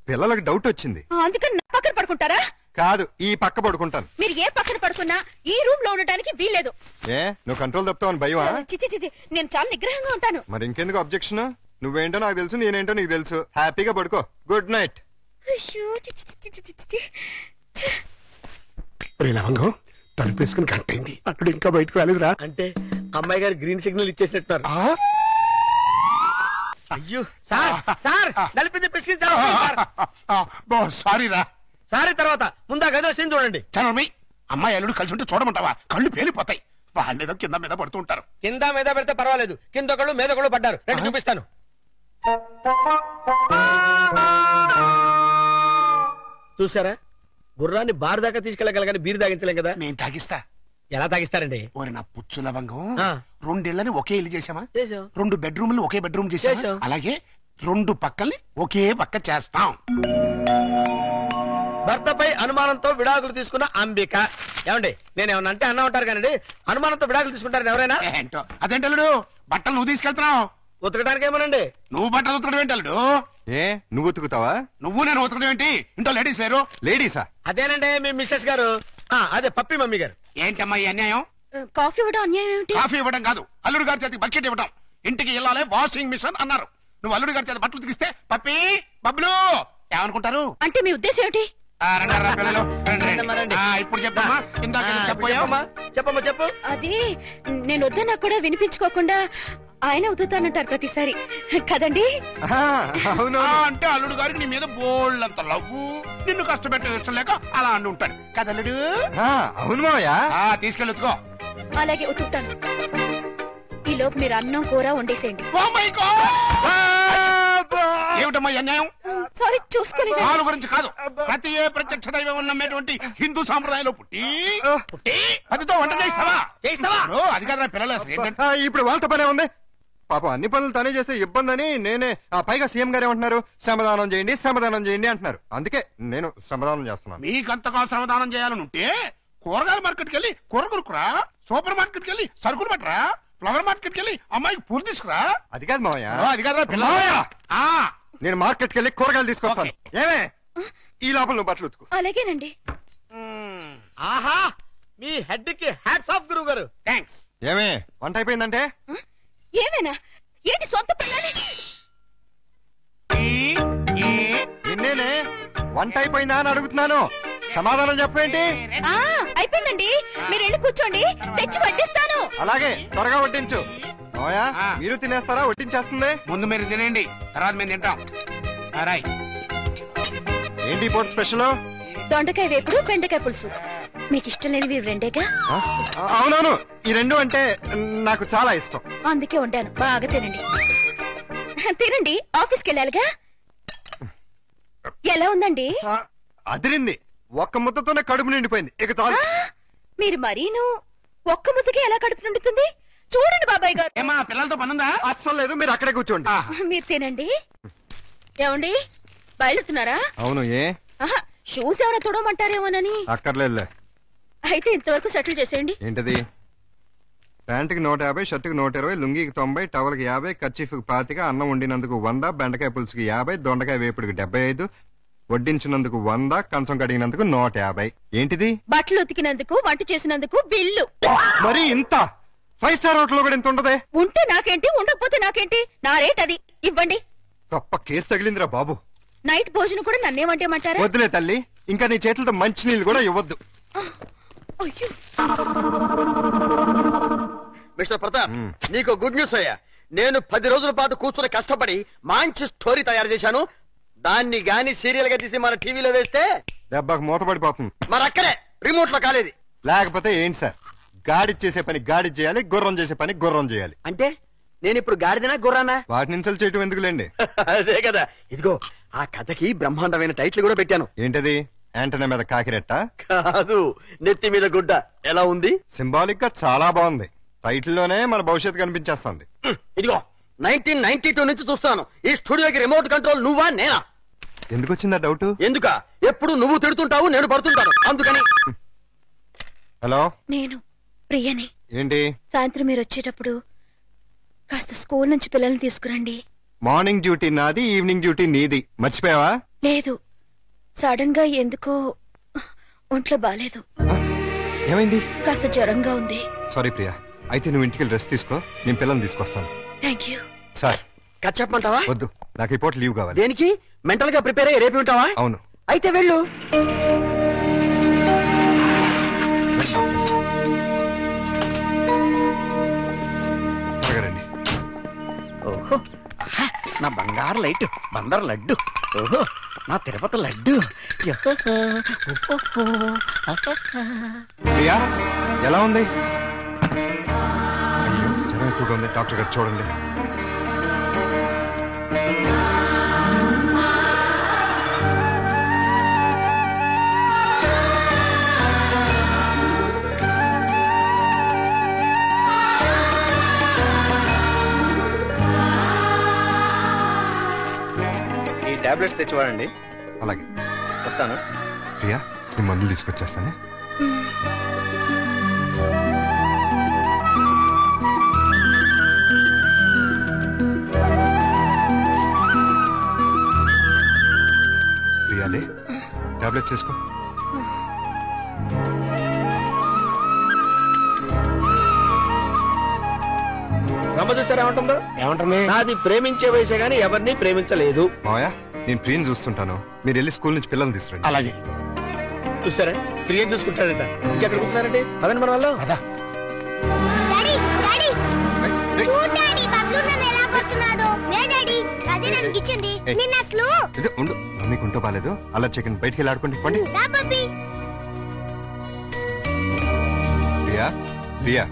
పిల్లలకు డౌట్ వచ్చింది. అందుకని నా పక్కన పడుకుంటారా? కాదు, ఈ పక్క పడుకుంటాను. మీరు ఏ పక్కన పడుకున్నా ఈ రూమ్ లో ఉండటానికి వీల్లేదు. ఏ నువ్వు కంట్రోల్ తప్పుతావని భయమా? చిచి, నేను చాలా నిగ్రహంగా ఉంటాను. మరి ఇంకెందుకు అబ్జెక్షన్? నువ్వేంటో నాకు తెలుసు, నేనేంటో నీకు తెలుసు. హ్యాపీగా పడుకో. Good night. లవంగం తలుపేసుకుని కట్టయింది, అక్కడ ఇంకా బయటకు రాలేదురా. అంటే అమ్మాయి గారు గ్రీన్ సిగ్నల్ ఇచ్చేసినట్టున్నారు. అయ్యో సార్, సార్ నలిపింది పిసికించారు. సారీరా. సారీ తర్వాత ముందా గదిలో సీన్ చూడండి. చనమి అమ్మాయి అల్లుడు కలిసి ఉంటే చూడమంటావా? కళ్ళు పేలిపోతాయి. వాళ్ళేదో కింద మీద పడుతూ ఉంటారు. కింద మీద పెడితే పర్వాలేదు, కింద ఒకళ్ళు మీద ఒకళ్ళు పడ్డారు. రెండు చూపిస్తాను. చూసారా, గుర్రాన్ని బార్ దాకా తీసుకెళ్ళగలగాని బీరు తాగించలేం కదా. నేను తాగిస్తా. ఎలా తాగిస్తారండి? ఓరి నా పుచ్చు లవంగం, రెండిళ్ళని ఒకే ఇల్లు చేసామా? రెండు బెడ్రూమ్లు ఒకే బెడ్రూమ్ చేసాం. అలాగే రెండు పక్కల్ని ఒకే పక్క చేస్తాం. భర్తపై అనుమానంతో విడాకులు తీసుకున్న అంబిక. ఏమండి, నేనేమన్నా అంటే అన్నా ఉంటారు కానీ అనుమానంతో విడాకులు తీసుకుంటారని ఎవరైనా? ఏంటో అదేంటల్లుడు, బట్టలు నువ్వు తీసుకెళ్తున్నావు. ఉతకడానికి ఏమోనండి. నువ్వు బట్టలు ఉతకడం ఏంటల్లుడు? ఏ నువ్వు ఉతుకుతావా? నువ్వు నేను ఉతకడం ఏంటి? ఇంట్లో లేడీస్ లేరు? లేడీసా? అదేనండి మీ మిస్సెస్ గారు, అదే పప్పి మమ్మీ గారు. ఏంటమ్మా ఈ అన్యాయం? కాఫీ ఇవ్వడం అన్యాయం ఏమిటి? కాఫీ ఇవ్వడం కాదు, అల్లుడు గారి చేతికి బకెట్ ఇవ్వడం. ఇంటికి వెళ్ళాలి వాషింగ్ మిషన్ అన్నారు. నువ్వు అల్లుడు గారి చేతి బట్టలు ఉతికిస్తే పప్పి బబ్లు ఏమనుకుంటారు? అంటే మీ ఉద్దేశం ఏమిటి? ఇప్పుడు చెప్పమ్మా. ఇందాక చెప్పమ్మా. చెప్పమ్మా చెప్పు. అది నేను వద్దన్నా కూడా వినిపించుకోకుండా ఆయన ఉతుతానంటారు ప్రతిసారి కదండి. అవును. అంటే అల్లుడు గారికి నీ మీద బోళ్ళంత లవ్వు, నిన్ను కష్టపెట్టే ఇష్టం లేక అలా అంటూ ఉంటాడు కదల్లుడు. అవును మావయ్య. తీసుకెళ్ళి ఉతుకో. అలాగే ఉతుకుతాను. ఈ లోపు మీరు అన్నం కూర వండేసేయండి. ఏమిటమ్మా అన్యాయం? సారీ చూసుకోలేదు. వాళ్ళ గురించి కాదు, ప్రతి ఏ ప్రత్యక్ష దైవం నమ్మేటువంటి హిందూ సాంప్రదాయంలో పుట్టి అదితో వంట చేస్తావా? అది కాదు పిల్లలు. ఇప్పుడు వాళ్ళతో పనే ఉంది. పాపం అన్ని పనులు తనే చేస్తే ఇబ్బంది అని నేనే. పైగా సీఎం గారు ఏమంటున్నారు? శ్రమదానం చేయండి, శ్రమదానం చేయండి అంటున్నారు. అందుకే నేను శ్రమదానం చేస్తున్నాను. మీకంతగా శ్రమదానం చేయాలని ఉంటే కూరగాయల మార్కెట్కి వెళ్ళి కూర కొనుక్కురా, సూపర్ మార్కెట్కి వెళ్ళి సరుకులు పట్టరా, ఫ్లవర్ మార్కెట్కి వెళ్ళి అమ్మాయికి పూలు తీసుకురా. అది కాదు మావయ్య. అది కాదు పిల్లలు. నేను మార్కెట్కి వెళ్ళి కూరగాయలు తీసుకొస్తాను. ఏమే ఈ లోపల నువ్వు బట్టలు ఉతుకు. అలాగేనండి. ఆహా, మీ హెడ్ కి హ్యాట్స్ ఆఫ్ గురువు గారు. థ్యాంక్స్. ఏమే వంట అయిపోయిందంటే? ఏమైనా ఏంటి సొంత పిల్లని? నిన్నేనే వంట అయిపోయిందా అని అడుగుతున్నాను, సమాధానం చెప్పేంటి? అయిపోయిందండి, మీరు వెళ్ళి కూర్చోండి, తెచ్చి వడ్డిస్తాను. అలాగే త్వరగా వడ్డించు. మావయ్య మీరు తినేస్తారా? వడ్డించేస్తుంది. ముందు మీరు తినేయండి, తర్వాత మేము తింటాం. ఏంటి ఇప్పుడు స్పెషల్? దొండకాయ వేపుడు, బెండకాయ పులుసు. మీకు ఇష్టం లేనివి రెండేగా? అవునవును, ఈ రెండు అంటే నాకు చాలా ఇష్టం. అందుకే వండాను, బాగా తినండి. తినండి, ఆఫీస్కి వెళ్ళాలిగా. ఎలా ఉందండి? అదిరింది. ఒక్క ముద్దతోనే కడుపు నిండిపోయింది. ఇక చాలు. మీరు మరీను ఒక్క ముద్దకే ఎలా కడుపు నిండుతుంది? చూడండి బాబాయ్ గారు. ఏమా పిల్లలతో పనుందా? అస్సలు లేదు, మీరు అక్కడే కూర్చోండి. మీరు తినండి. ఏమండి బయలుతున్నారా? అవును. ఏ షూస్ ఏమైనా తుడమంటారేమోనని. అక్కర్లేదులే. అయితే ఇంతవరకు సెటిల్ చేసేయండి. ఏంటది? ప్యాంటుకి 150, షర్టుకి 120, లుంగికి 90, టవల్కి 50, కర్చీఫ్కి 25, అన్నం వండినందుకు 100, బెండకాయ పులుసుకి 50, దొండకాయ వేపుడికి 75, వడ్డించినందుకు 100, కంచం కడిగినందుకు 150. ఏంటిది? బట్టలు ఉతికినందుకు, వంట చేసినందుకు బిల్లు. మరి ఇంత? 5 స్టార్ హోటల్ కూడా ఇంత ఉండదే? ఉంటే నాకేంటి, ఉండకపోతే నాకేంటి, నా రేట్ అది. ఇవ్వండి. గొప్ప కేసు తగిలిందిరా బాబు. నైట్ భోజనం కూడా నన్నేమంటేమంటారా? వద్దులే తల్లి, ఇంకా నీ చేతులతో మంచినీళ్ళు కూడా ఇవ్వద్దు. మిస్టర్ ప్రతాప్, నీకు గుడ్ న్యూస్ అయ్యా. నేను 10 రోజుల పాటు కూర్చొని కష్టపడి మంచి స్టోరీ తయారు చేశాను. దాన్ని గాని సీరియల్ గా తీసి మన టీవీలో వేస్తే దెబ్బకు మూతపడిపోతుంది. మరి అక్కడే రిమోట్ లో కాలేదు. లేకపోతే ఏంటి సార్, గాడి చేసే పని గాడి చేయాలి, గుర్రం చేసే పని గుర్రం చేయాలి. అంటే నేను ఇప్పుడు గాడిదనా గుర్రానా? వాటిని ఇన్సల్ట్ చేయటం ఎందుకులేండి. అదే కదా. ఇదిగో ఆ కథకి బ్రహ్మాండమైన టైటిల్ కూడా పెట్టాను. ఏంటది? యాంటనా మీద కాకిరెట్ట? కాదు, నెత్తి మీద గుడ్డ. ఎలా ఉంది? సింబాలిక్ గా చాలా బాగుంది. టైటిల్లోనే మన భవిష్యత్తు కనిపించేస్తుంది. ఇదిగో 1992 నుంచి చూస్తాను ఈ స్టూడియోకి రిమోట్ కంట్రోల్ నువ్వా నేనా? ఎందుకు వచ్చిందా డౌట్? ఎందుక? ఎప్పుడు నువ్వు తిడుతుంటావు, నేను పడుతుంటాను, అందుకని. హలో, నేను ప్రియని. ఏంటి? సాయంత్రం మీరు వచ్చేటప్పుడు కాస్త స్కూల్ నుంచి పిల్లల్ని తీసుకురండి. మార్నింగ్ డ్యూటీ నాది, ఈవినింగ్ డ్యూటీ నీది. మర్చిపోయావా? లేదు, సడన్ గా ఎందుకో ఒంట్లో బాలేదు. ఏమైంది? కాస్త జ్వరంగా ఉంది. సారీ ప్రియా, అయితే నువ్వు ఇంటికి రెస్ట్ తీసుకో, నేను పిల్లల్ని తీసుకొస్తాను. Thank you. సార్ కట్ చెప్పమంటావా? వద్దు, నాకు ఈ పూట లీవ్ కావాలి. దేనికి? మెంటల్ గా ప్రిపేర్ అయ్యి రేపు ఉంటావా? అవును. అయితే వెళ్ళు. రండి. ఓహో, నా బంగారు లైట్, బందర్ లడ్డు. ఓహో, నా తిరుపతి లడ్డు. ప్రియా ఎలా ఉంది? అయ్యో, జ్వరం ఎక్కువగా ఉంది, డాక్టర్ గారు చూడండి. టాబ్లెట్స్ తెచ్చివాడండి. అలాగే, వస్తాను. ప్రియా, నీ మందులు తీసుకొచ్చేస్తాను. ప్రియాలే, టాబ్లెట్స్ చేసుకో. రమ్మ చూసారా ఏమంటుందో? ఏమంటుంది? నాది ప్రేమించే వయసే గానీ ఎవరిని ప్రేమించలేదు. మావయ్య, నేను ప్రియని చూస్తుంటాను, మీరు వెళ్ళి స్కూల్ నుంచి పిల్లల్ని తీసుకురండి. అలాగే. చూసారా, ప్రియం చూసుకుంటాడట. ఇంకెక్కడ కూర్చున్నారండి? అదండి మన వాళ్ళు. అదా ఉండు, మీకు ఉంటూ బాలేదు. అలా చెకండి, బయటికి వెళ్ళి ఆడుకోండి. పండి. ప్రియా, ప్రియా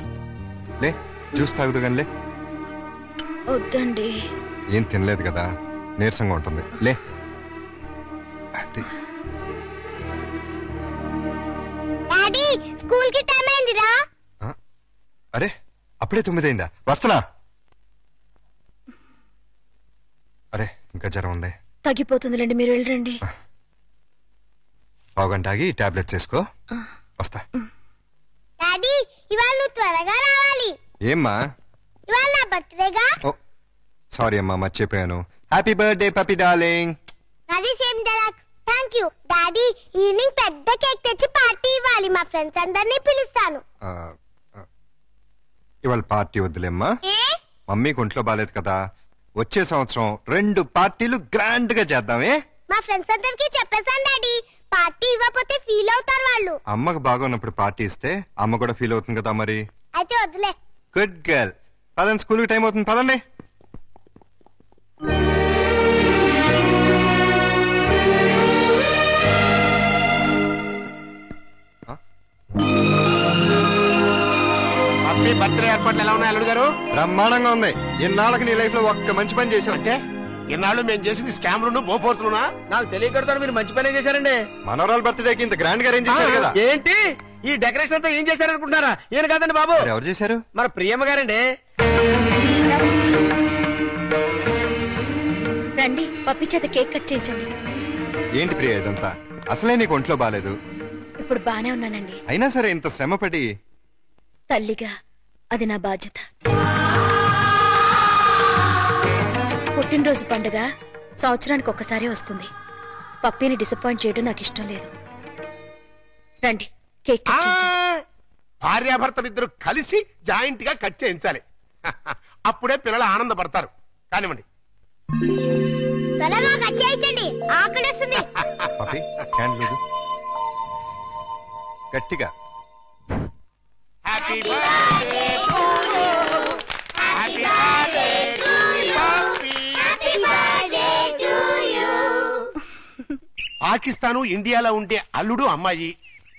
లే, జ్యూస్ తాగుదు కానీ లే. వద్దండి. ఏం తినలేదు కదా, నీరసంగా ఉంటుంది. లే. స్కూల్ కి టైం అయిందిరా. అరే, అప్పుడే 9 అయిందా? వస్తున్నా. అరే, ఇంకా జ్వరం ఉంది. తగ్గిపోతుందిలేండి, మీరు వెళ్ళండి. పావుగంట ఆగి టాబ్లెట్స్ వేసుకో. వస్తా. డాడీ, ఇవాళ నువ్వు త్వరగా రావాలి. ఏమ్మా? ఇవాళ నా బర్త్డేగా. ఓ సారీ అమ్మా, మర్చిపోయాను. హ్యాపీ బర్త్డే పప్పి డార్లింగ్. అది same dialogue. Thank you daddy. Evening పెద్ద కేక్ తెచ్చి పార్టీ ఇవ్వాలి. మా ఫ్రెండ్స్ అందరినీ పిలుస్తాను. ఇవాళ పార్టీ వద్దులేమ్మా, మమ్మీకి ఒంట్లో బాలేదు కదా. వచ్చే సంవత్సరం 2 పార్టీలు గ్రాండ్ గా చేద్దామే. మా ఫ్రెండ్స్ అందరికి చెప్పేశాను డాడీ. పార్టీ ఇవ్వకపోతే ఫీల్ అవుతారు వాళ్ళు. అమ్మకు బాగున్నప్పుడు పార్టీ ఇస్తే అమ్మ కూడా ఫీల్ అవుతుంది కదా మరి. అయితే వద్దులే. Good girl. పదండి, స్కూల్ కి టైం అవుతుంది, పదండి. బర్త్డే ఏర్పాట్లు ఎలా ఉన్నాయి అల్లుడు గారు? బ్రహ్మాండంగా ఉంది. ఇన్నాళ్ళకి నీ లైఫ్ లో ఒక్క మంచి పని చేసావు. అంటే ఇన్నాళ్ళు మేము చేసింది స్కామ్లు బోఫోర్స్లునా? నాకు తెలియకడతాను, మీరు మంచి పనే చేశారండి. మనోరాల్ బర్త్డేకి ఇంత గ్రాండ్ గా అరేంజ్ చేశారు కదా. ఏంటి ఈ డెకరేషన్ అంతా ఏం చేశారనుకుంటున్నారా? ఏం కాదండి బాబు. ఎవరు చేశారు? మన ప్రియమ్మ గారండి. రండి, పప్పి చేత కేక్ కట్ చేయించండి. ఏంటి ప్రియ ఇదంతా? అసలే నీకు ఒంట్లో బాలేదు. ఇప్పుడు బానే ఉన్నానండి. అయినా సరే ఇంత శ్రమపడి. తల్లిగా అది నా బాధ్యత. పుట్టినరోజు పండుగ సంవత్సరానికి ఒక్కసారి వస్తుంది. పప్పిని డిసప్పాయింట్ చేయడం నాకు ఇష్టం లేదు. రండి, కేక్ కట్ చేయించండి. భార్యాభర్తలిద్దరు కలిసి జాయింట్ గా కట్ చేయించాలి. అప్పుడే పిల్లలు ఆనందపడతారు. కానివ్వండి. త్వరగా కట్ చేయించండి, ఆకలిస్తుంది. పప్పి, క్యాండిల్ లేదు. గట్టిగా. Happy birthday to you. Happy birthday to you. Happy birthday to you. Pakistan ఇండియాలో ఉండే అల్లుడు అమ్మాయి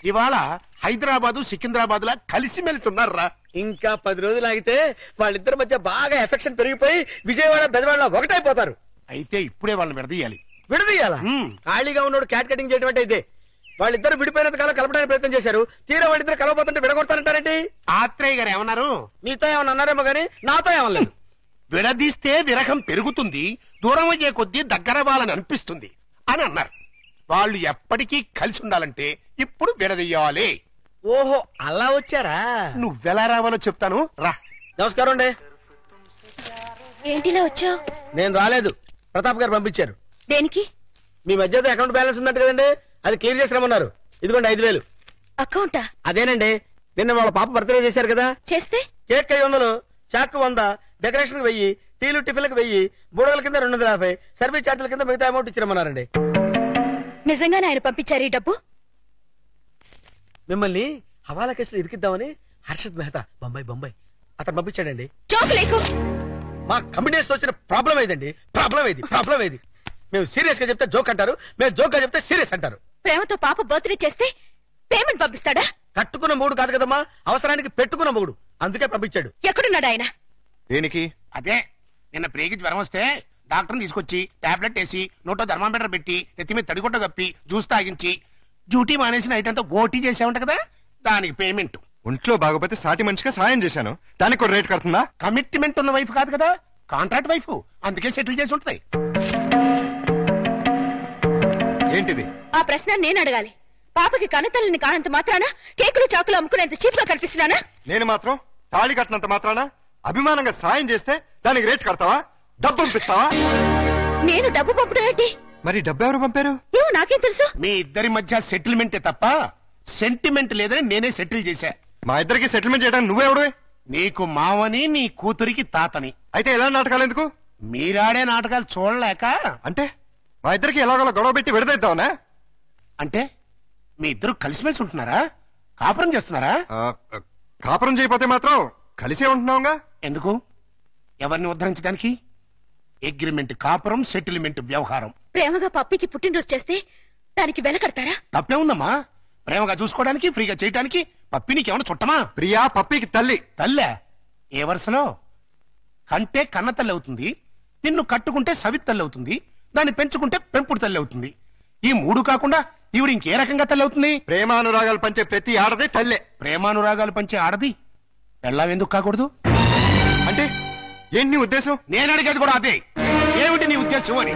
ఇవాళ హైదరాబాదు సికింద్రాబాద్ లా కలిసిమెలిసి ఉన్నారా. ఇంకా 10 రోజులు ఆగితే వాళ్ళిద్దరి మధ్య బాగా ఎఫెక్షన్ పెరిగిపోయి విజయవాడ బెజవాడ ఒకటైపోతారు. అయితే ఇప్పుడే వాళ్ళని విడదీయాలి. విడదీయాలా? ఖాళీగా ఉన్నాడు క్యాట్ కటింగ్ చేయడం అంటే ఇదే. వాళ్ళిద్దరు విడిపోయినంత కాలం కలపడానికి ప్రయత్నం చేశారు. తీరా వాళ్ళిద్దరు కలవబోతుంటే విడగొడతానంటారేంటి? ఆత్రేయ గారు ఏమన్నారు? నీతో ఏమన్నా అన్నారేమో గానీ నాతో ఏమలేదు. విడదీస్తే విరహం పెరుగుతుంది, దూరం అయ్యే కొద్దీ దగ్గర వాళ్ళని అనిపిస్తుంది అని అన్నారు. వాళ్ళు ఎప్పటికీ కలిసి ఉండాలంటే ఇప్పుడు విడదీయాలి. ఓహో అలా వచ్చారా? నువ్వెలా రావాలో చెప్తాను రా. నమస్కారం అండి. ఏంటిలా వచ్చావు? నేను రాలేదు, ప్రతాప్ గారు పంపించారు. దేనికి? మీ మధ్య అకౌంట్ బ్యాలెన్స్ ఉందంట కదండి, అది క్లియర్ చేసి రమ్మన్నారు. ఇదిగోండి 5,000. అకౌంటా? అదేనండి, నిన్న వాళ్ళ పాప బర్త్డే చేశారు కదా. చేస్తే కేక్ 500, చాక్ 100, డెకరేషన్ 1000, టీలు టిఫిన్లకు 1000, బూడగల కింద 250, సర్వీస్ ఛార్జీల కింద మిగతా అమౌంట్ ఇచ్చిరమ్మన్నారండి. నిజంగానే ఆయన పంపించారు ఈ డబ్బు? మిమ్మల్ని హవాలా కేసులో ఇరికిద్దామని హర్షద్ మెహతా బొంబాయి అతను పంపించాడండి. జోకులేకు. మా కంపెనీస్ వచ్చిన ప్రాబ్లం ఏదండి? ప్రాబ్లం ఏది? మేము సీరియస్ గా చెప్తే జోక్ అంటారు, మేము జోక్ గా చెప్తే సీరియస్ అంటారు. ప్రేమతో పాప బర్త్డే చేస్తే పేమెంట్ పంపిస్తాడా? కట్టుకున్న మూడు కాదు కదమ్మా, అవసరానికి పెట్టుకున్న మూడు, అందుకే పంపించాడు. ఎక్కడున్నాడు ఆయన? దేనికి? అదే నిన్న ప్రేగి జ్వరం వస్తే డాక్టర్ని తీసుకొచ్చి టాబ్లెట్ వేసి నోటో థర్మామీటర్ పెట్టి నెత్తి మీద తడిగుడ్డ కప్పి జ్యూస్ తాగించి డ్యూటీ మానేసిన నైట్ అంతా ఓటీ చేసామంట కదా, దానికి పేమెంట్. ఒంట్లో బాగోపోతే సాటి మనిషిగా సాయం చేశాను, దానికి ఒక రేట్ కడుతుందా? కమిట్మెంట్ ఉన్న వైఫ్ కాదు కదా, కాంట్రాక్ట్ వైఫ్, అందుకే సెటిల్ చేసి ఉంటుంది. ఏంటిది? ఆ ప్రశ్న నేను అడగాలి. పాపకి కనతల్లిని కానంత మాత్రాన కేకులు చాకులు అమ్ముకునేంత చీప్ గా కనిపిస్తున్నానా? నేను మాత్రం తాళి కట్టినంత మాత్రాన అభిమానంగా సాయం చేస్తే దానికి రేట్ కడతావా? డబ్బు పంపిస్తావా? నేను డబ్బు పంపడం ఏంటి? మరి డబ్బు ఎవరు పంపారు? ఏమో నాకేం తెలుసు. మీ ఇద్దరి మధ్య సెటిల్మెంటే తప్ప సెంటిమెంట్ లేదని నేనే సెటిల్ చేశా. మా ఇద్దరికి సెటిల్మెంట్ చేయడానికి నువ్వెవడవే? నీకు మావని, నీ కూతురికి తాతని. అయితే ఎలా నాటకాలు ఎందుకు? మీరాడే నాటకాలు చూడలేక. అంటే మా ఇద్దరికి ఎలాగోలా గొడవ పెట్టి విడదీద్దామనా? అంటే మీ ఇద్దరు కలిసిమెలిసి ఉంటున్నారా? కాపురం చేస్తున్నారా? కాపురం చేయకపోతే మాత్రం కలిసే ఉంటున్నావుగా. ఎందుకు? ఎవరిని ఉద్ధరించడానికి? అగ్రిమెంట్ కాపురం, సెటిల్మెంట్ వ్యవహారం. ప్రేమగా పప్పికి పుట్టినరోజు చేస్తే దానికి వెల కడతారా? తప్పే ఉందమ్మా. ప్రేమగా చూసుకోవడానికి, ఫ్రీగా చేయడానికి పప్పినికి ఏమన్నా చుట్టమా? ప్రియా పప్పికి తల్లి. తల్లే? ఏ వరుసలో? కంటే కన్న తల్లి అవుతుంది, నిన్ను కట్టుకుంటే సవిత్ తల్లి అవుతుంది, దాన్ని పెంచుకుంటే పెంపుడు తల్లి అవుతుంది. ఈ మూడు కాకుండా ఈవిడ ఇంకే రకంగా తల్లి అవుతుంది? ప్రేమానురాగాలు పంచే ప్రతి ఆడది తల్లే. ప్రేమానురాగాలు పంచే ఆడది పెళ్ళావెందుకు కాకూడదు? అంటే ఏంటి నీ ఉద్దేశం? నేను అడిగేది కూడా అదే. ఏమిటి నీ ఉద్దేశం అని.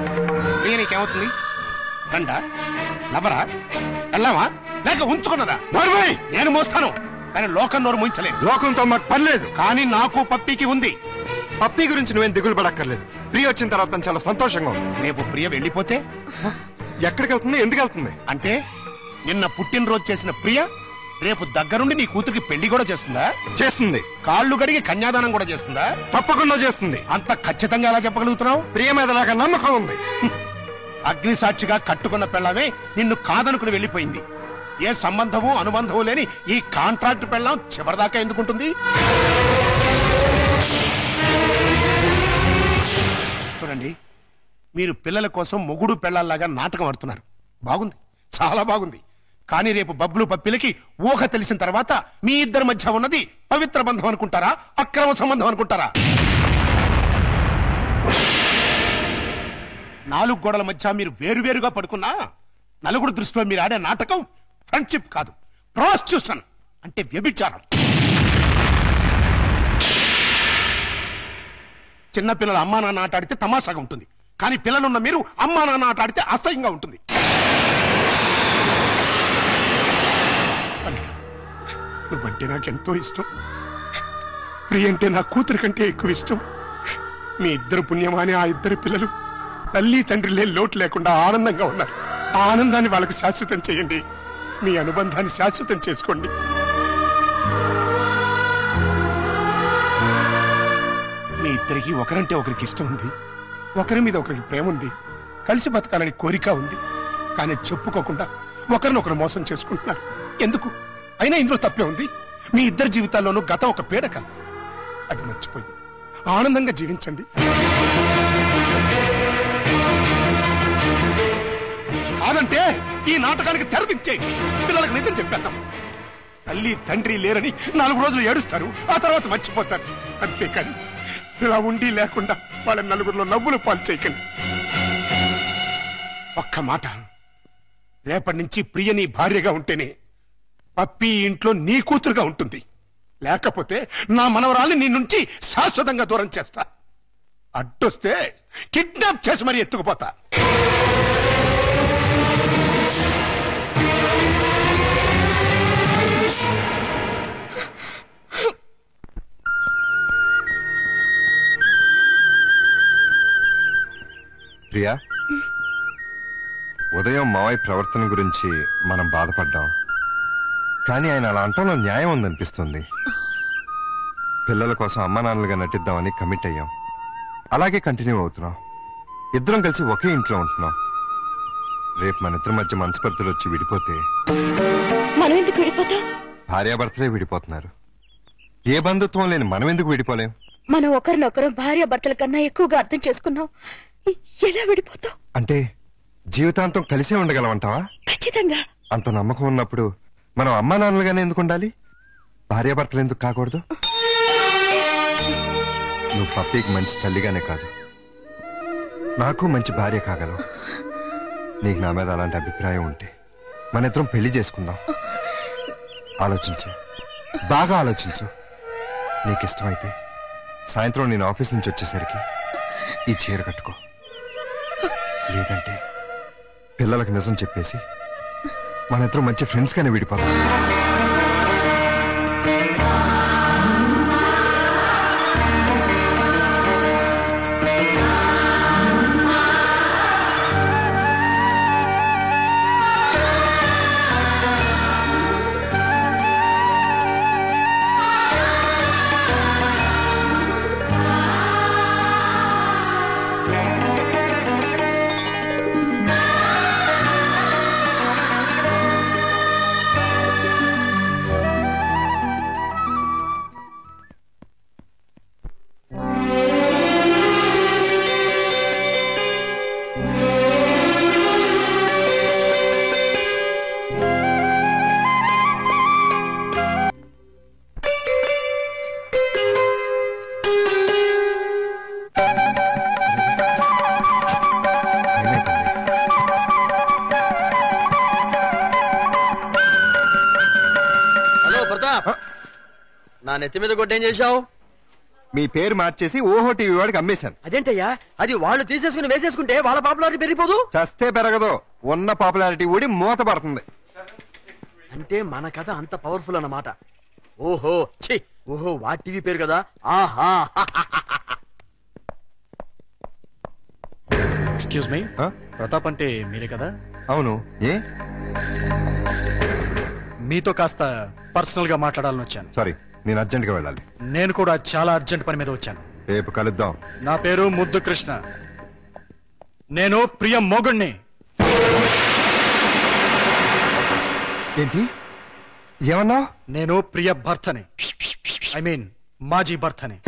నీకేమవుతుంది? రండా, లవరా, వెళ్ళావా, లేక ఉంచుకున్నదా? నేను మోస్తాను, కానీ లోకం నోరు ముయించలేదు. లోకంతో మాకు పని లేదు, కానీ నాకు పప్పికి ఉంది. పప్పి గురించి నువ్వేం దిగులు పడక్కర్లేదు. ప్రియ వచ్చిన తర్వాత చాలా సంతోషంగా ఉంది. రేపు ప్రియ వెళ్ళిపోతే ఎక్కడికి వెళ్తుంది? ఎందుకు వెళ్తుంది? అంటే నిన్న పుట్టినరోజు చేసిన ప్రియ రేపు దగ్గరుండి నీ కూతురికి పెళ్లి కూడా చేస్తుందా? చేస్తుంది. కాళ్ళు గడిగి కన్యాదానం కూడా చేస్తుందా? తప్పకుండా చేస్తుంది. అంత ఖచ్చితంగా ఎలా చెప్పగలుగుతున్నావు? ప్రియ మీద నాకు నమ్మకం ఉంది. అగ్ని సాక్షిగా కట్టుకున్న పెళ్ళమే నిన్ను కాదనుకుని వెళ్ళిపోయింది. ఏ సంబంధము అనుబంధము లేని ఈ కాంట్రాక్ట్ పెళ్ళం చివరిదాకా ఎందుకుంటుంది? చూడండి, మీరు పిల్లల కోసం మొగుడు పెళ్ళాల్లాగా నాటకం ఆడుతున్నారు. బాగుంది, చాలా బాగుంది. కానీ రేపు బబ్లు పప్పిలకి ఊహ తెలిసిన తర్వాత మీ ఇద్దరి మధ్య ఉన్నది పవిత్ర బంధం అనుకుంటారా, అక్రమ సంబంధం అనుకుంటారా? 4 గోడల మధ్య మీరు వేరువేరుగా పడుకున్నా నలుగురు దృష్టిలో మీరు ఆడే నాటకం ఫ్రెండ్షిప్ కాదు, ప్రాస్టిట్యూషన్ అంటే వ్యభిచారం. చిన్నపిల్లల అమ్మా నాన్న ఆట ఆడితే తమాషాగా ఉంటుంది, కానీ పిల్లలున్న మీరు అమ్మా నాన్న ఆట ఆడితే అసహ్యంగా ఉంటుంది. నువ్వంటే నాకెంతో ఇష్టం. ప్రియ అంటే నా కూతురి కంటే ఎక్కువ ఇష్టం. మీ ఇద్దరు పుణ్యమాని ఆ ఇద్దరు పిల్లలు తల్లి తండ్రి లేని లోటు లేకుండా ఆనందంగా ఉన్నారు. ఆ ఆనందాన్ని వాళ్ళకి శాశ్వతం చేయండి. మీ అనుబంధాన్ని శాశ్వతం చేసుకోండి. మీ ఇద్దరికి ఒకరంటే ఒకరికి ఇష్టం ఉంది, ఒకరి మీద ఒకరికి ప్రేమ ఉంది, కలిసి బతకాలని కోరిక ఉంది. కానీ చెప్పుకోకుండా ఒకరినొకరు మోసం చేసుకుంటున్నారు. ఎందుకు? అయినా ఇందులో తప్పే ఉంది. మీ ఇద్దరి జీవితాల్లోనూ గతం ఒక పీడక, అది మర్చిపోయి ఆనందంగా జీవించండి. కాదంటే ఈ నాటకానికి తెరదించేయండి. పిల్లలకు నిజం చెప్పేద్దాం. తల్లి తండ్రి లేరని 4 రోజులు ఏడుస్తారు, ఆ తర్వాత మర్చిపోతారు. అంతేకాని ఇలా ఉండి లేకుండా వాళ్ళ నలుగురిలో నవ్వులు పాలు చేయకండి. ఒక్క మాట, రేపటి నుంచి ప్రియ నీ భార్యగా ఉంటేనే పప్పి ఇంట్లో నీ కూతురుగా ఉంటుంది. లేకపోతే నా మనవరాల్ని నీ నుంచి శాశ్వతంగా దూరం చేస్తా. అడ్డొస్తే కిడ్నాప్ చేసి మరీ ఎత్తుకుపోతా. ప్రియా, ఉదయం మావయ్య ప్రవర్తన గురించి మనం బాధపడ్డాం, కానీ ఆయన అలా అంటంలో న్యాయం ఉందనిపిస్తుంది. పిల్లల కోసం అమ్మా నాన్నలుగా నటిద్దామని కమిట్ అయ్యాం. అలాగే కంటిన్యూ అవుతున్నాం. ఇద్దరం కలిసి ఒకే ఇంట్లో ఉంటున్నాం. రేపు మన ఇద్దరి మధ్య మనస్పర్ధలు వచ్చి విడిపోతే మనం ఎందుకు విడిపోతాం? భార్యాభర్తలే విడిపోతున్నారు. ఏ బంధుత్వం లేని మనం ఎందుకు విడిపోలేం? మనం ఒకరినొకరు భార్యాభర్తల కన్నా ఎక్కువగా అర్థం చేసుకున్నాం. ఎలా విడిపోతాం? అంటే జీవితాంతం కలిసే ఉండగలమంటావా? ఖచ్చితంగా. అంత నమ్మకం ఉన్నప్పుడు మనం అమ్మా నాన్నలుగానే ఎందుకు ఉండాలి? భార్యాభర్తలు ఎందుకు కాకూడదు? నువ్వు పప్పీకి మంచి తల్లిగానే కాదు, నాకు మంచి భార్య కాగలవు. నీకు నా మీద అలాంటి అభిప్రాయం ఉంటే మన ఇద్దరం పెళ్లి చేసుకుందాం. ఆలోచించు, బాగా ఆలోచించు. నీకు ఇష్టమైతే సాయంత్రం నేను ఆఫీస్ నుంచి వచ్చేసరికి ఈ చీర కట్టుకో. లేదంటే పిల్లలకు నిజం చెప్పేసి మన ఇద్దరం మంచి ఫ్రెండ్స్ గానే విడిపోతాం. నా నెత్తి మీద కొట్టేం చేశావు? మీ పేరు మార్చేసి ఓహో టీవీ వాడికి అమ్మేశాను. అదేంటయ్యా, అది వాళ్ళు తీసేసుకుని వేసేసుకుంటే వాళ్ళ పాపులారిటీ పెరిగిపోదు. చస్తే పెరగదు, ఉన్న పాపులారిటీ ఊడి మూత పడుతుంది. అంటే మన కథ అంత పవర్ఫుల్ అన్నమాట. ఓహో ఛీ, ఓహో వా టీవీ పేరు కదా. ఆహా, ఎక్స్క్యూజ్ మీ, ప్రతాప్ అంటే మీరే కదా? అవును. ఏ మీతో కాస్త పర్సనల్ గా మాట్లాడాలని వచ్చాను. సారీ, నేను అర్జెంట్ గా వెళ్ళాలి. నేను కూడా చాలా అర్జెంట్ పని మీద వచ్చాను. రేపు కలుద్దాం. నా పేరు ముద్దు కృష్ణ. నేను ప్రియ మొగుణ్ణి. ఏంటి ఏమన్నా? నేను ప్రియ భర్తని, ఐ మీన్ మాజీ భర్తని.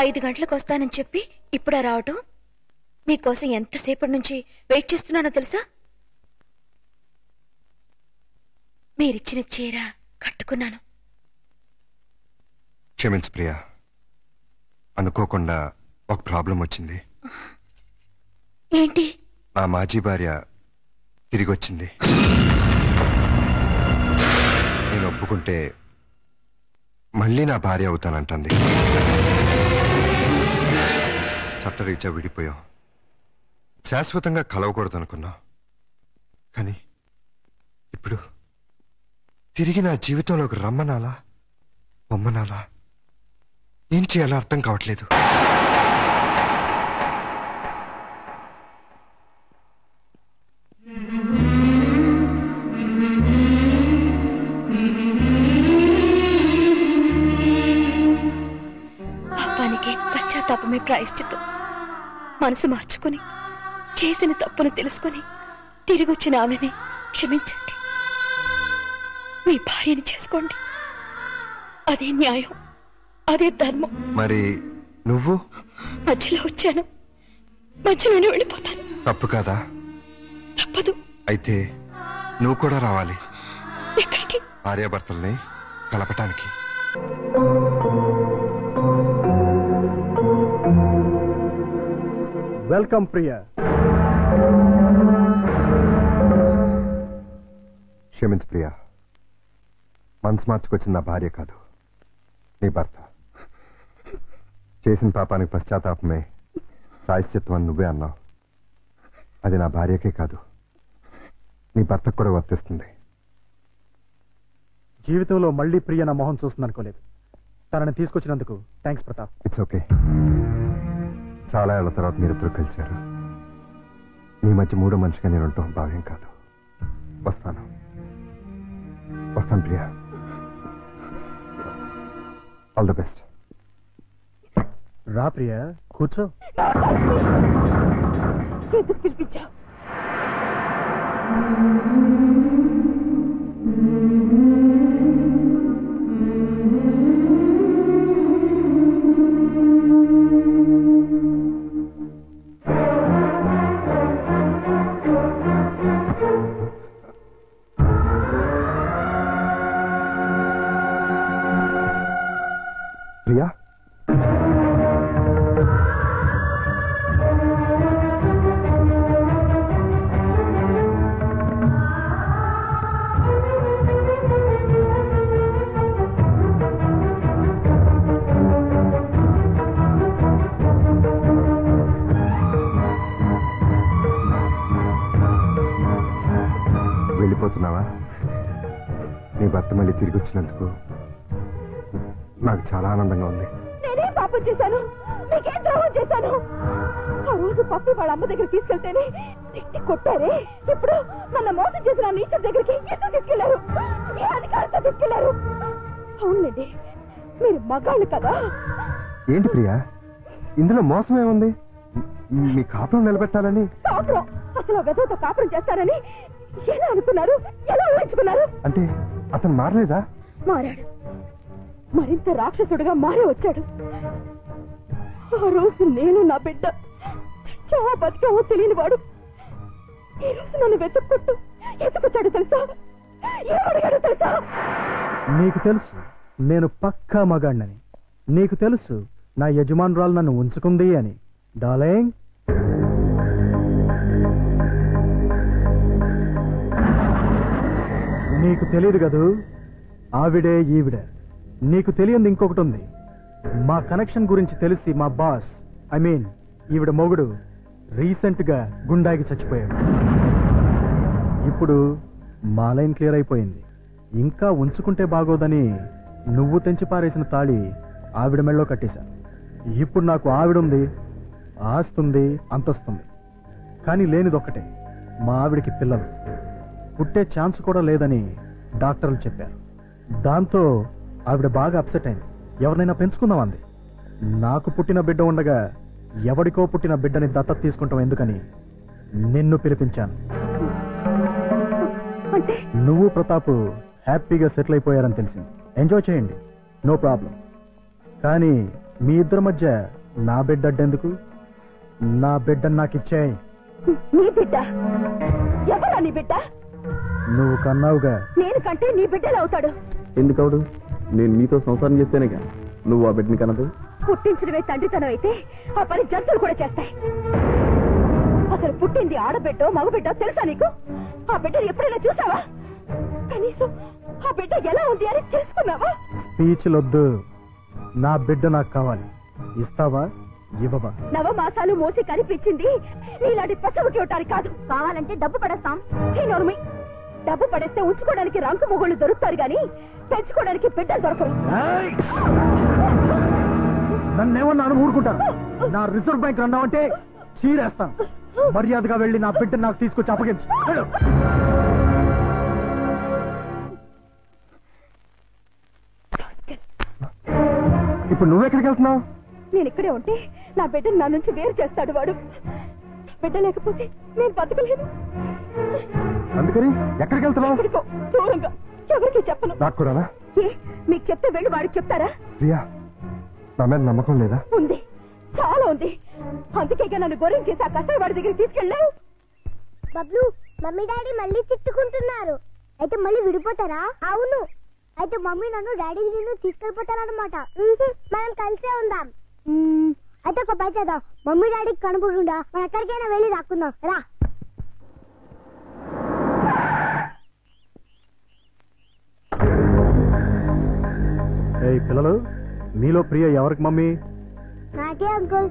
ఐదు గంటలకు వస్తానని చెప్పి ఇప్పుడా రావటం? మీకోసం ఎంతసేపటి నుంచి వెయిట్ చేస్తున్నానో తెలుసా? మీరిచ్చిన చీర కట్టుకున్నాను. క్షమించు ప్రియా, అనుకోకుండా ఒక ప్రాబ్లం వచ్చింది. ఏంటి? నా మాజీ భార్య తిరిగి వచ్చింది. నేను ఒప్పుకుంటే మళ్ళీ నా భార్య అవుతానంటుంది. చట్టరీత్యా విడిపోయాం, శాశ్వతంగా కలవకూడదు అనుకున్నాం. కానీ ఇప్పుడు తిరిగి నా జీవితంలోకి రమ్మనాలా బొమ్మనాలా ఏం చేయాలో అర్థం కావట్లేదు. పాపానికి పశ్చాత్తాపమే ప్రాయశ్చిత్తం. మనసు మార్చుకొని చేసిన తప్పును తెలుసుకొని తిరిగి వచ్చిన ఆమెని క్షమించండి. మీ భార్యని చేసుకోండి. అదే న్యాయం, అదే ధర్మం. మరి నువ్వు? మధ్యలో వచ్చాను, మధ్యలోనే వెళ్ళిపోతాను. తప్పు కాదా? తప్పదు. అయితే నువ్వు కూడా రావాలి. ఎక్కడికి? భార్యాభర్తల్ని కలపటానికి. వెల్కమ్ ప్రియా. క్షమించు ప్రియా, మనసు మార్చుకొచ్చిన నా భార్య కాదు, నీ భర్త. చేసిన పాపానికి పశ్చాత్తాపమే ప్రాయశ్చిత్వం అని నువ్వే అన్నావు. అది నా భార్యకే కాదు, నీ భర్తకు కూడా వర్తిస్తుంది. జీవితంలో మళ్ళీ ప్రియ నా మొహం చూస్తుంది అనుకోలేదు. తనని తీసుకొచ్చినందుకు థ్యాంక్స్ ప్రతాప్. It's okay. చాలా ఏళ్ల తర్వాత మీరిద్దరు కలిశారు. మీ మధ్య మూడో మనిషిగా నేను ఉంటాం భావ్యం కాదు. వస్తాను ప్రియా. All the best. రా ప్రియా, కూర్చో. ఎందుకు పిలిపించావు? ప్రియా, వెళ్ళిపోతున్నావా? నీ భర్త మళ్ళీ తిరిగి వచ్చినందుకు నాకు చాలా ఆనందంగా ఉంది. నేనేం పాపం చేశాను? నీకేం ద్రోహం చేశాను? ఆ రోజు పప్పి వాళ్ళ అమ్మ దగ్గర తీసుకెళ్తేనే తిట్టి కొట్టారే. ఇప్పుడు నన్ను మోసం చేసిన నీచర్ దగ్గరికి ఎందుకు తీసుకెళ్లారు? ఏ అధికారంతో తీసుకెళ్లారు? అవునండి, మీరు మగాళ్ళు కదా. ఏంటి ప్రియా, ఇందులో మోసం ఏముంది? మీ కాపురం నిలబెట్టాలని. కాపురం? అసలు వెదతో కాపురం చేస్తారని ఎలా అనుకున్నారు? ఎలా ఊహించుకున్నారు? అంటే అతను మారలేదా? మారాడు, మరింత రాక్షసుడిగా మారే వచ్చాడు. ఆ రోజు నేను నా బిడ్డ చచ్చావా బతికావో తెలియని వాడు ఈ రోజు నన్ను వెతుక్కుంటూ ఎత్తుకొచ్చాడు తెలుసా? ఏమడిగాడు తెలుసా? నీకు తెలుసు నేను పక్కా మగాడినని. నీకు తెలుసు నా యజమానురాలు నన్ను ఉంచుకుంది అని. డార్లింగ్, నీకు తెలియదు కదూ, ఆవిడే ఈవిడే. నీకు తెలియంది ఇంకొకటి ఉంది. మా కనెక్షన్ గురించి తెలిసి మా బాస్, ఐ మీన్ ఈవిడ మొగుడు, రీసెంట్ గా గుండాకి చచ్చిపోయాడు. ఇప్పుడు మా లైన్ క్లియర్ అయిపోయింది. ఇంకా ఉంచుకుంటే బాగోదని నువ్వు తెంచి పారేసిన తాళి ఆవిడ మెళ్ళలో కట్టేశాను. ఇప్పుడు నాకు ఆవిడుంది, ఆస్తుంది, అంతొస్తుంది. కానీ లేనిదొక్కటే, మా ఆవిడికి పిల్లలు పుట్టే ఛాన్స్ కూడా లేదని డాక్టర్లు చెప్పారు. దాంతో ఆవిడ బాగా అప్సెట్ అయింది. ఎవరినైనా పెంచుకుందాం అంది. నాకు పుట్టిన బిడ్డ ఉండగా ఎవడికో పుట్టిన బిడ్డని దత్తత తీసుకుంటాం ఎందుకని నిన్ను పిలిపించాను. నువ్వు ప్రతాప్ హ్యాపీగా సెటిల్ అయిపోయారని తెలిసింది. ఎంజాయ్ చేయండి, నో ప్రాబ్లం. కానీ మీ ఇద్దరి మధ్య నా బిడ్డ అడ్డెందుకు? నా బిడ్డను నాకు ఇచ్చేయి. నీ బిడ్డ? ఎవరా నీ బిడ్డ? నువ్వు కన్నావుగా. నేను కంటే నీ బిడ్డలు అవుతాడు. ఎందుకవుడు? నేను నీతో సంసారం చేస్తేనేగా నువ్వు ఆ బిడ్డని కనదు. పుట్టించడమే తండ్రితనం అయితే ఆ పని జంతువులు కూడా చేస్తాయి. అసలు పుట్టింది ఆడబిడ్డో మగబిడ్డో తెలుసా నీకు? ఆ బిడ్డను ఎప్పుడైనా చూసావా? కనీసం ఆ బిడ్డ ఎలా ఉంది అని తెలుసుకున్నావా? స్పీచ్లొద్దు. నా బిడ్డ నాకు కావాలి. ఇస్తావా? ఇవ్వబా. నవమాసాలు మోసి కనిపించింది నీలాంటి పశువుకి ఇవ్వటానికి కాదు. కావాలంటే డబ్బు పడేస్తాం. చీనోర్మి, డబ్బు పడేస్తే ఉంచుకోవడానికి రంకు మొగుళ్ళు దొరుకుతారు గాని పెంచుకోవడానికి బిడ్డలు దొరకరు. నన్నేమన్నాను ఊరుకుంటాను. నా రిజర్వ్ బ్యాంక్ అన్నావంటే చీరేస్తాను. మర్యాదగా వెళ్ళి నా బిడ్డ నాకు తీసుకొచ్చి అప్పగించు. ఇప్పుడు నువ్వెక్కడికి వెళ్తున్నావు? నేను ఇక్కడే ఉంటే నా బిడ్డను నా నుంచి వేరు చేస్తాడు వాడు. బిడ్డ లేకపోతే నేను బతకలేను. అందుకని ఎక్కడికి వెళ్తున్నావు? ఎక్కడికో దూరంగా, ఎవరికి చెప్పను. నాకు కూడానా? ఏ, మీకు చెప్తే వెళ్ళి వాడికి చెప్తారా? ప్రియా, నా మీద నమ్మకం లేదా? ఉంది, చాలా ఉంది. అందుకేగా నన్ను గొర్రెం చేసి ఆ కసాయి వాడి దగ్గరికి తీసుకెళ్ళావు. బబ్లు, మమ్మీ డాడీ మళ్ళీ తిట్టుకుంటున్నారు. అయితే మళ్ళీ విడిపోతారా? అవును. అయితే మమ్మీ నన్ను డాడీ నిన్ను తీసుకెళ్ళిపోతారన్నమాట. మనం కలిసే ఉందాం. అయితే ఒక పని చేద్దాం. మమ్మీ డాడీకి కనుపడుండా మనం ఎక్కడికైనా వెళ్ళి రాకుందాం. రా. ఏయ్ పిల్లలు, మీలో ప్రియ ఎవరికి మమ్మీ? నాకే అంకుల్.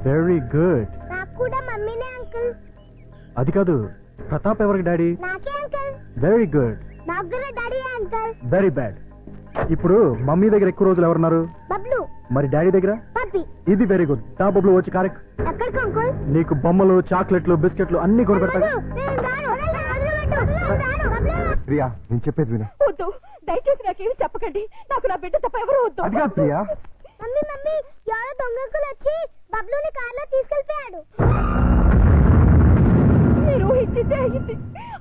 Very good. నాకు కూడా మమ్మీనే అంకుల్. అది కాదు, ప్రతాప్ ఎవరికి డాడీ? నాకే అంకుల్. Very good. నాకు కూడా డాడీ అంకుల్. Very bad. ఇప్పుడు మమ్మీ దగ్గర ఎక్కువ రోజులు ఎవరున్నారు? బబ్లు. మరి డాడీ దగ్గర? పప్పి. ఇది వెరీ గుడ్. దా బబ్లు, వచ్చి కారెక్. ఎక్కడికి అంకుల్? నీకు బొమ్మలు, చాక్లెట్లు, బిస్కెట్లు అన్ని కొని పెడతా. ప్రియా, నేను చెప్పేది వినా. వద్దు, దయచేసి నాకేమి చెప్పకండి. నాకు నా బిడ్డ తప్ప ఎవరు వద్దు. అది కాదు ప్రియా. మమ్మీ మమ్మీ, ఎవరో దొంగకులు వచ్చి బబ్లుని కార్లో తీసుకెళ్ళిపోయాడు. మీరు ఊహించిందే అయింది.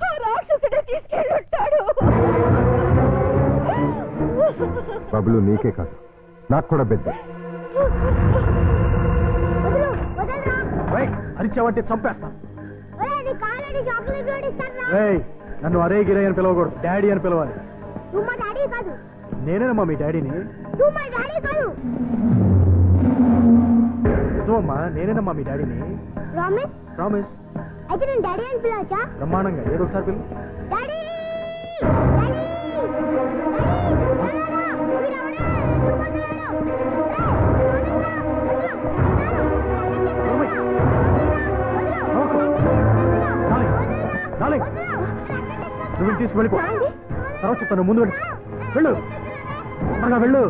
ఆ రాక్షసుడే తీసుకెళ్ళి ఉంటాడు. బబులు నీకే కాదు, నాకు కూడా బిడ్డ. అరిచావంటే చంపేస్తాను. చాక్లెట్ నన్ను అరే గిరే అని పిలవకూడదు, డాడీ అని పిలవాలి. నువ్వు మా డాడీ కాదు. నేనేనమ్మా మీ డాడీని. నువ్వు మా డాడీ కాదు. నిజమమ్మా, నేనేనమ్మా మీ డాడీని. ప్రామిస్? ప్రామిస్. అయితే నేను డాడీ అని పిలవచ్చా? బ్రహ్మాండంగా, ఏదో ఒకసారి పిలు. డాడీ నువ్వు తీసుకువెళ్ళిపో, తర్వాత చెప్తాను. ముందు వెళ్ళు, త్వరగా వెళ్ళు.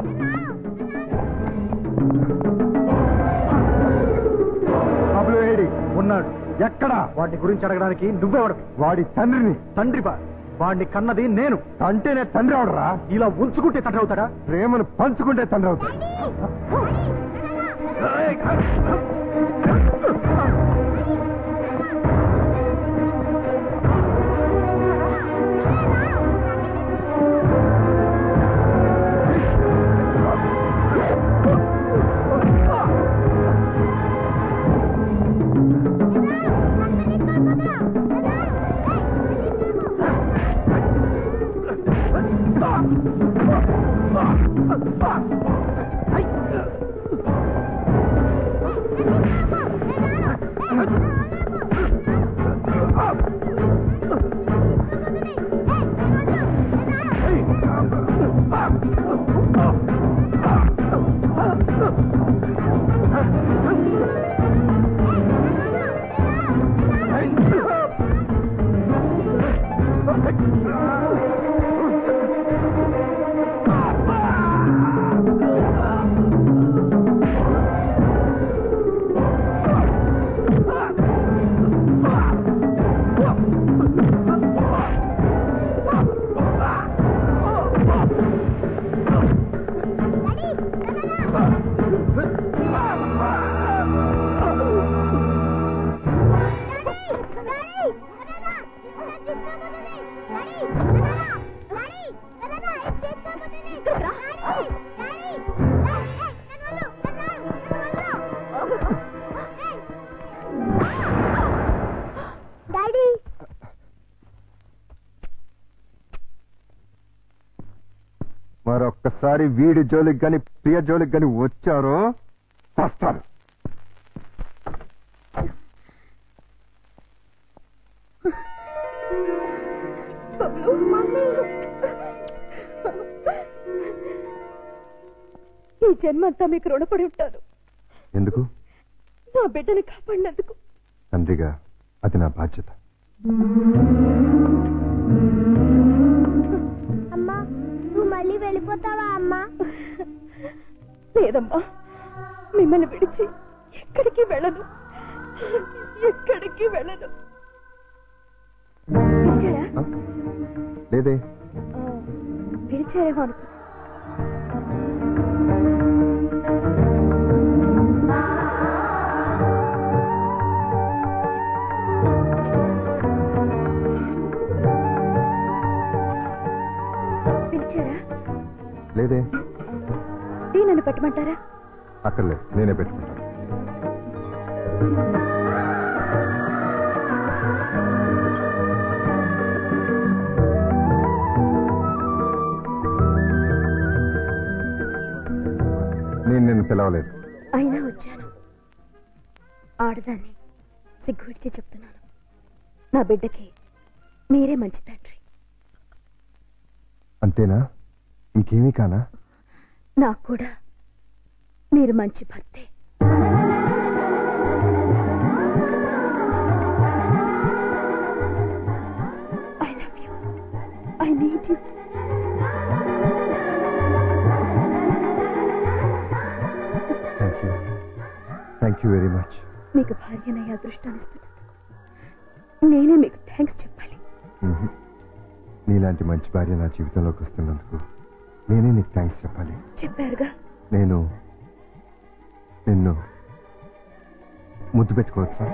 బబులు ఏడి ఉన్నాడు. ఎక్కడ? వాడిని గురించి అడగడానికి నువ్వెవడవి? వాడి తండ్రిని. తండ్రి వాడిని కన్నది నేను. అంటేనే తండ్రి అవడరా? ఇలా ఉంచుకుంటే తండ్రి అవుతాడా? ప్రేమను పంచుకుంటే తండ్రి అవుతాడు. మరొక్కసారి వీడి జోలికి గాని ప్రియ జోలికి గాని వచ్చారో వస్తాను. ఈ జన్మంతా మీకు రుణపడి ఉంటాను. ఎందుకు? నా బిడ్డని కాపాడినందుకు. తండ్రిగా అది నా బాధ్యత. అమ్మా నువ్వు మళ్ళీ వెళ్ళిపోతావా అమ్మా? లేదమ్మా, మిమ్మల్ని విడిచి ఎక్కడికి వెళ్ళను, ఎక్కడికి వెళ్ళను. పిలిచారా? లేదే. పిలిచారేమో అనుకో. పిలిచారా? లేదే. టీ నన్ను పెట్టమంటారా? అక్కర్లేదు, నేనే పెట్టుకుంటాను. నేను నిన్ను పిలవలేదు. అయినా వచ్చాను. ఆడదాన్ని సిగ్గు విడిచి చెప్తున్నాను, నా బిడ్డకి మీరే మంచి తండ్రి. అంతేనా? ఇంకేమీ కానా? నాకు కూడా మీరు మంచి భర్తే. I love you. I need you. Thank you very much. మీకు భార్యనయ్యే అదృష్టాన్ని ఇస్తున్నందుకు నేనే మీకు థ్యాంక్స్ చెప్పాలి. నీలాంటి మంచి భార్య నా జీవితంలోకి వస్తున్నందుకు నేనే నీకు థ్యాంక్స్ చెప్పాలి. చెప్పారుగా. నేను నిన్ను ముద్దు పెట్టుకోవచ్చా?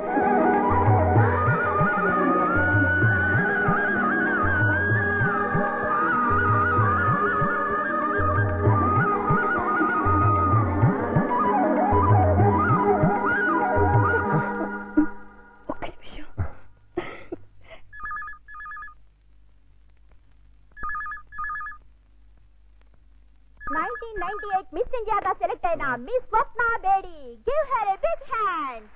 ఒక్క నిమిషం. మిస్ ఇండియాగా సెలెక్ట్ అయిన miss Swapna Bedi. Give her a big hand.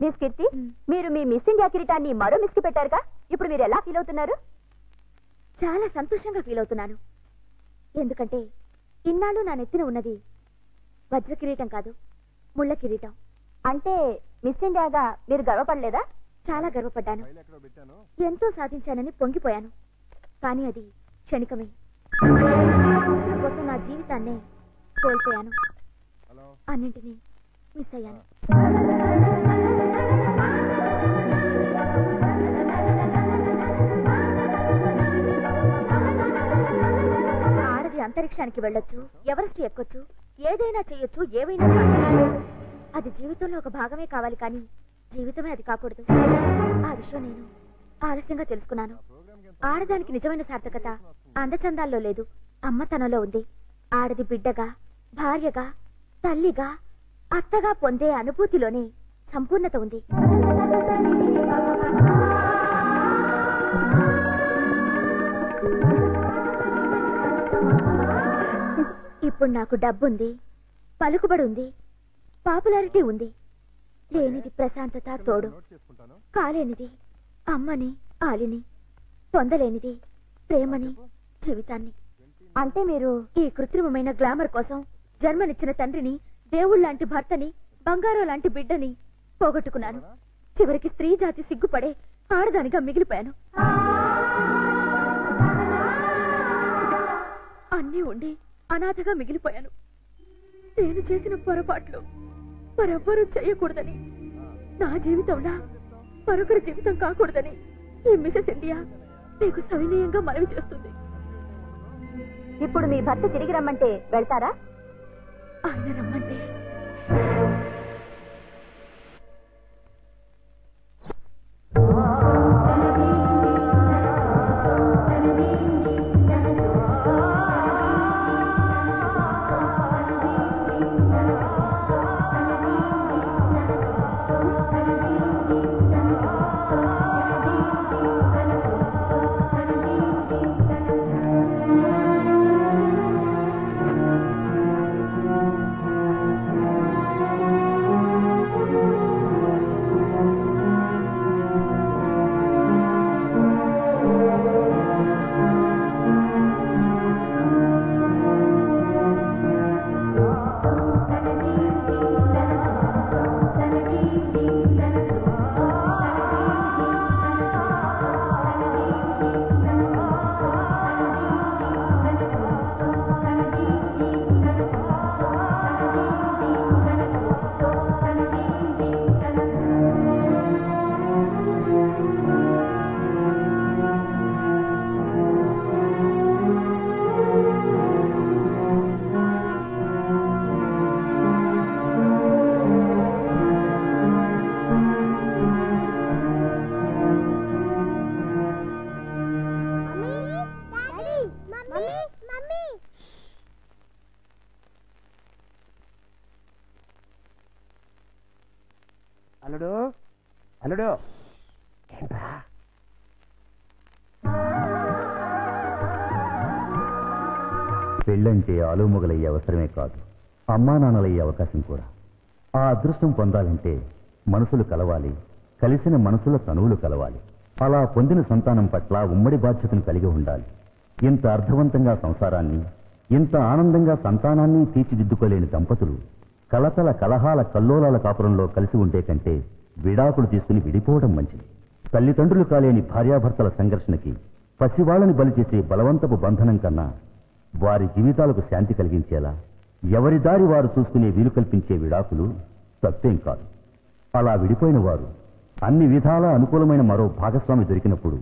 Miss Keerthi, మీరు మీ మిస్ ఇండియా కిరీటాన్ని మరో మిస్ కి పెట్టారుగా, ఇప్పుడు మీరు ఎలా ఫీల్ అవుతున్నారు? చాలా సంతోషంగా ఫీల్ అవుతున్నాను. ఎందుకంటే ఇన్నాళ్ళు నా నెత్తిన ఉన్నది వజ్ర కిరీటం కాదు, ముళ్ళ కిరీటం. అంటే మిస్ ఇండియాగా మీరు గర్వపడలేదా? చాలా గర్వపడ్డాను. ఎంతో సాధించానని పొంగిపోయాను. కానీ అది క్షణికమే. ఆశించిన కోసం నా జీవితాన్నే కోల్పోయాను. అన్నింటినీ మిస్ అయ్యాను. ఆడది అంతరిక్షానికి వెళ్ళొచ్చు, ఎవరెస్ట్ ఎక్కొచ్చు, ఏదైనా చెయ్యొచ్చు, ఏవైనా సాధించొచ్చు. అది జీవితంలో ఒక భాగమే కావాలి, కానీ జీవితమే అది కాకూడదు. ఆ విషయం నేను ఆలస్యంగా తెలుసుకున్నాను. ఆడదానికి నిజమైన సార్థకత అందచందాల్లో లేదు, అమ్మతనంలో ఉంది. ఆడది బిడ్డగా, భార్యగా, తల్లిగా, అత్తగా పొందే అనుభూతిలోనే సంపూర్ణత ఉంది. ఇప్పుడు నాకు డబ్బుంది, పలుకుబడి ఉంది, పాపులారిటీ ఉంది. లేనిది ప్రశాంతత, తోడు. కాలేనిది అమ్మని, ఆలిని. పొందలేనిది ప్రేమని, జీవితాన్ని. అంటే మీరు ఈ కృత్రిమమైన గ్లామర్ కోసం జన్మనిచ్చిన తండ్రిని, దేవుళ్లాంటి భర్తని, బంగారం లాంటి బిడ్డని పోగొట్టుకున్నాను. చివరికి స్త్రీ జాతి సిగ్గుపడే ఆడదానిగా మిగిలిపోయాను. అన్నీ ఉండి అనాథగా మిగిలిపోయాను. నేను చేసిన పొరపాట్లు మరెవ్వరూ చేయకూడదని, నా జీవితంలా మరొకరి జీవితం కాకూడదని ఈ మిసెస్ ఇండియా మీకు సవినయంగా మనవి చేస్తుంది. ఇప్పుడు మీ భర్త తిరిగి రమ్మంటే వెళ్తారా? ఆయన రమ్మంటే అల్లుడు అల్లుడు ఏంట్రా పెళ్ళంటే ఆలుమొగలయ్యే అవసరమే కాదు, అమ్మా నాన్నలయ్యే అవకాశం కూడా. ఆ అదృష్టం పొందాలంటే మనసులు కలవాలి, కలిసిన మనసుల తనువులు కలవాలి. అలా పొందిన సంతానం పట్ల ఉమ్మడి బాధ్యతను కలిగి ఉండాలి. ఇంత అర్థవంతంగా సంసారాన్ని, ఇంత ఆనందంగా సంతానాన్ని తీర్చిదిద్దుకోలేని దంపతులు కలతల కలహాల కల్లోలాల కాపురంలో కలిసి ఉండే కంటే విడాకులు తీసుకుని విడిపోవడం మంచిది. తల్లిదండ్రులు కాలేని భార్యాభర్తల సంఘర్షణకి పసివాళ్లని బలి చేసే బలవంతపు బంధనం కన్నా వారి జీవితాలకు శాంతి కలిగించేలా ఎవరి దారి వారు చూసుకునే వీలు కల్పించే విడాకులు తప్పేం కాదు. అలా విడిపోయిన వారు అన్ని విధాలా అనుకూలమైన మరో భాగస్వామి దొరికినప్పుడు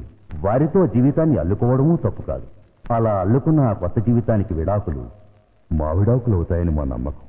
వారితో జీవితాన్ని అల్లుకోవడమూ తప్పు కాదు. అలా అల్లుకున్న ఆ కొత్త జీవితానికి విడాకులు మా విడాకులు అవుతాయని మా నమ్మకం.